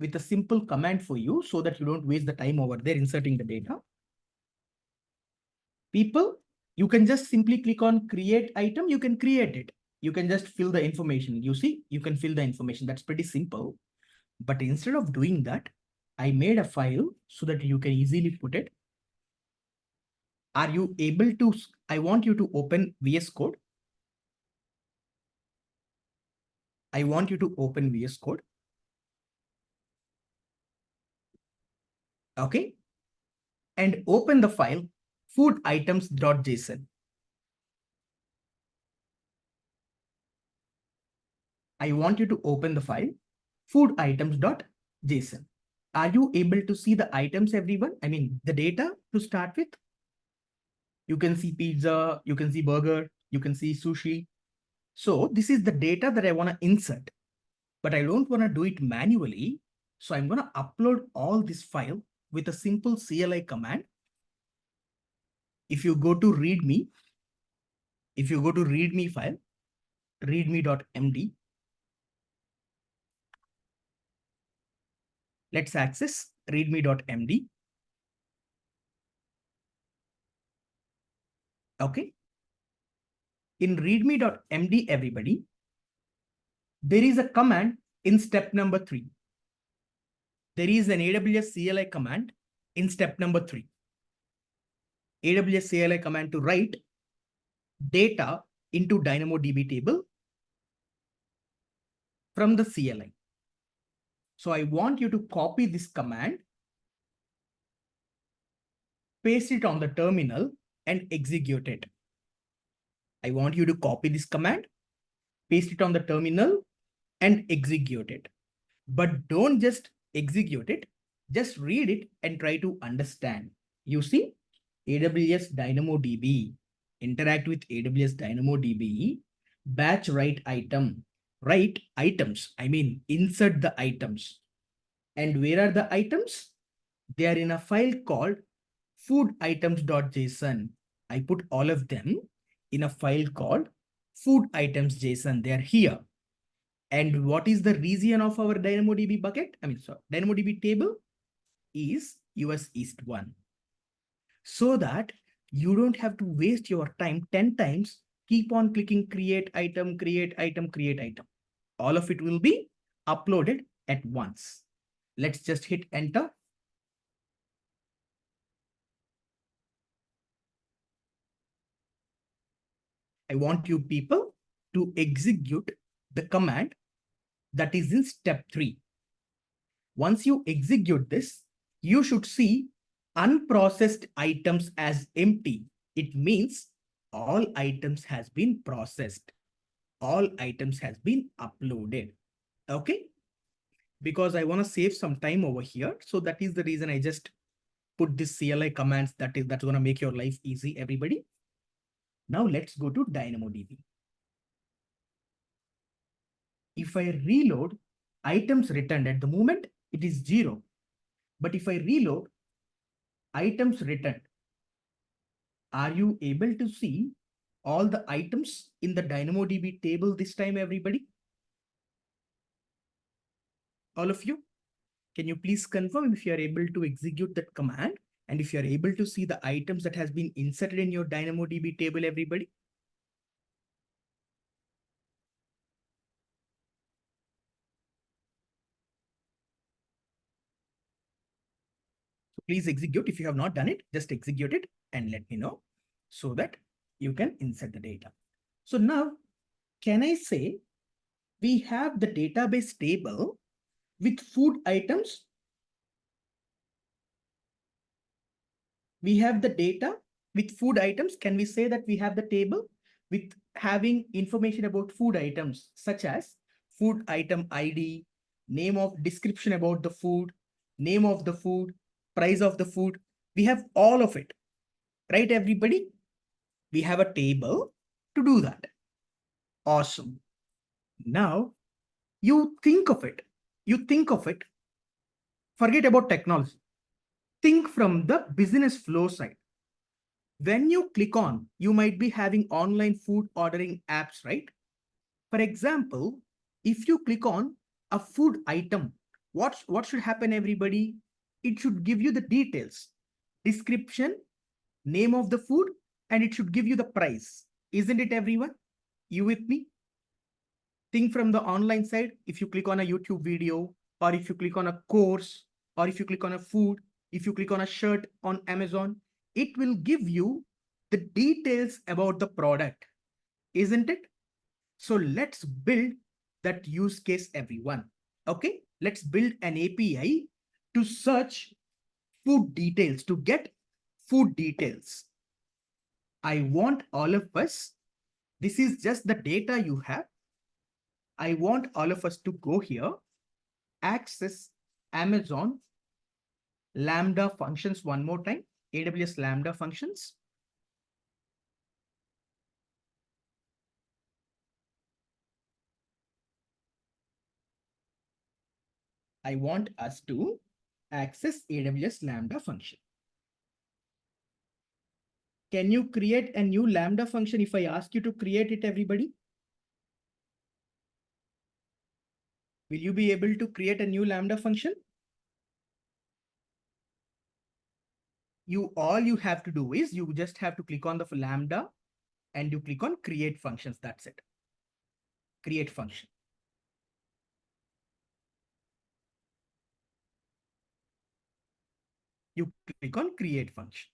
with a simple command for you so that you don't waste the time over there inserting the data. People, you can just simply click on create item. You can create it. You can just fill the information. You see, you can fill the information. That's pretty simple. But instead of doing that, I made a file so that you can easily put it. Are you able to, I want you to open VS Code. I want you to open VS Code. Okay. And open the file fooditems.json. I want you to open the file fooditems.json. Are you able to see the items, everyone? I mean, the data to start with. You can see pizza, you can see burger, you can see sushi. So this is the data that I want to insert, but I don't want to do it manually. So I'm going to upload all this file with a simple CLI command. If you go to README, if you go to README file, readme.md, let's access readme.md. Okay. In readme.md, everybody, there is a command in step number 3. There is an AWS CLI command in step number 3. AWS CLI command to write data into DynamoDB table from the CLI. So I want you to copy this command, paste it on the terminal and execute it. I want you to copy this command, paste it on the terminal and execute it. But don't just execute it, just read it and try to understand. You see, AWS DynamoDB. interact with AWS DynamoDB, batch write items. I mean, insert the items. And where are the items? They are in a file called fooditems.json. I put all of them in a file called fooditems.json. They are here. And what is the region of our DynamoDB bucket? DynamoDB table is US East 1. So that you don't have to waste your time 10 times, keep on clicking create item, create item, create item. All of it will be uploaded at once. Let's just hit enter. I want you people to execute the command that is in step 3. Once you execute this, you should see unprocessed items as empty. It means all items has been processed. All items has been uploaded. Okay? Because I want to save some time over here. So that is the reason I just put this CLI commands that's going to make your life easy, everybody. Now let's go to DynamoDB. If I reload items returned, at the moment, it is 0. But if I reload items returned, are you able to see all the items in the DynamoDB table this time, everybody? All of you? Can you please confirm if you are able to execute that command and if you are able to see the items that has been inserted in your DynamoDB table, everybody? So please execute. If you have not done it, just execute it and let me know so that you can insert the data. So now, can I say we have the database table with food items? We have the data with food items. Can we say that we have the table with having information about food items such as food item ID, name of description about the food, name of the food, price of the food. We have all of it, right, everybody? We have a table to do that. Awesome. Now you think of it. Forget about technology. Think from the business flow side. When you click on, you might be having online food ordering apps, right? For example, if you click on a food item, what should happen, everybody? It should give you the details, description, name of the food, and it should give you the price. Isn't it, everyone? You with me? Think from the online side. If you click on a YouTube video, or if you click on a course, or if you click on a food, if you click on a shirt on Amazon, it will give you the details about the product, isn't it? So let's build that use case, everyone. Okay, let's build an API to search food details, to get food details. I want all of us, this is just the data you have. I want all of us to go here, access Amazon Lambda functions one more time, AWS Lambda functions. I want us to access AWS Lambda function. Can you create a new Lambda function if I ask you to create it, everybody? Will you be able to create a new Lambda function? All you have to do is you just have to click on the Lambda and you click on create functions. That's it. Create function. You click on create function.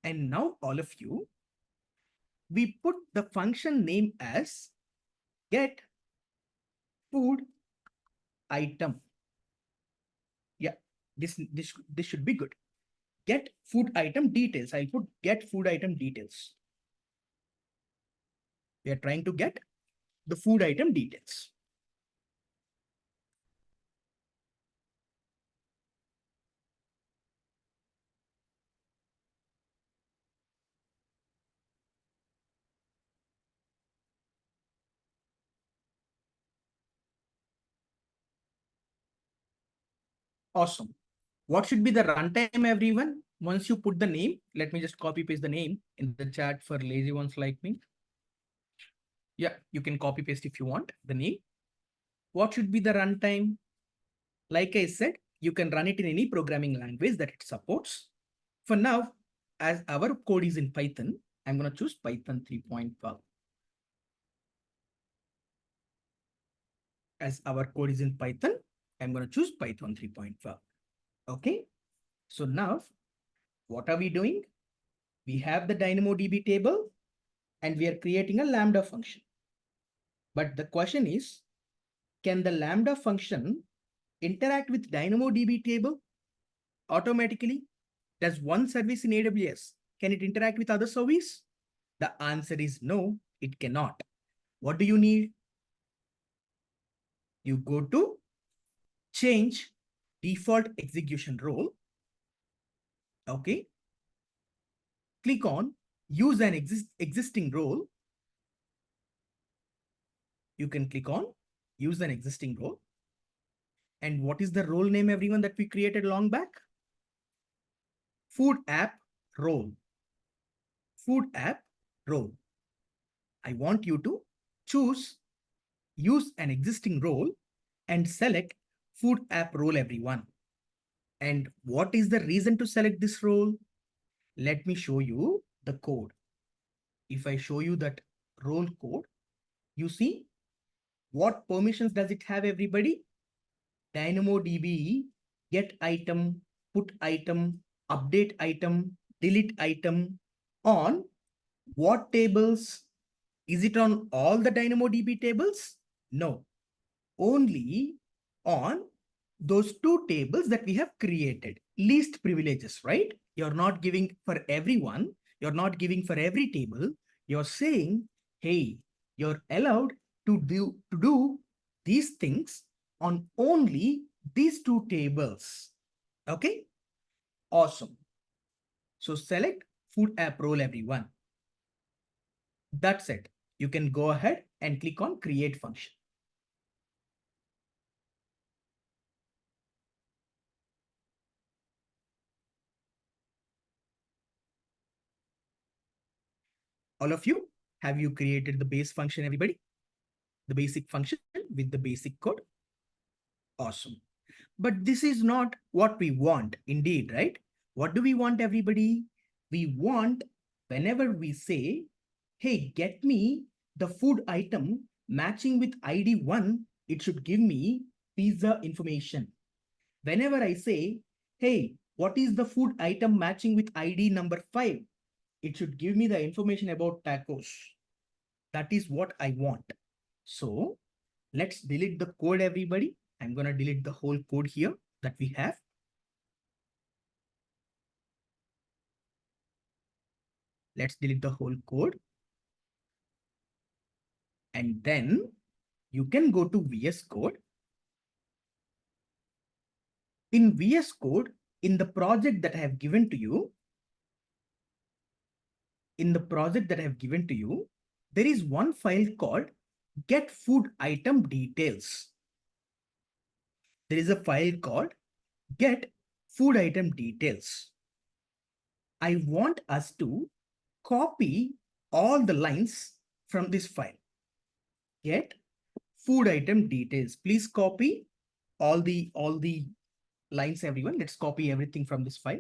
And now all of you, we put the function name as get food item. Yeah, this should be good. Get food item details. I'll put get food item details. We are trying to get the food item details. Awesome. What should be the runtime, everyone? Once you put the name, let me just copy paste the name in the chat for lazy ones like me. Yeah, you can copy paste if you want the name. What should be the runtime? Like I said, you can run it in any programming language that it supports. For now, as our code is in Python, I'm going to choose Python 3.12. As our code is in Python, I'm going to choose Python 3.12. Okay. So now, what are we doing? We have the DynamoDB table and we are creating a Lambda function. But the question is, can the Lambda function interact with DynamoDB table automatically? Does one service in AWS, can it interact with other service? The answer is no, it cannot. What do you need? You go to change default execution role. Okay. Click on use an existing role. You can click on use an existing role. And what is the role name, everyone, that we created long back? Food app role. Food app role. I want you to choose use an existing role and select food app role, everyone. And what is the reason to select this role? Let me show you the code. If I show you that role code, you see what permissions does it have, everybody? DynamoDB, get item, put item, update item, delete item on what tables? Is it on all the DynamoDB tables? No, only on those two tables that we have created. Least privileges, right? You're not giving for everyone. You're not giving for every table. You're saying, hey, you're allowed to do these things on only these two tables. Okay, awesome. So select food app role, everyone. That's it. You can go ahead and click on create function. All of you, have you created the base function, everybody? The basic function with the basic code? Awesome. But this is not what we want, indeed, right? What do we want, everybody? We want, whenever we say, hey, get me the food item matching with ID 1, it should give me pizza information. Whenever I say, hey, what is the food item matching with ID number 5? It should give me the information about tacos. That is what I want. So let's delete the code, everybody. I'm going to delete the whole code here that we have. Let's delete the whole code. And then you can go to VS Code. In VS Code, in the project that I have given to you, there is one file called get food item details. There is a file called get food item details. I want us to copy all the lines from this file. Get food item details. Please copy all the lines, everyone. Let's copy everything from this file.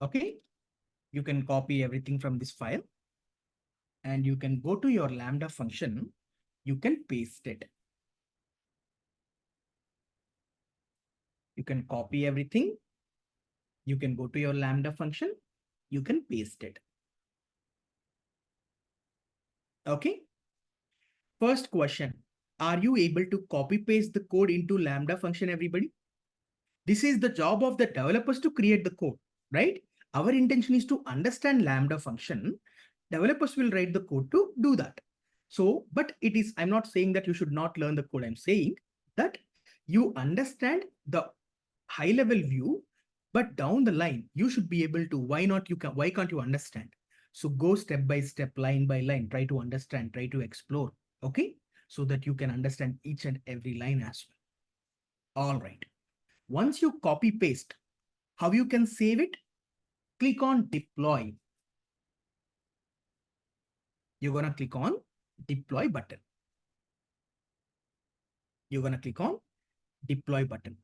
Okay, you can copy everything from this file and you can go to your Lambda function. You can paste it. You can copy everything. You can go to your Lambda function. You can paste it. Okay. First question, are you able to copy paste the code into Lambda function, everybody? This is the job of the developers to create the code, right? Our intention is to understand Lambda function. Developers will write the code to do that. So, but it is, I'm not saying that you should not learn the code. I'm saying that you understand the high level view, but down the line, you should be able to, why can't you understand? So go step by step, line by line, try to understand, try to explore. Okay. so that you can understand each and every line as well. All right. Once you copy paste, how you can save it? Click on deploy. You're going to click on deploy button. You're going to click on deploy button.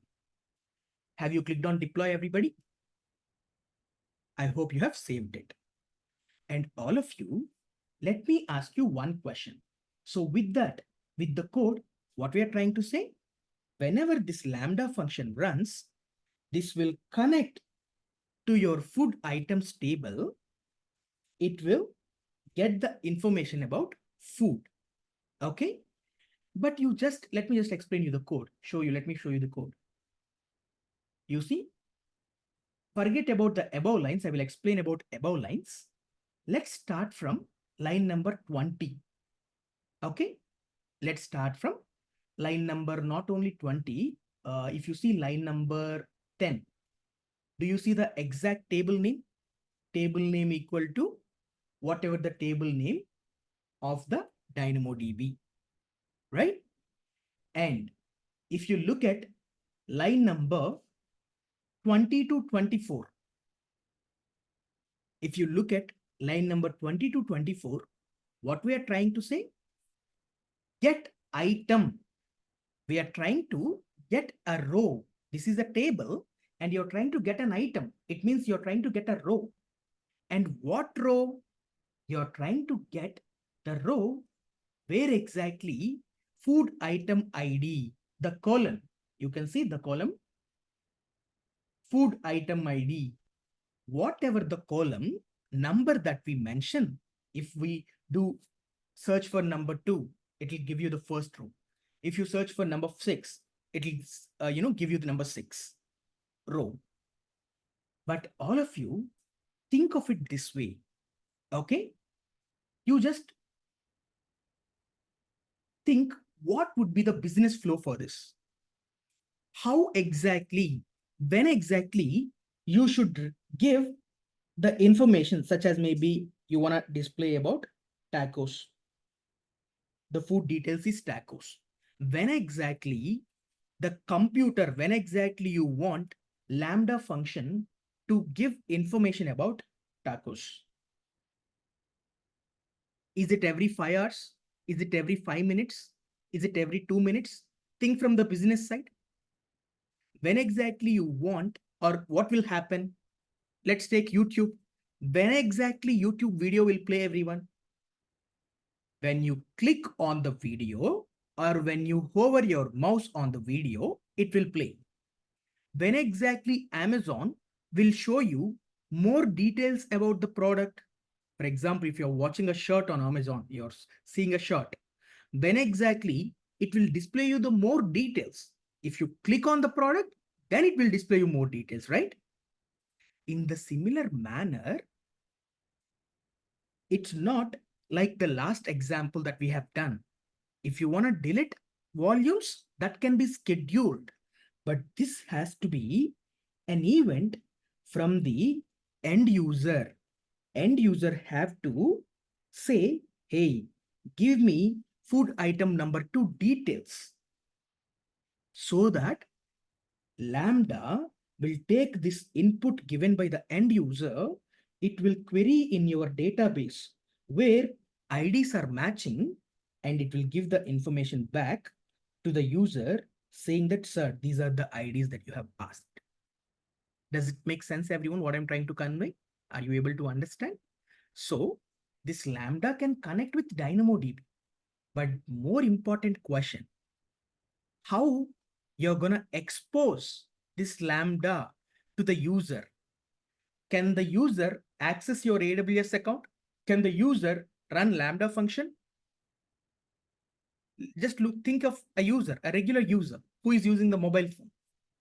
Have you clicked on deploy, everybody? I hope you have saved it. And all of you, let me ask you one question. So with that, with the code, what we are trying to say, whenever this Lambda function runs, this will connect to your food items table. It will get the information about food. Okay. But let me just explain you the code. Let me show you the code. You see, forget about the above lines. I will explain about above lines. Let's start from line number 20. Okay. Let's start from line number not only 20. If you see line number 10, do you see the exact table name? Table name equal to whatever the table name of the DynamoDB, right? And if you look at line number 20 to 24, if you look at line number 20 to 24, what we are trying to say, get item. We are trying to get a row. This is a table and you're trying to get an item. It means you're trying to get a row. And what row? You're trying to get the row where exactly food item ID, the column. You can see the column, food item ID, whatever the column number that we mention. If we do search for number 2, it will give you the first row. If you search for number 6, it will give you the number 6 row. But all of you think of it this way. Okay, you just think what would be the business flow for this. How exactly, when exactly you should give the information, such as maybe you want to display about tacos. The food details is tacos. When exactly the computer, when exactly you want Lambda function to give information about tacos. Is it every 5 hours? Is it every 5 minutes? Is it every 2 minutes? Think from the business side. When exactly you want, or what will happen? Let's take YouTube. When exactly YouTube video will play, everyone? When you click on the video or when you hover your mouse on the video, it will play. When exactly Amazon will show you more details about the product. For example, if you're watching a shirt on Amazon, you're seeing a shirt. When exactly it will display you the more details. If you click on the product, then it will display you more details, right? In the similar manner, it's not like the last example that we have done. If you want to delete volumes, that can be scheduled. But this has to be an event from the end user. End user have to say, hey, give me food item number 2 details. So that Lambda will take this input given by the end user. It will query in your database where IDs are matching, and it will give the information back to the user saying that, sir, these are the IDs that you have asked. Does it make sense, everyone, what I'm trying to convey? Are you able to understand? So this Lambda can connect with DynamoDB. But more important question, how you're going to expose this Lambda to the user? Can the user access your AWS account? Can the user run Lambda function? Just think of a user, a regular user who is using the mobile phone.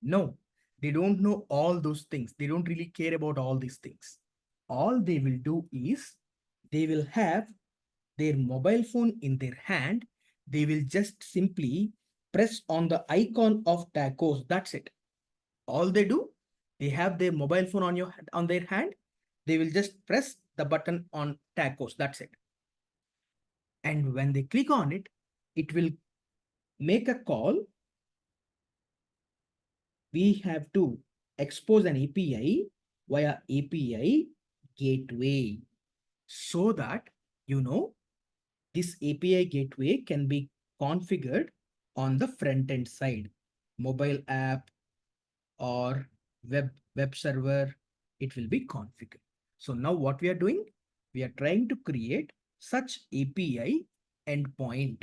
No, they don't know all those things. They don't really care about all these things. All they will do is they will have their mobile phone in their hand. They will just simply press on the icon of tacos. That's it. All they do, they have their mobile phone on their hand. They will just press the button on tacos. That's it. And when they click on it, it will make a call. We have to expose an API via API gateway so that, this API gateway can be configured on the front end side, mobile app or web server, it will be configured. So now what we are doing, we are trying to create such API endpoint,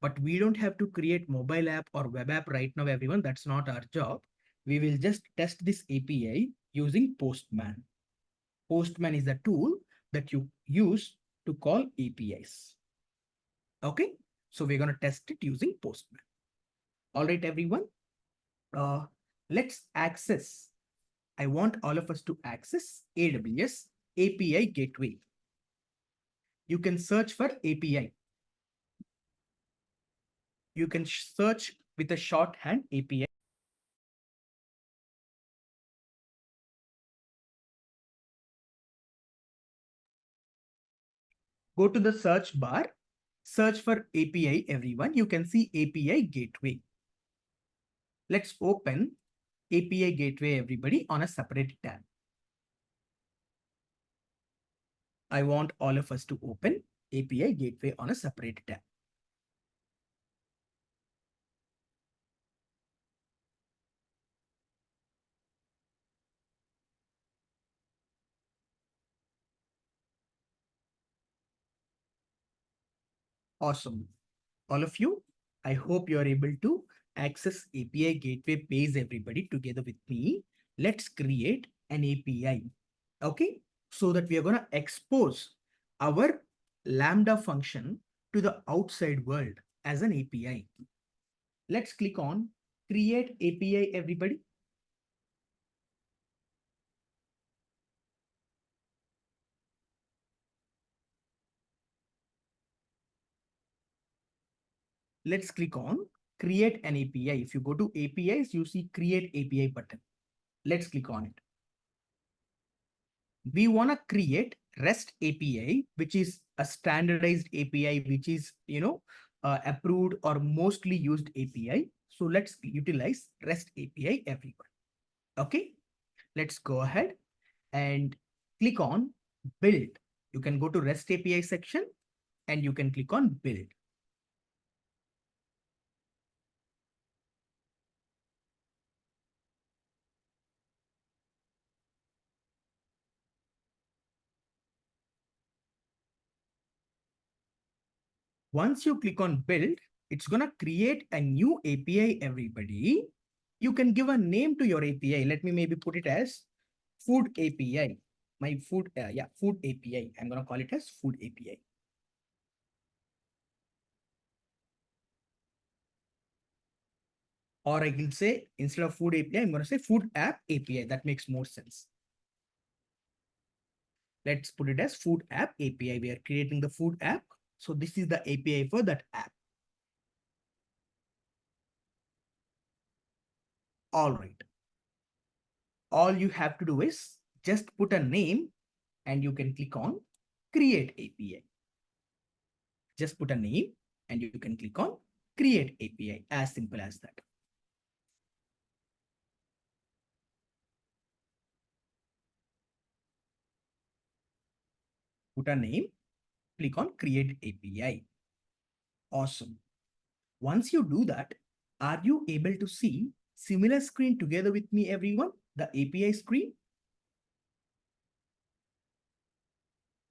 but we don't have to create mobile app or web app right now, everyone. That's not our job. We will just test this API using Postman. Postman is the tool that you use to call APIs. Okay, so we're going to test it using Postman. All right, everyone. Let's access. I want all of us to access AWS API Gateway. You can search for API. You can search with a shorthand API. Go to the search bar, search for API, everyone. You can see API Gateway. Let's open API Gateway, everybody, on a separate tab. I want all of us to open API Gateway on a separate tab. Awesome. All of you, I hope you are able to access API Gateway page, everybody, together with me. Let's create an API, okay? So that we are going to expose our Lambda function to the outside world as an API. Let's click on Create API, everybody. Let's click on Create an API. If you go to APIs, you see Create API button. Let's click on it. We want to create REST API, which is a standardized API, which is, approved or mostly used API. So let's utilize REST API, everyone. Okay, let's go ahead and click on Build. You can go to REST API section and you can click on Build. Once you click on Build, it's going to create a new API, everybody. You can give a name to your API. Let me maybe put it as Food API. My food, Food API. I'm going to call it as Food API. Or I can say, instead of Food API, I'm going to say Food App API. That makes more sense. Let's put it as Food App API. We are creating the food app. So this is the API for that app. All right. All you have to do is just put a name and you can click on Create API. Just put a name and you can click on Create API. As simple as that. Put a name, click on Create API. Awesome. Once you do that, are you able to see similar screen together with me, everyone? The API screen,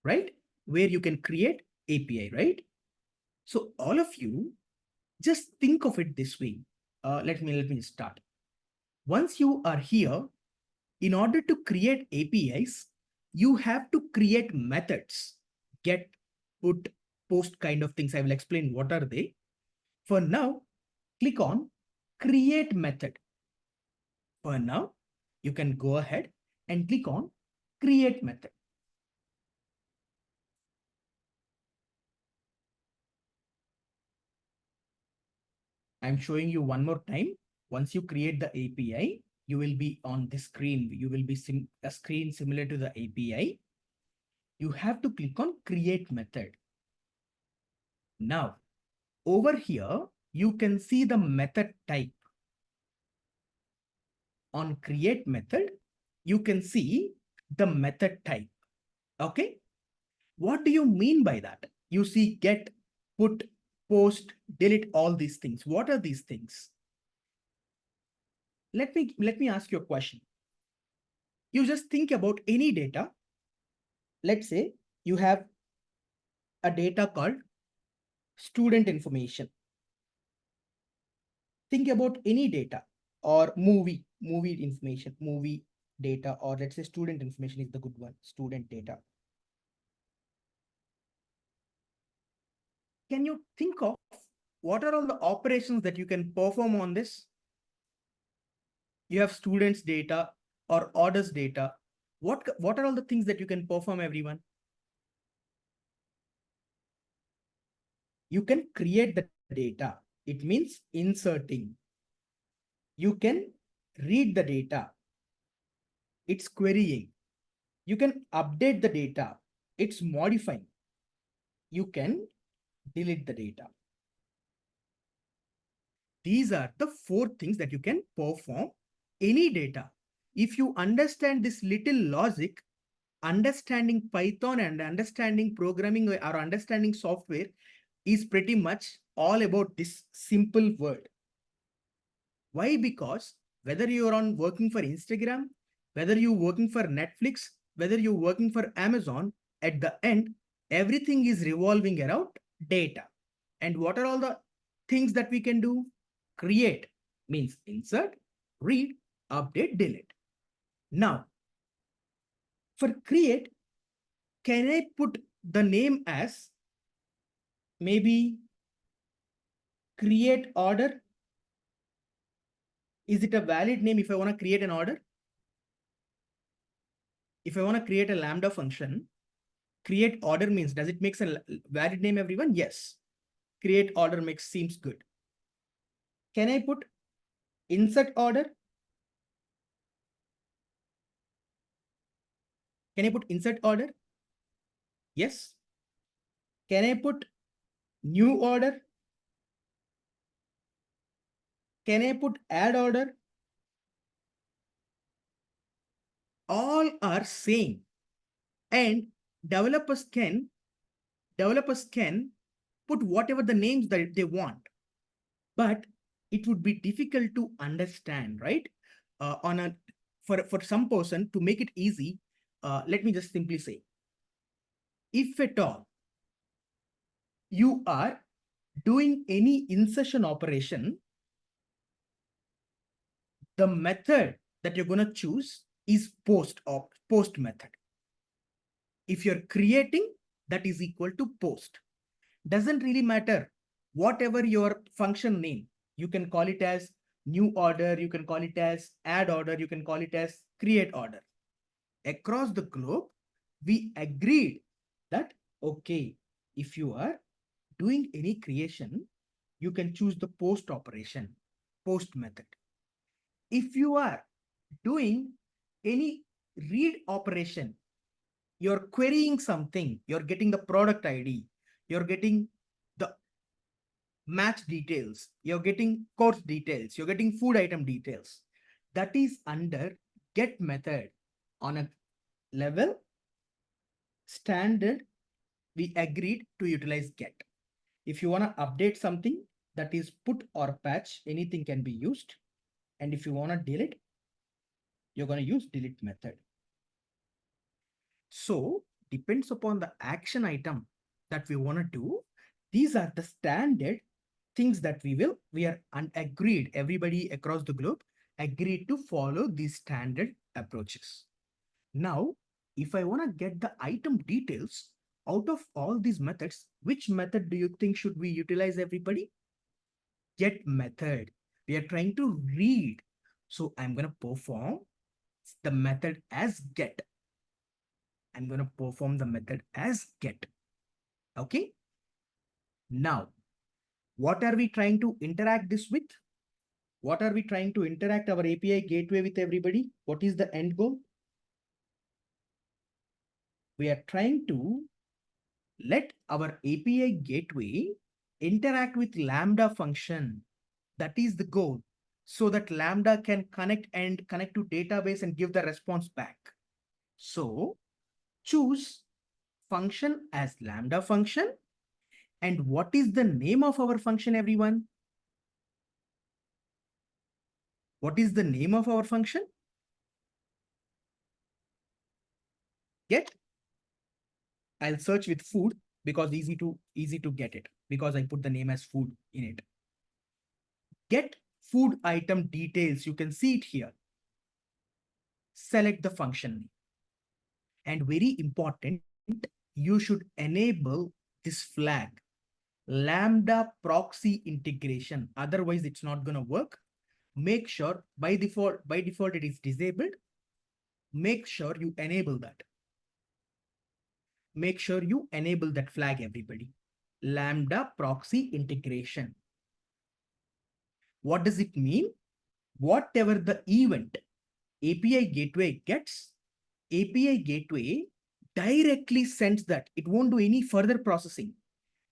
right? Where you can create API, right? So all of you, just think of it this way. Let me start. Once you are here, in order to create APIs, you have to create methods, get, put, post kind of things. I will explain what are they. For now, click on Create Method. For now, you can go ahead and click on Create Method. I'm showing you one more time. Once you create the API, you will be on this screen. You will be a screen similar to the API. You have to click on Create Method. Now, over here, you can see the method type. On create method, you can see the method type. Okay. What do you mean by that? You see get, put, post, delete, all these things. What are these things? Let me ask you a question. You just think about any data. Let's say you have a data called student information. Think about any data or movie information, movie data, or let's say student information is the good one, student data. Can you think of what are all the operations that you can perform on this? You have students data or orders data. What are all the things that you can perform, everyone? You can create the data. It means inserting. You can read the data. It's querying. You can update the data. It's modifying. You can delete the data. These are the 4 things that you can perform any data. If you understand this little logic, understanding Python and understanding programming or understanding software is pretty much all about this simple word. Why? Because whether you're on working for Instagram, whether you're working for Netflix, whether you're working for Amazon, at the end, everything is revolving around data. And what are all the things that we can do? Create means insert, read, update, delete. Now, for create, can I put the name as maybe create order? Is it a valid name if I want to create an order? If I want to create a Lambda function, create order means, does it make a valid name, everyone? Yes. Create order seems good. Can I put insert order? Can I put insert order? Yes. Can I put new order? Can I put add order? All are same, and developers can put whatever the names that they want, but it would be difficult to understand, right? For some person to make it easy, let me just simply say, if at all you are doing any insertion operation, the method that you're going to choose is post method. If you're creating, that is equal to post. Doesn't really matter whatever your function name. You can call it as new order, you can call it as add order, you can call it as create order. Across the globe, we agreed that, okay, if you are doing any creation, you can choose the post operation, post method. If you are doing any read operation, you're querying something, you're getting the product ID, you're getting the match details, you're getting course details, you're getting food item details, that is under get method. On a level standard, we agreed to utilize get. If you want to update something, that is put or patch, anything can be used. And if you want to delete, you're going to use delete method. So depends upon the action item that we want to do. These are the standard things that we are agreed, everybody across the globe agreed to follow these standard approaches. Now, if I want to get the item details out of all these methods, which method do you think should we utilize, everybody? Get method. We are trying to read. So I'm going to perform the method as get. I'm going to perform the method as get. Okay. Now, what are we trying to interact this with? What are we trying to interact our API gateway with, everybody? What is the end goal? We are trying to let our API gateway interact with Lambda function. That is the goal. So that Lambda can connect to database and give the response back. So choose function as Lambda function. And what is the name of our function, everyone? What is the name of our function? Get. I'll search with food because easy to get it, because I put the name as food in it. Get food item details. You can see it here. Select the function name. And very important, you should enable this flag, Lambda proxy integration. Otherwise, it's not going to work. Make sure by default it is disabled. Make sure you enable that. Make sure you enable that flag, everybody. Lambda proxy integration. What does it mean? Whatever the event API gateway gets, API gateway directly sends that. It won't do any further processing.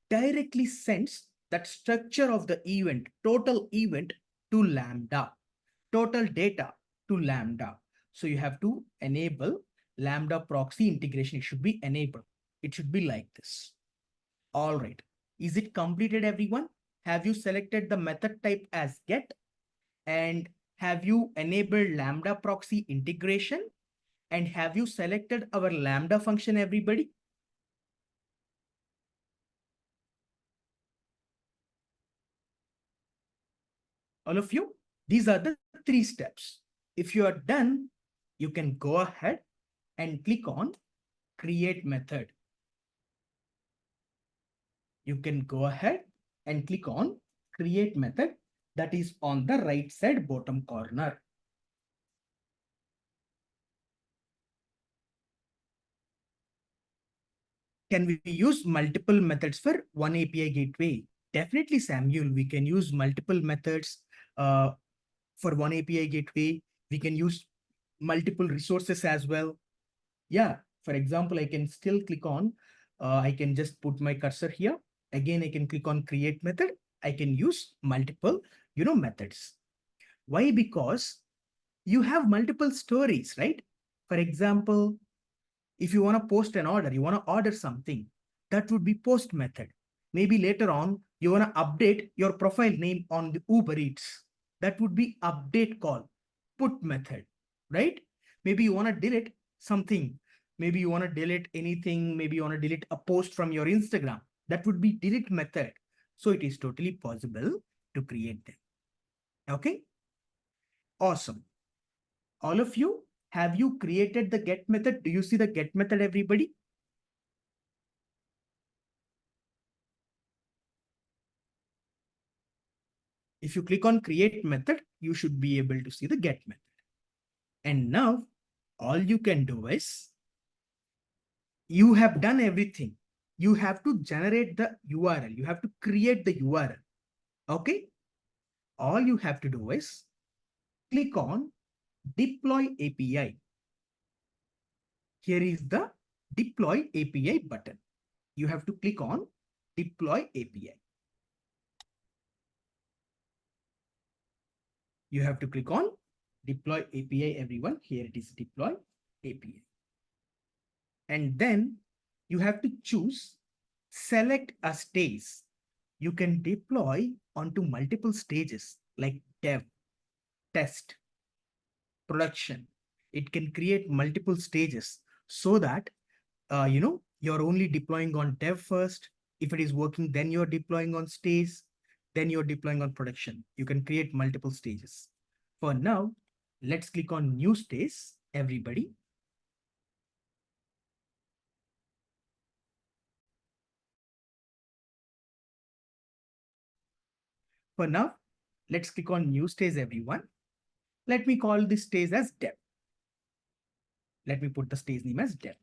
Directly sends that structure of the event, total event, to Lambda, total data to Lambda. So you have to enable Lambda proxy integration. It should be enabled. It should be like this. All right. Is it completed, everyone? Have you selected the method type as get? And have you enabled Lambda proxy integration? And have you selected our Lambda function, everybody? All of you, these are the 3 steps. If you are done, you can go ahead and click on create method. You can go ahead and click on create method, that is on the right side bottom corner. Can we use multiple methods for one API gateway? Definitely, Samuel, we can use multiple methods for one API gateway. We can use multiple resources as well. Yeah, for example, I can still click on, I can just put my cursor here. Again, I can click on create method. I can use multiple, methods. Why? Because you have multiple stories, right? For example, if you want to post an order, you want to order something, that would be post method. Maybe later on, you want to update your profile name on the Uber Eats. That would be update call, put method, right? Maybe you want to delete something. Maybe you want to delete anything. Maybe you want to delete a post from your Instagram. That would be delete method. So it is totally possible to create them. Okay. Awesome. All of you, have you created the get method? Do you see the get method, everybody? If you click on create method, you should be able to see the get method. And now all you can do is, you have done everything. You have to generate the URL. You have to create the URL. Okay. All you have to do is click on deploy API. Here is the deploy API button. You have to click on deploy API. You have to click on deploy API, everyone. Here it is, deploy API. And then you have to choose select a stage. You can deploy onto multiple stages like dev, test, production. It can create multiple stages so that, you're only deploying on dev first. If it is working, then you're deploying on stage, then you're deploying on production. You can create multiple stages. For now, let's click on new stage, everybody. For now, let's click on new stage, everyone. Let me call this stage as dev. Let me put the stage name as dev.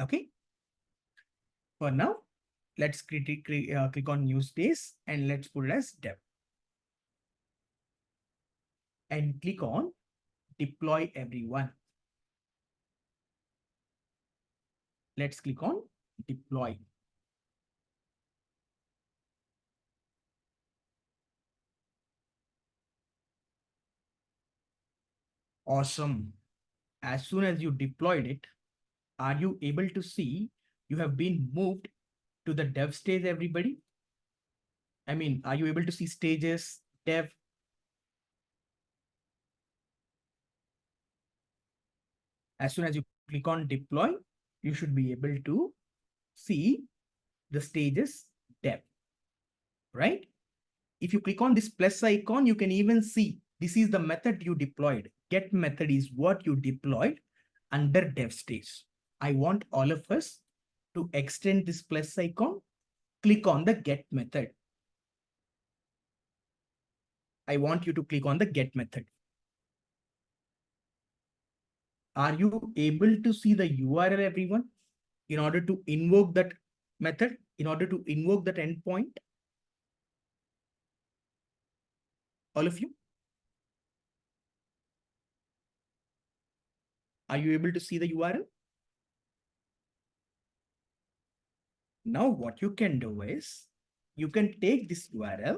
Okay. For now, let's click on new stage and let's put it as dev. And click on deploy everyone. Let's click on deploy. Awesome. As soon as you deployed it, are you able to see you have been moved to the dev stage, everybody? I mean, are you able to see stages, dev? As soon as you click on deploy, you should be able to see the stages dev, right? If you click on this plus icon, you can even see this is the method you deployed. Get method is what you deployed under dev stage. I want all of us to extend this plus icon, click on the get method. I want you to click on the get method. Are you able to see the URL, everyone? In order to invoke that method, in order to invoke that endpoint? All of you? Are you able to see the URL? Now what you can do is, you can take this URL.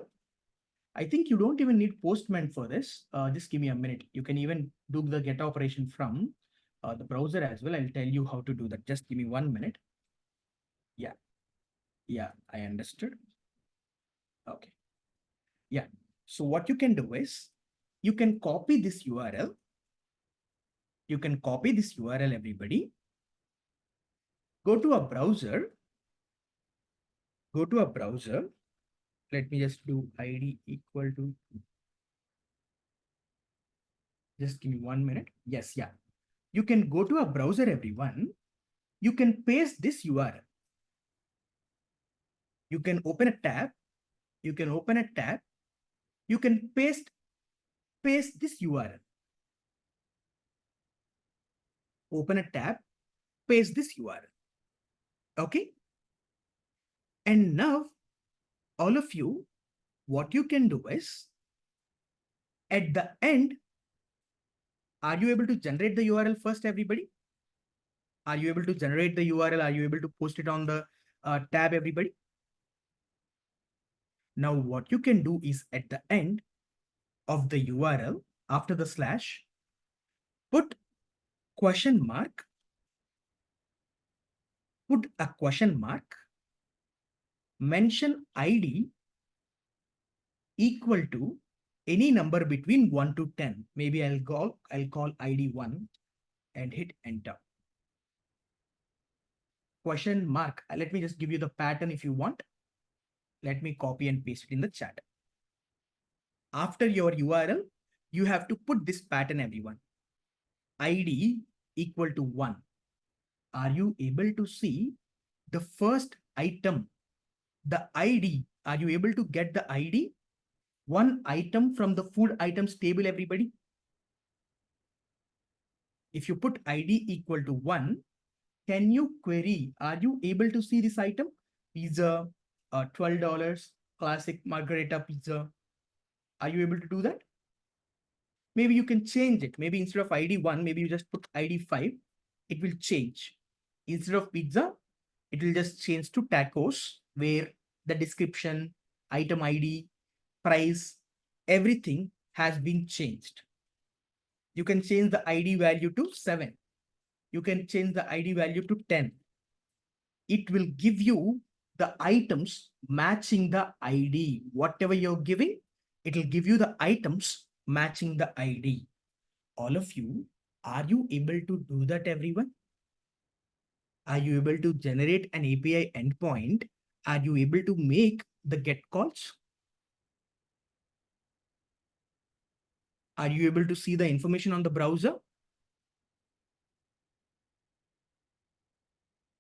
I think you don't even need Postman for this. Just give me a minute. You can even do the get operation from the browser as well. I'll tell you how to do that. Just give me 1 minute. Yeah, I understood. Okay. Yeah. So what you can do is, you can copy this URL. You can copy this URL, everybody. Go to a browser. Go to a browser. Let me just do ID equal to. Just give me 1 minute. Yes, yeah. You can go to a browser, everyone. You can paste this URL. You can open a tab. You can open a tab. You can paste this URL. Open a tab, paste this URL. Okay. And now, all of you, what you can do is, at the end, are you able to generate the URL first, everybody? Are you able to generate the URL? Are you able to post it on the tab, everybody? Now, what you can do is, at the end of the URL, after the slash, put question mark, put a question mark, mention ID equal to any number between 1 to 10. Maybe I'll call ID 1 and hit enter. Question mark. Let me just give you the pattern if you want. Let me copy and paste it in the chat. After your URL, you have to put this pattern, everyone. ID equal to 1. Are you able to see the first item? The ID, are you able to get the ID? One item from the food items table, everybody. If you put ID equal to 1, can you query? Are you able to see this item? Pizza, $12, classic margarita pizza. Are you able to do that? Maybe you can change it. Maybe instead of ID 1, maybe you just put ID 5. It will change. Instead of pizza, it will just change to tacos, where the description, item ID, price, everything has been changed. You can change the ID value to 7. You can change the ID value to 10. It will give you the items matching the ID. Whatever you're giving, it will give you the items matching the ID. All of you, are you able to do that, everyone? Are you able to generate an API endpoint? Are you able to make the get calls? Are you able to see the information on the browser?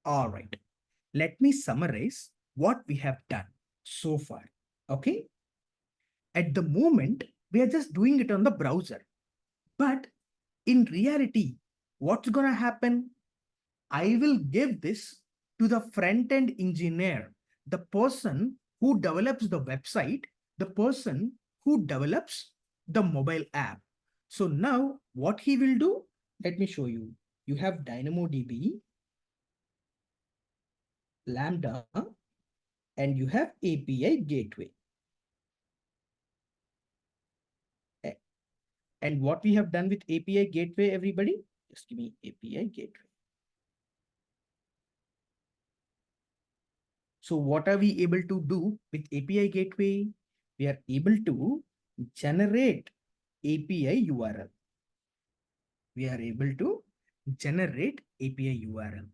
All right. Let me summarize what we have done so far. Okay. At the moment, we are just doing it on the browser. But in reality, what's going to happen? I will give this to the front-end engineer, the person who develops the website, the person who develops the mobile app. So now what he will do, let me show you. You have DynamoDB. Lambda, and you have API gateway. And what we have done with API gateway, everybody, just give me API gateway. So what are we able to do with API gateway? We are able to generate API URL. We are able to generate API URL.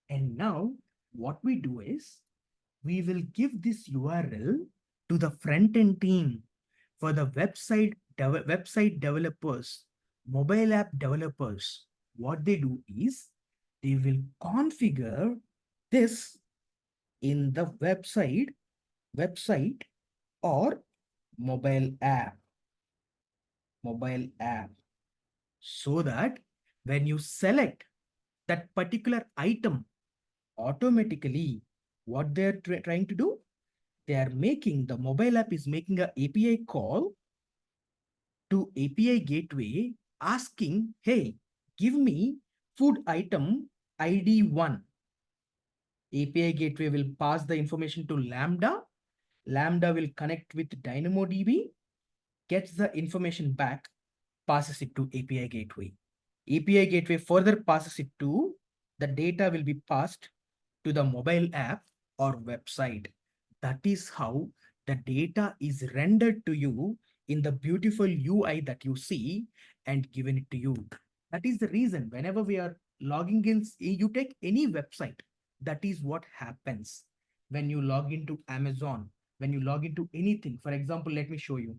And now what we do is we will give this URL to the front-end team for the website developers, mobile app developers. What they do is they will configure this in the website or mobile app, so that when you select that particular item, automatically what they're trying to do, they are making, the mobile app is making a API call to API gateway asking, hey, give me food item ID 1. API gateway will pass the information to Lambda. Lambda will connect with DynamoDB, gets the information back, passes it to API gateway. API gateway further passes it to, the data will be passed to the mobile app or website. That is how the data is rendered to you in the beautiful UI that you see and given it to you. That is the reason whenever we are logging in, you take any website, that is what happens when you log into Amazon, when you log into anything. For example, let me show you.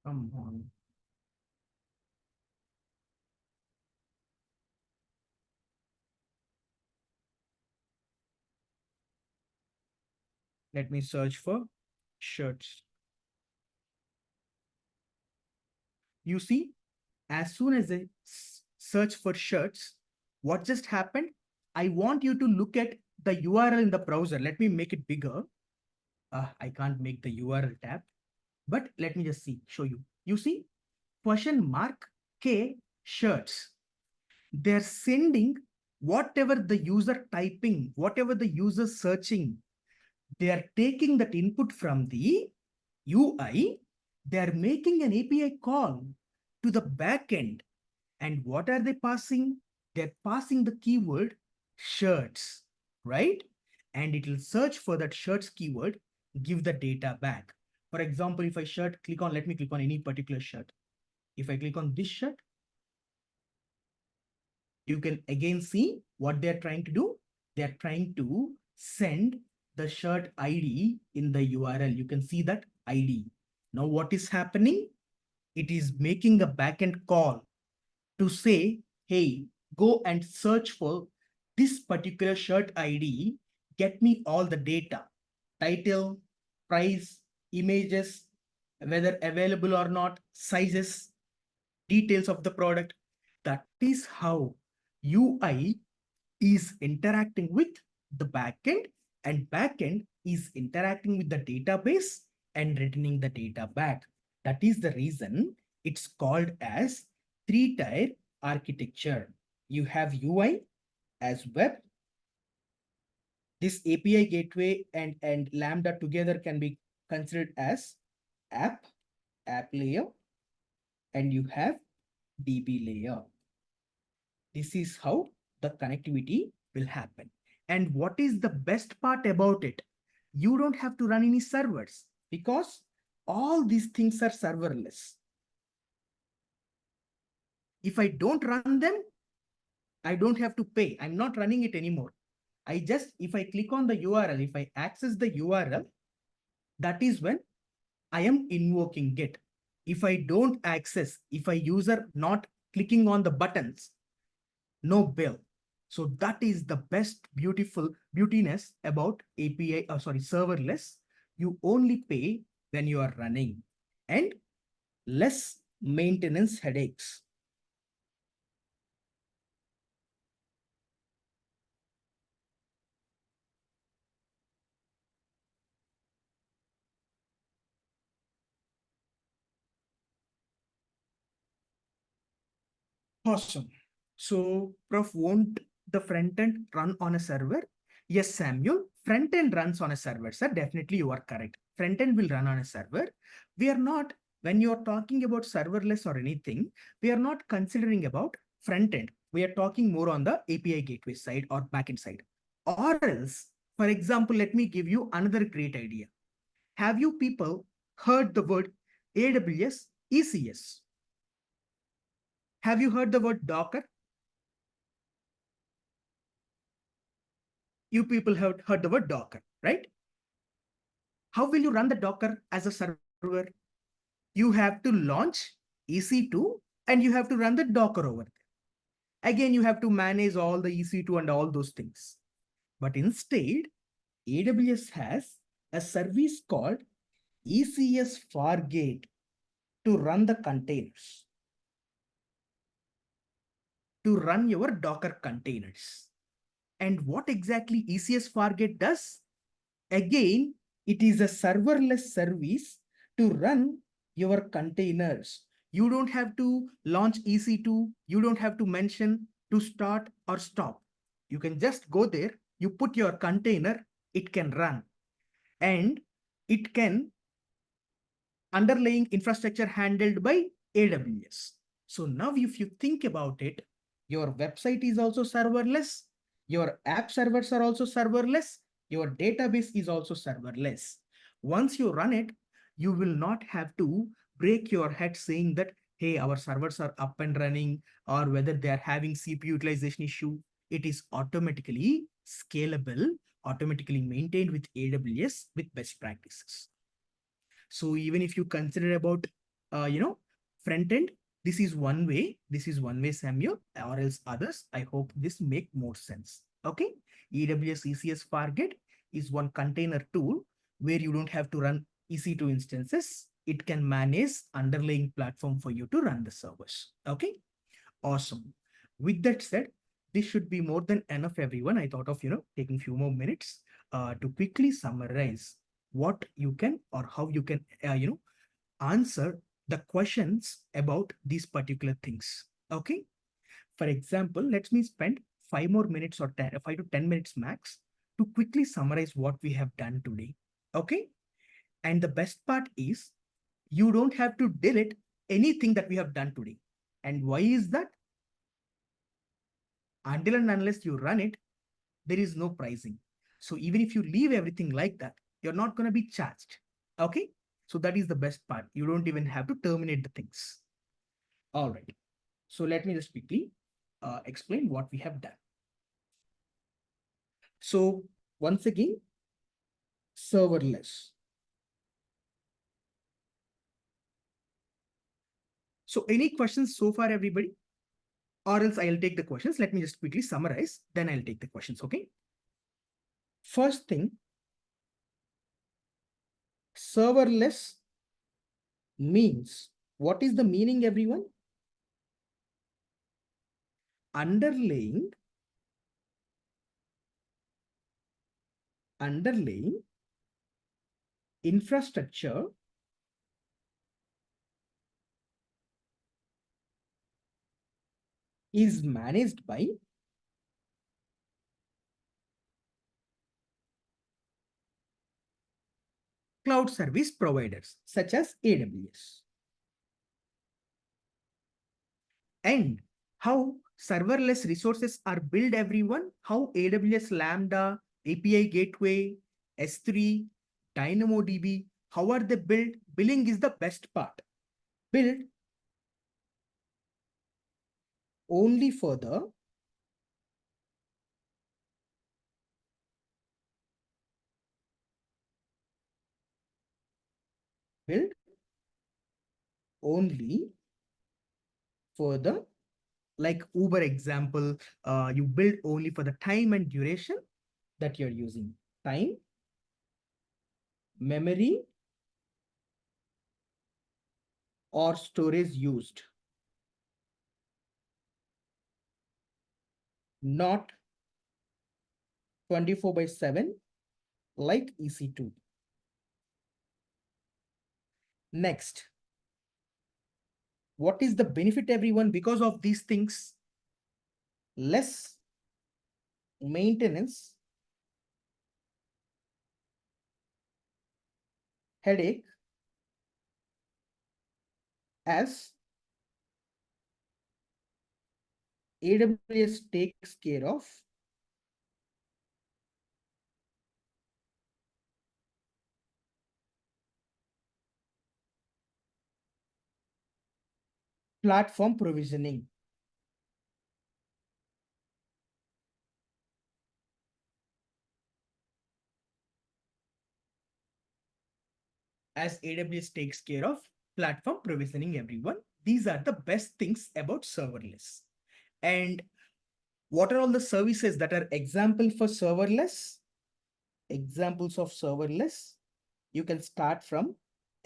Come on. Let me search for shirts. You see, as soon as I search for shirts, what just happened? I want you to look at the URL in the browser. Let me make it bigger. I can't make the URL tab, but let me just show you. You see, question mark K shirts. They're sending whatever the user typing, whatever the user searching, they are taking that input from the UI, they are making an API call to the backend. And what are they passing? They're passing the keyword shirts, right? And it will search for that shirts keyword, give the data back. For example, if I let me click on any particular shirt. If I click on this shirt, you can again see what they're trying to do. They're trying to send the shirt ID in the URL. You can see that ID. Now what is happening? It is making a backend call to say, hey, go and search for this particular shirt ID, get me all the data, title, price, images, whether available or not, sizes, details of the product. That is how UI is interacting with the backend, and backend is interacting with the database and returning the data back. That is the reason it's called as three-tier architecture. You have UI as web. This API gateway and Lambda together can be considered as app layer, and you have DB layer. This is how the connectivity will happen. And what is the best part about it? You don't have to run any servers because all these things are serverless. If I don't run them, I don't have to pay. I'm not running it anymore. If I click on the URL, if I access the URL, that is when I am invoking Get. If I don't access, if a user not clicking on the buttons, no bill. So that is the best beautiness about serverless. You only pay when you are running and less maintenance headaches. Awesome. So, Prof, won't the front end run on a server? Yes, Samuel, front end runs on a server, sir. Definitely, you are correct. Front end will run on a server. We are not, when you are talking about serverless or anything, we are not considering about front end. We are talking more on the API gateway side or backend side. Or else, for example, let me give you another great idea. Have you people heard the word AWS ECS? Have you heard the word Docker? You people have heard the word Docker, right? How will you run the Docker as a server? You have to launch EC2 and you have to run the Docker over there. Again, you have to manage all the EC2 and all those things. But instead, AWS has a service called ECS Fargate to run the containers, to run your Docker containers. And what exactly ECS Fargate does? Again, it is a serverless service to run your containers. You don't have to launch EC2. You don't have to mention to start or stop. You can just go there, you put your container, it can run. And it can underlying infrastructure handled by AWS. So now if you think about it, your website is also serverless, your app servers are also serverless, your database is also serverless. Once you run it, you will not have to break your head saying that, hey, our servers are up and running, or whether they are having CPU utilization issue. It is automatically scalable, automatically maintained with AWS with best practices. So even if you consider about, front end, this is one way, Samuel, or else others. I hope this make more sense. Okay. AWS ECS Fargate is one container tool where you don't have to run EC2 instances. It can manage underlying platform for you to run the servers. Okay. Awesome. With that said, this should be more than enough, everyone. I thought of, taking few more minutes to quickly summarize what you can or how you can, answer the questions about these particular things. Okay. For example, let me spend 5 more minutes or 5 to 10 minutes max to quickly summarize what we have done today. Okay. And the best part is you don't have to delete anything that we have done today. And why is that? Until and unless you run it, there is no pricing. So even if you leave everything like that, you're not going to be charged. Okay. So that is the best part. You don't even have to terminate the things. All right. So let me just quickly explain what we have done. So once again, serverless. So any questions so far, everybody? Or else I'll take the questions. Let me just quickly summarize. Then I'll take the questions. Okay. First thing, serverless means, what is the meaning, everyone? Underlying infrastructure is managed by cloud service providers such as AWS. And how serverless resources are built, everyone? How AWS Lambda, API Gateway, S3, DynamoDB, how are they built? Billing is the best part. Built only for the built only for the, like Uber example, you build only for the time and duration that you're using. Time, memory, or storage used. Not 24/7 like EC2. Next, What is the benefit, everyone? Because of these things, less maintenance, headache, as AWS takes care of platform provisioning. As AWS takes care of platform provisioning, everyone. These are the best things about serverless. And what are all the services that are example for serverless? Examples of serverless. You can start from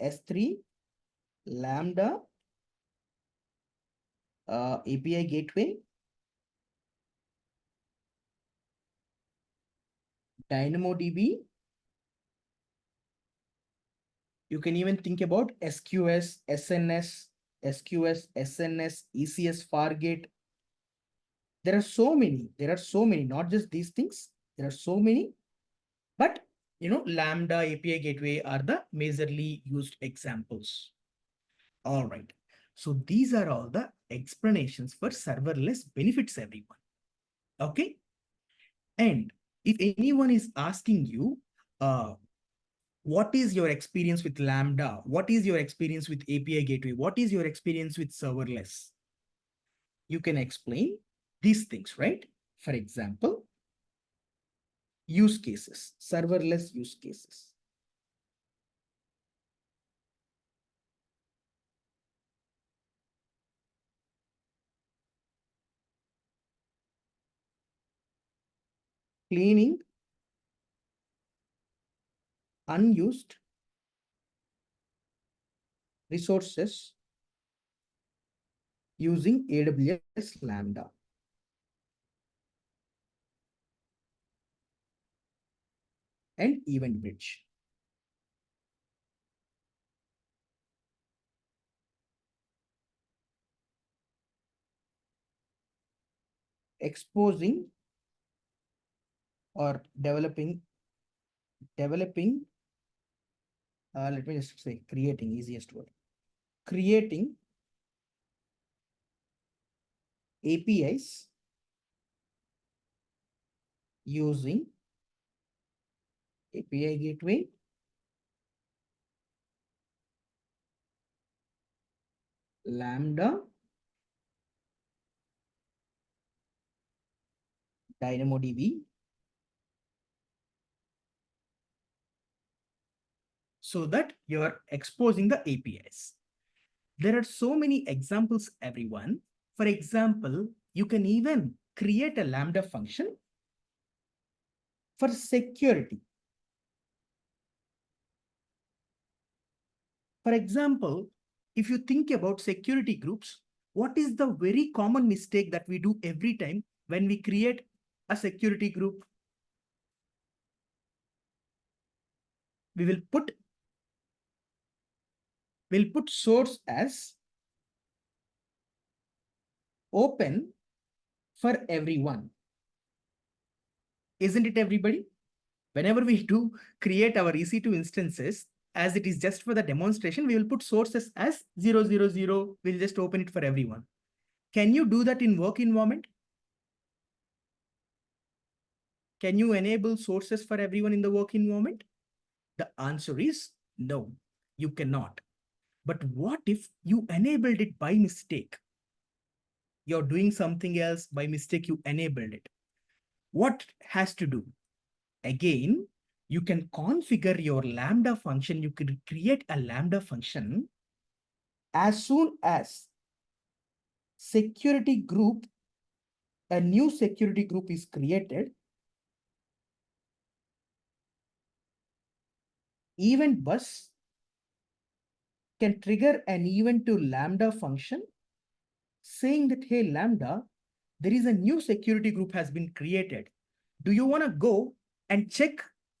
S3, Lambda, API gateway, DynamoDB. You can even think about SQS, SNS, SQS, SNS, ECS, Fargate. There are so many. There are so many. Not just these things. There are so many. But Lambda, API gateway are the majorly used examples. All right. So these are all the explanations for serverless benefits, everyone. Okay. And if anyone is asking you, what is your experience with Lambda? What is your experience with API gateway? What is your experience with serverless? You can explain these things, right? For example, use cases, serverless use cases. Cleaning unused resources using AWS Lambda. And Event Bridge. Exposing or developing, let me just say creating, easiest word. Creating APIs using API gateway, Lambda, DynamoDB. So that you're exposing the APIs. There are so many examples, everyone. For example, you can even create a Lambda function for security. For example, if you think about security groups, what is the very common mistake that we do every time when we create a security group? We'll put source as open for everyone. Isn't it, everybody? Whenever we do create our EC2 instances, as it is just for the demonstration, we will put sources as 000. We'll just open it for everyone. Can you do that in work environment? Can you enable sources for everyone in the work environment? The answer is no, you cannot. But what if you enabled it by mistake? You're doing something else, by mistake you enabled it. What has to do? Again, you can configure your Lambda function. You could create a Lambda function as soon as security group, a new security group is created, event bus can trigger an event to Lambda function saying that, hey, Lambda, there is a new security group has been created. Do you want to go and check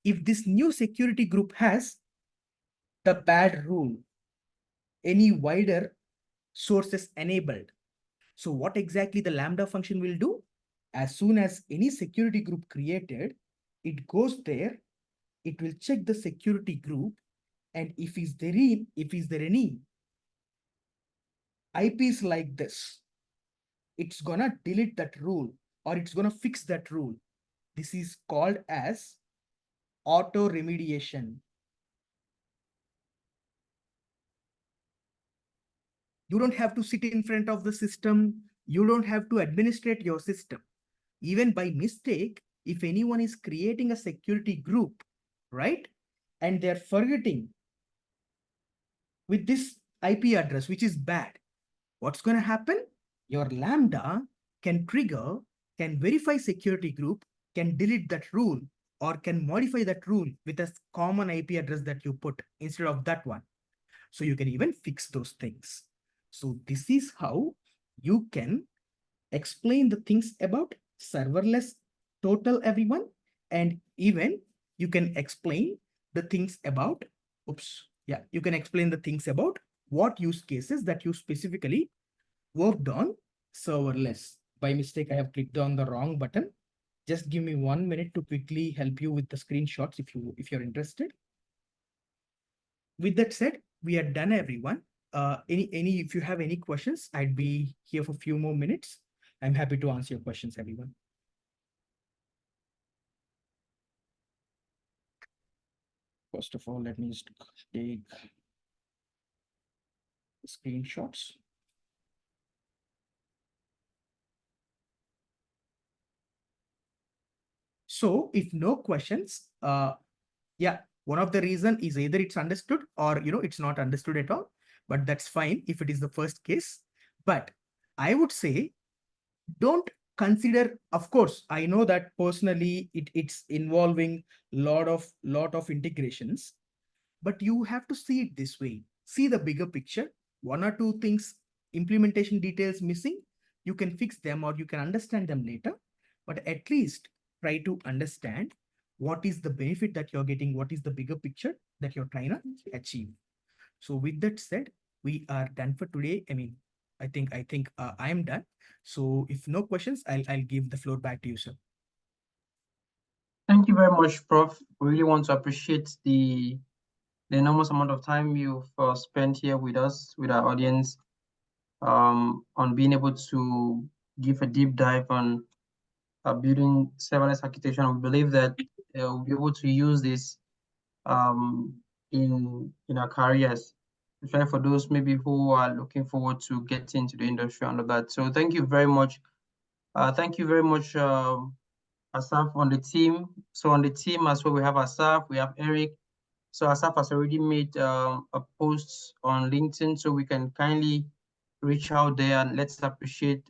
if this new security group has the bad rule, any wider sources enabled. So what exactly the Lambda function will do? As soon as any security group created, it goes there, it will check the security group, and if is there any IPs like this, it's gonna delete that rule or it's gonna fix that rule. This is called as auto remediation. You don't have to sit in front of the system. You don't have to administrate your system. Even by mistake, if anyone is creating a security group, right, and they're forgetting with this IP address, which is bad, what's going to happen? Your Lambda can trigger, can verify security group, can delete that rule, or can modify that rule with a common IP address that you put instead of that one. So you can even fix those things. So this is how you can explain the things about serverless total everyone, and even you can explain the things about, you can explain the things about what use cases that you specifically worked on serverless. By mistake, I have clicked on the wrong button. Just give me 1 minute to quickly help you with the screenshots if you're interested. With that said, we are done, everyone. If you have any questions, I'd be here for a few more minutes. I'm happy to answer your questions, everyone. First of all, let me just take the screenshots. So if no questions, one of the reason is either it's understood or it's not understood at all, but that's fine if it is the first case. But I would say don't consider, of course, I know that personally it's involving lot of integrations, but you have to see it this way. See the bigger picture. One or two things, implementation details missing, you can fix them or you can understand them later, but at least try to understand what is the benefit that you're getting, what is the bigger picture that you're trying to achieve. So with that said, we are done for today. I mean, I think I am done. So if no questions, I'll give the floor back to you, sir. Thank you very much, Prof. We really want to appreciate the enormous amount of time you've spent here with us, with our audience, on being able to give a deep dive on building serverless architecture. We believe that we'll be able to use this in our careers, especially for those maybe who are looking forward to getting into the industry and all that. So thank you very much. Thank you very much, Asaf, on the team. So on the team as well, we have Asaf, we have Eric. So Asaf has already made a post on LinkedIn, so we can kindly reach out there and let's appreciate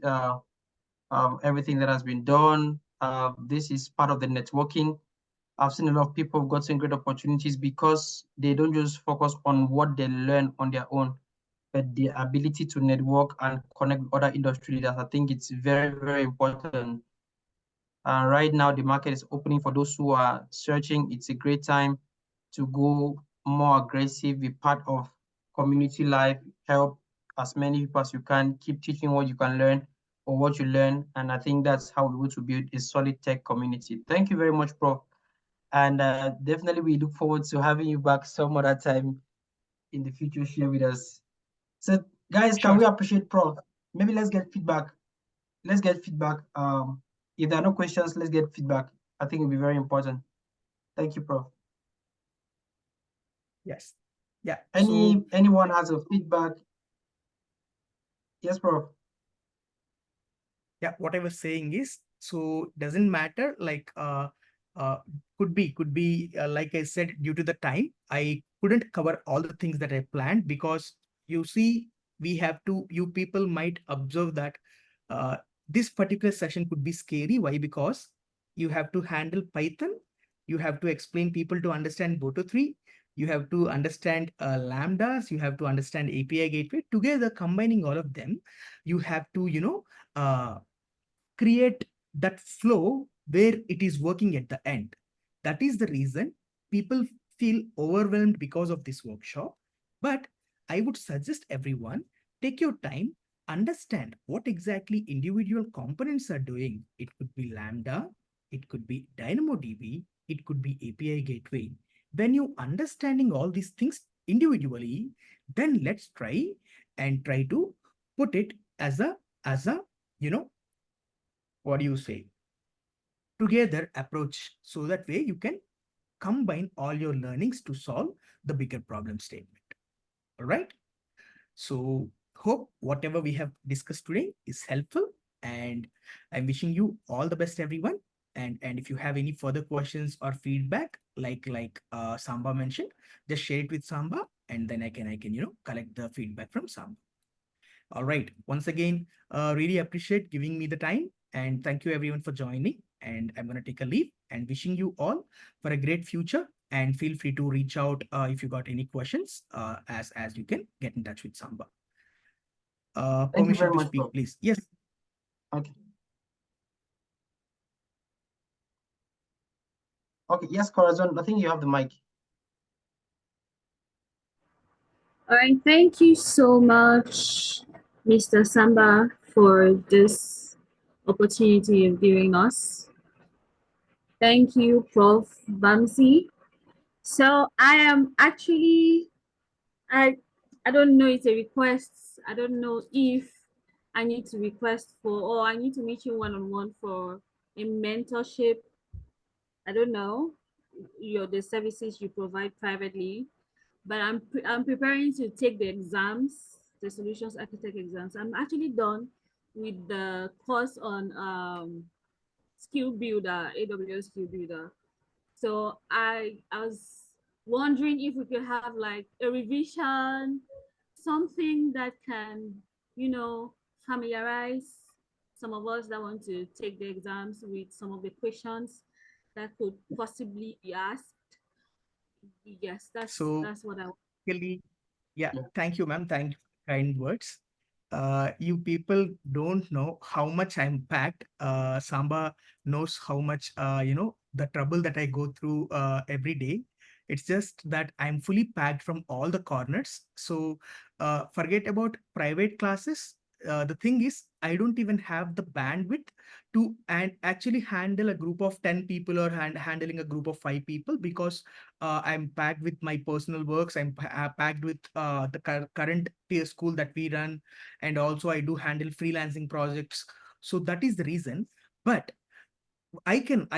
everything that has been done. This is part of the networking. I've seen a lot of people who've gotten great opportunities because they don't just focus on what they learn on their own, but the ability to network and connect with other industry leaders. I think it's very, very important. Right now, the market is opening for those who are searching. It's a great time to go more aggressive, be part of community life, help as many people as you can, keep teaching what you can learn or what you learn. And I think that's how we want to build a solid tech community. Thank you very much, Prof. And definitely we look forward to having you back some other time in the future, share with us. So guys, can we appreciate Prof? Maybe let's get feedback. Let's get feedback. If there are no questions, let's get feedback. I think it'll be very important. Thank you, Prof. Yes. Yeah. Anyone has a feedback? Yes, Prof. Yeah, what I was saying is, so doesn't matter, like could be like I said, due to the time, I couldn't cover all the things that I planned, because you see, you people might observe that this particular session could be scary. Why? Because you have to handle Python, you have to explain people to understand Boto3, you have to understand Lambdas, you have to understand API gateway. Together, combining all of them, you have to, create that flow where it is working at the end. That is the reason people feel overwhelmed because of this workshop. But I would suggest everyone, take your time, understand what exactly individual components are doing. It could be Lambda, it could be DynamoDB, it could be API gateway. When you understanding all these things individually, then let's try to put it as a you know what do you say together approach, so that way you can combine all your learnings to solve the bigger problem statement. All right. So hope whatever we have discussed today is helpful, and I'm wishing you all the best, everyone. And if you have any further questions or feedback, like Samba mentioned, just share it with Samba, and then I can collect the feedback from Samba. All right. Once again, really appreciate giving me the time, and thank you everyone for joining. And I'm gonna take a leave and wishing you all for a great future. And feel free to reach out if you got any questions. As you can get in touch with Samba. Thank you Permission very to much, speak, Prof. please. Yes. Okay. Okay, yes, Corazon, I think you have the mic. All right, thank you so much, Mr. Samba, for this opportunity you've given us. Thank you, Prof. Bamsi. So I am actually, I don't know, it's a request. I don't know if I need to request for, or I need to meet you one-on-one for a mentorship. I don't know the services you provide privately, but I'm preparing to take the exams, the solutions architect exams. I'm actually done with the course on skill builder, AWS skill builder. So I was wondering if we could have like a revision, something that can, you know, familiarize some of us that want to take the exams with some of the questions that could possibly be asked. Yes, So that's what I want. really, yeah, Yeah. thank you, ma'am. Thank you for kind words. You people don't know how much I'm packed. Samba knows how much, the trouble that I go through every day. It's just that I'm fully packed from all the corners. So forget about private classes. The thing is, I don't even have the bandwidth to and actually handle a group of 10 people or handling a group of 5 people, because I'm packed with my personal works. I'm packed with the current peer school that we run, and also I do handle freelancing projects. So that is the reason. But I can,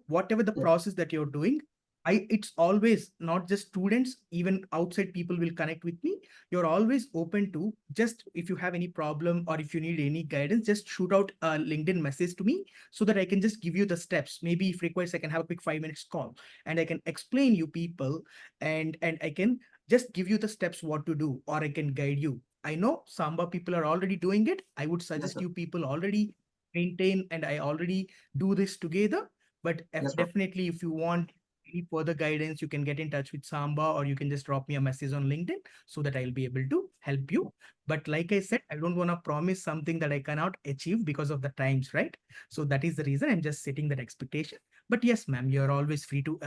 whatever the Yeah. process that you're doing, it's always not just students, even outside people will connect with me. You're always open to, just if you have any problem or if you need any guidance, just shoot out a LinkedIn message to me, so that I can just give you the steps. Maybe if requires, I can have a quick 5 minutes call, and I can explain you people, and I can just give you the steps what to do, or I can guide you. I know Samba people are already doing it. I would Yes, suggest sir. you people already maintain, and I already do this together. But Yes, sir. definitely, if you want any further guidance, you can get in touch with Samba, or you can just drop me a message on LinkedIn, so that I'll be able to help you. But like I said, I don't want to promise something that I cannot achieve because of the times, right? So that is the reason I'm just setting that expectation. But yes, ma'am, you're always free to,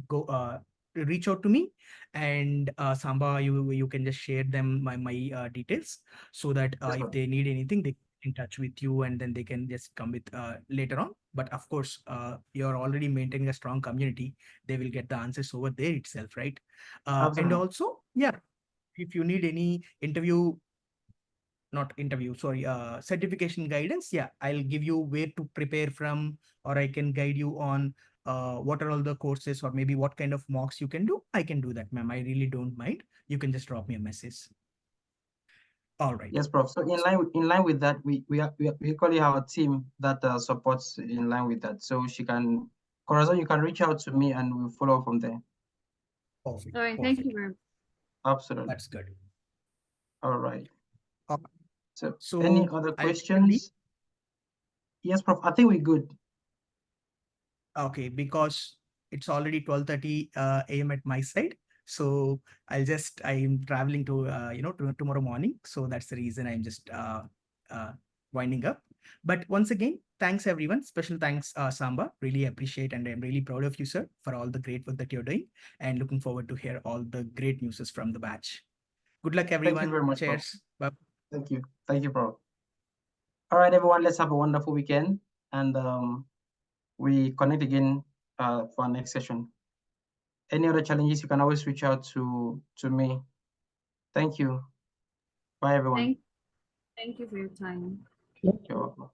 go reach out to me, and Samba, you can just share them my details, so that Yes, if sir. they need anything, they in touch with you, and then they can just come with later on. But of course, you're already maintaining a strong community. They will get the answers over there itself, right? And Absolutely. also, yeah, if you need any interview, not interview, sorry, certification guidance, yeah, I'll give you where to prepare from, or I can guide you on what are all the courses, or maybe what kind of mocks you can do. I can do that, ma'am. I really don't mind. You can just drop me a message. All right. Yes, Prof. So in line with that, we equally have a team that supports in line with that. So Corazon, you can reach out to me and we'll follow from there. Perfect. All right, thank you Perfect. very much. Absolutely. That's good. All right. Uh, So any so other I'll take a leave. questions? Yes, Prof. I think we're good. Okay, because it's already 12:30 a.m. at my side. So I'm traveling to, tomorrow morning. So that's the reason I'm just uh, winding up. But once again, thanks everyone. Special thanks, Samba. Really appreciate, and I'm really proud of you, sir, for all the great work that you're doing, and looking forward to hear all the great news from the batch. Good luck, everyone. Thank you very much, Cheers. Bye. Thank you. Thank you, bro. All right, everyone, let's have a wonderful weekend. And we connect again for our next session. Any other challenges, you can always reach out to me. Thank you. Bye, everyone. Thank you for your time. You're welcome.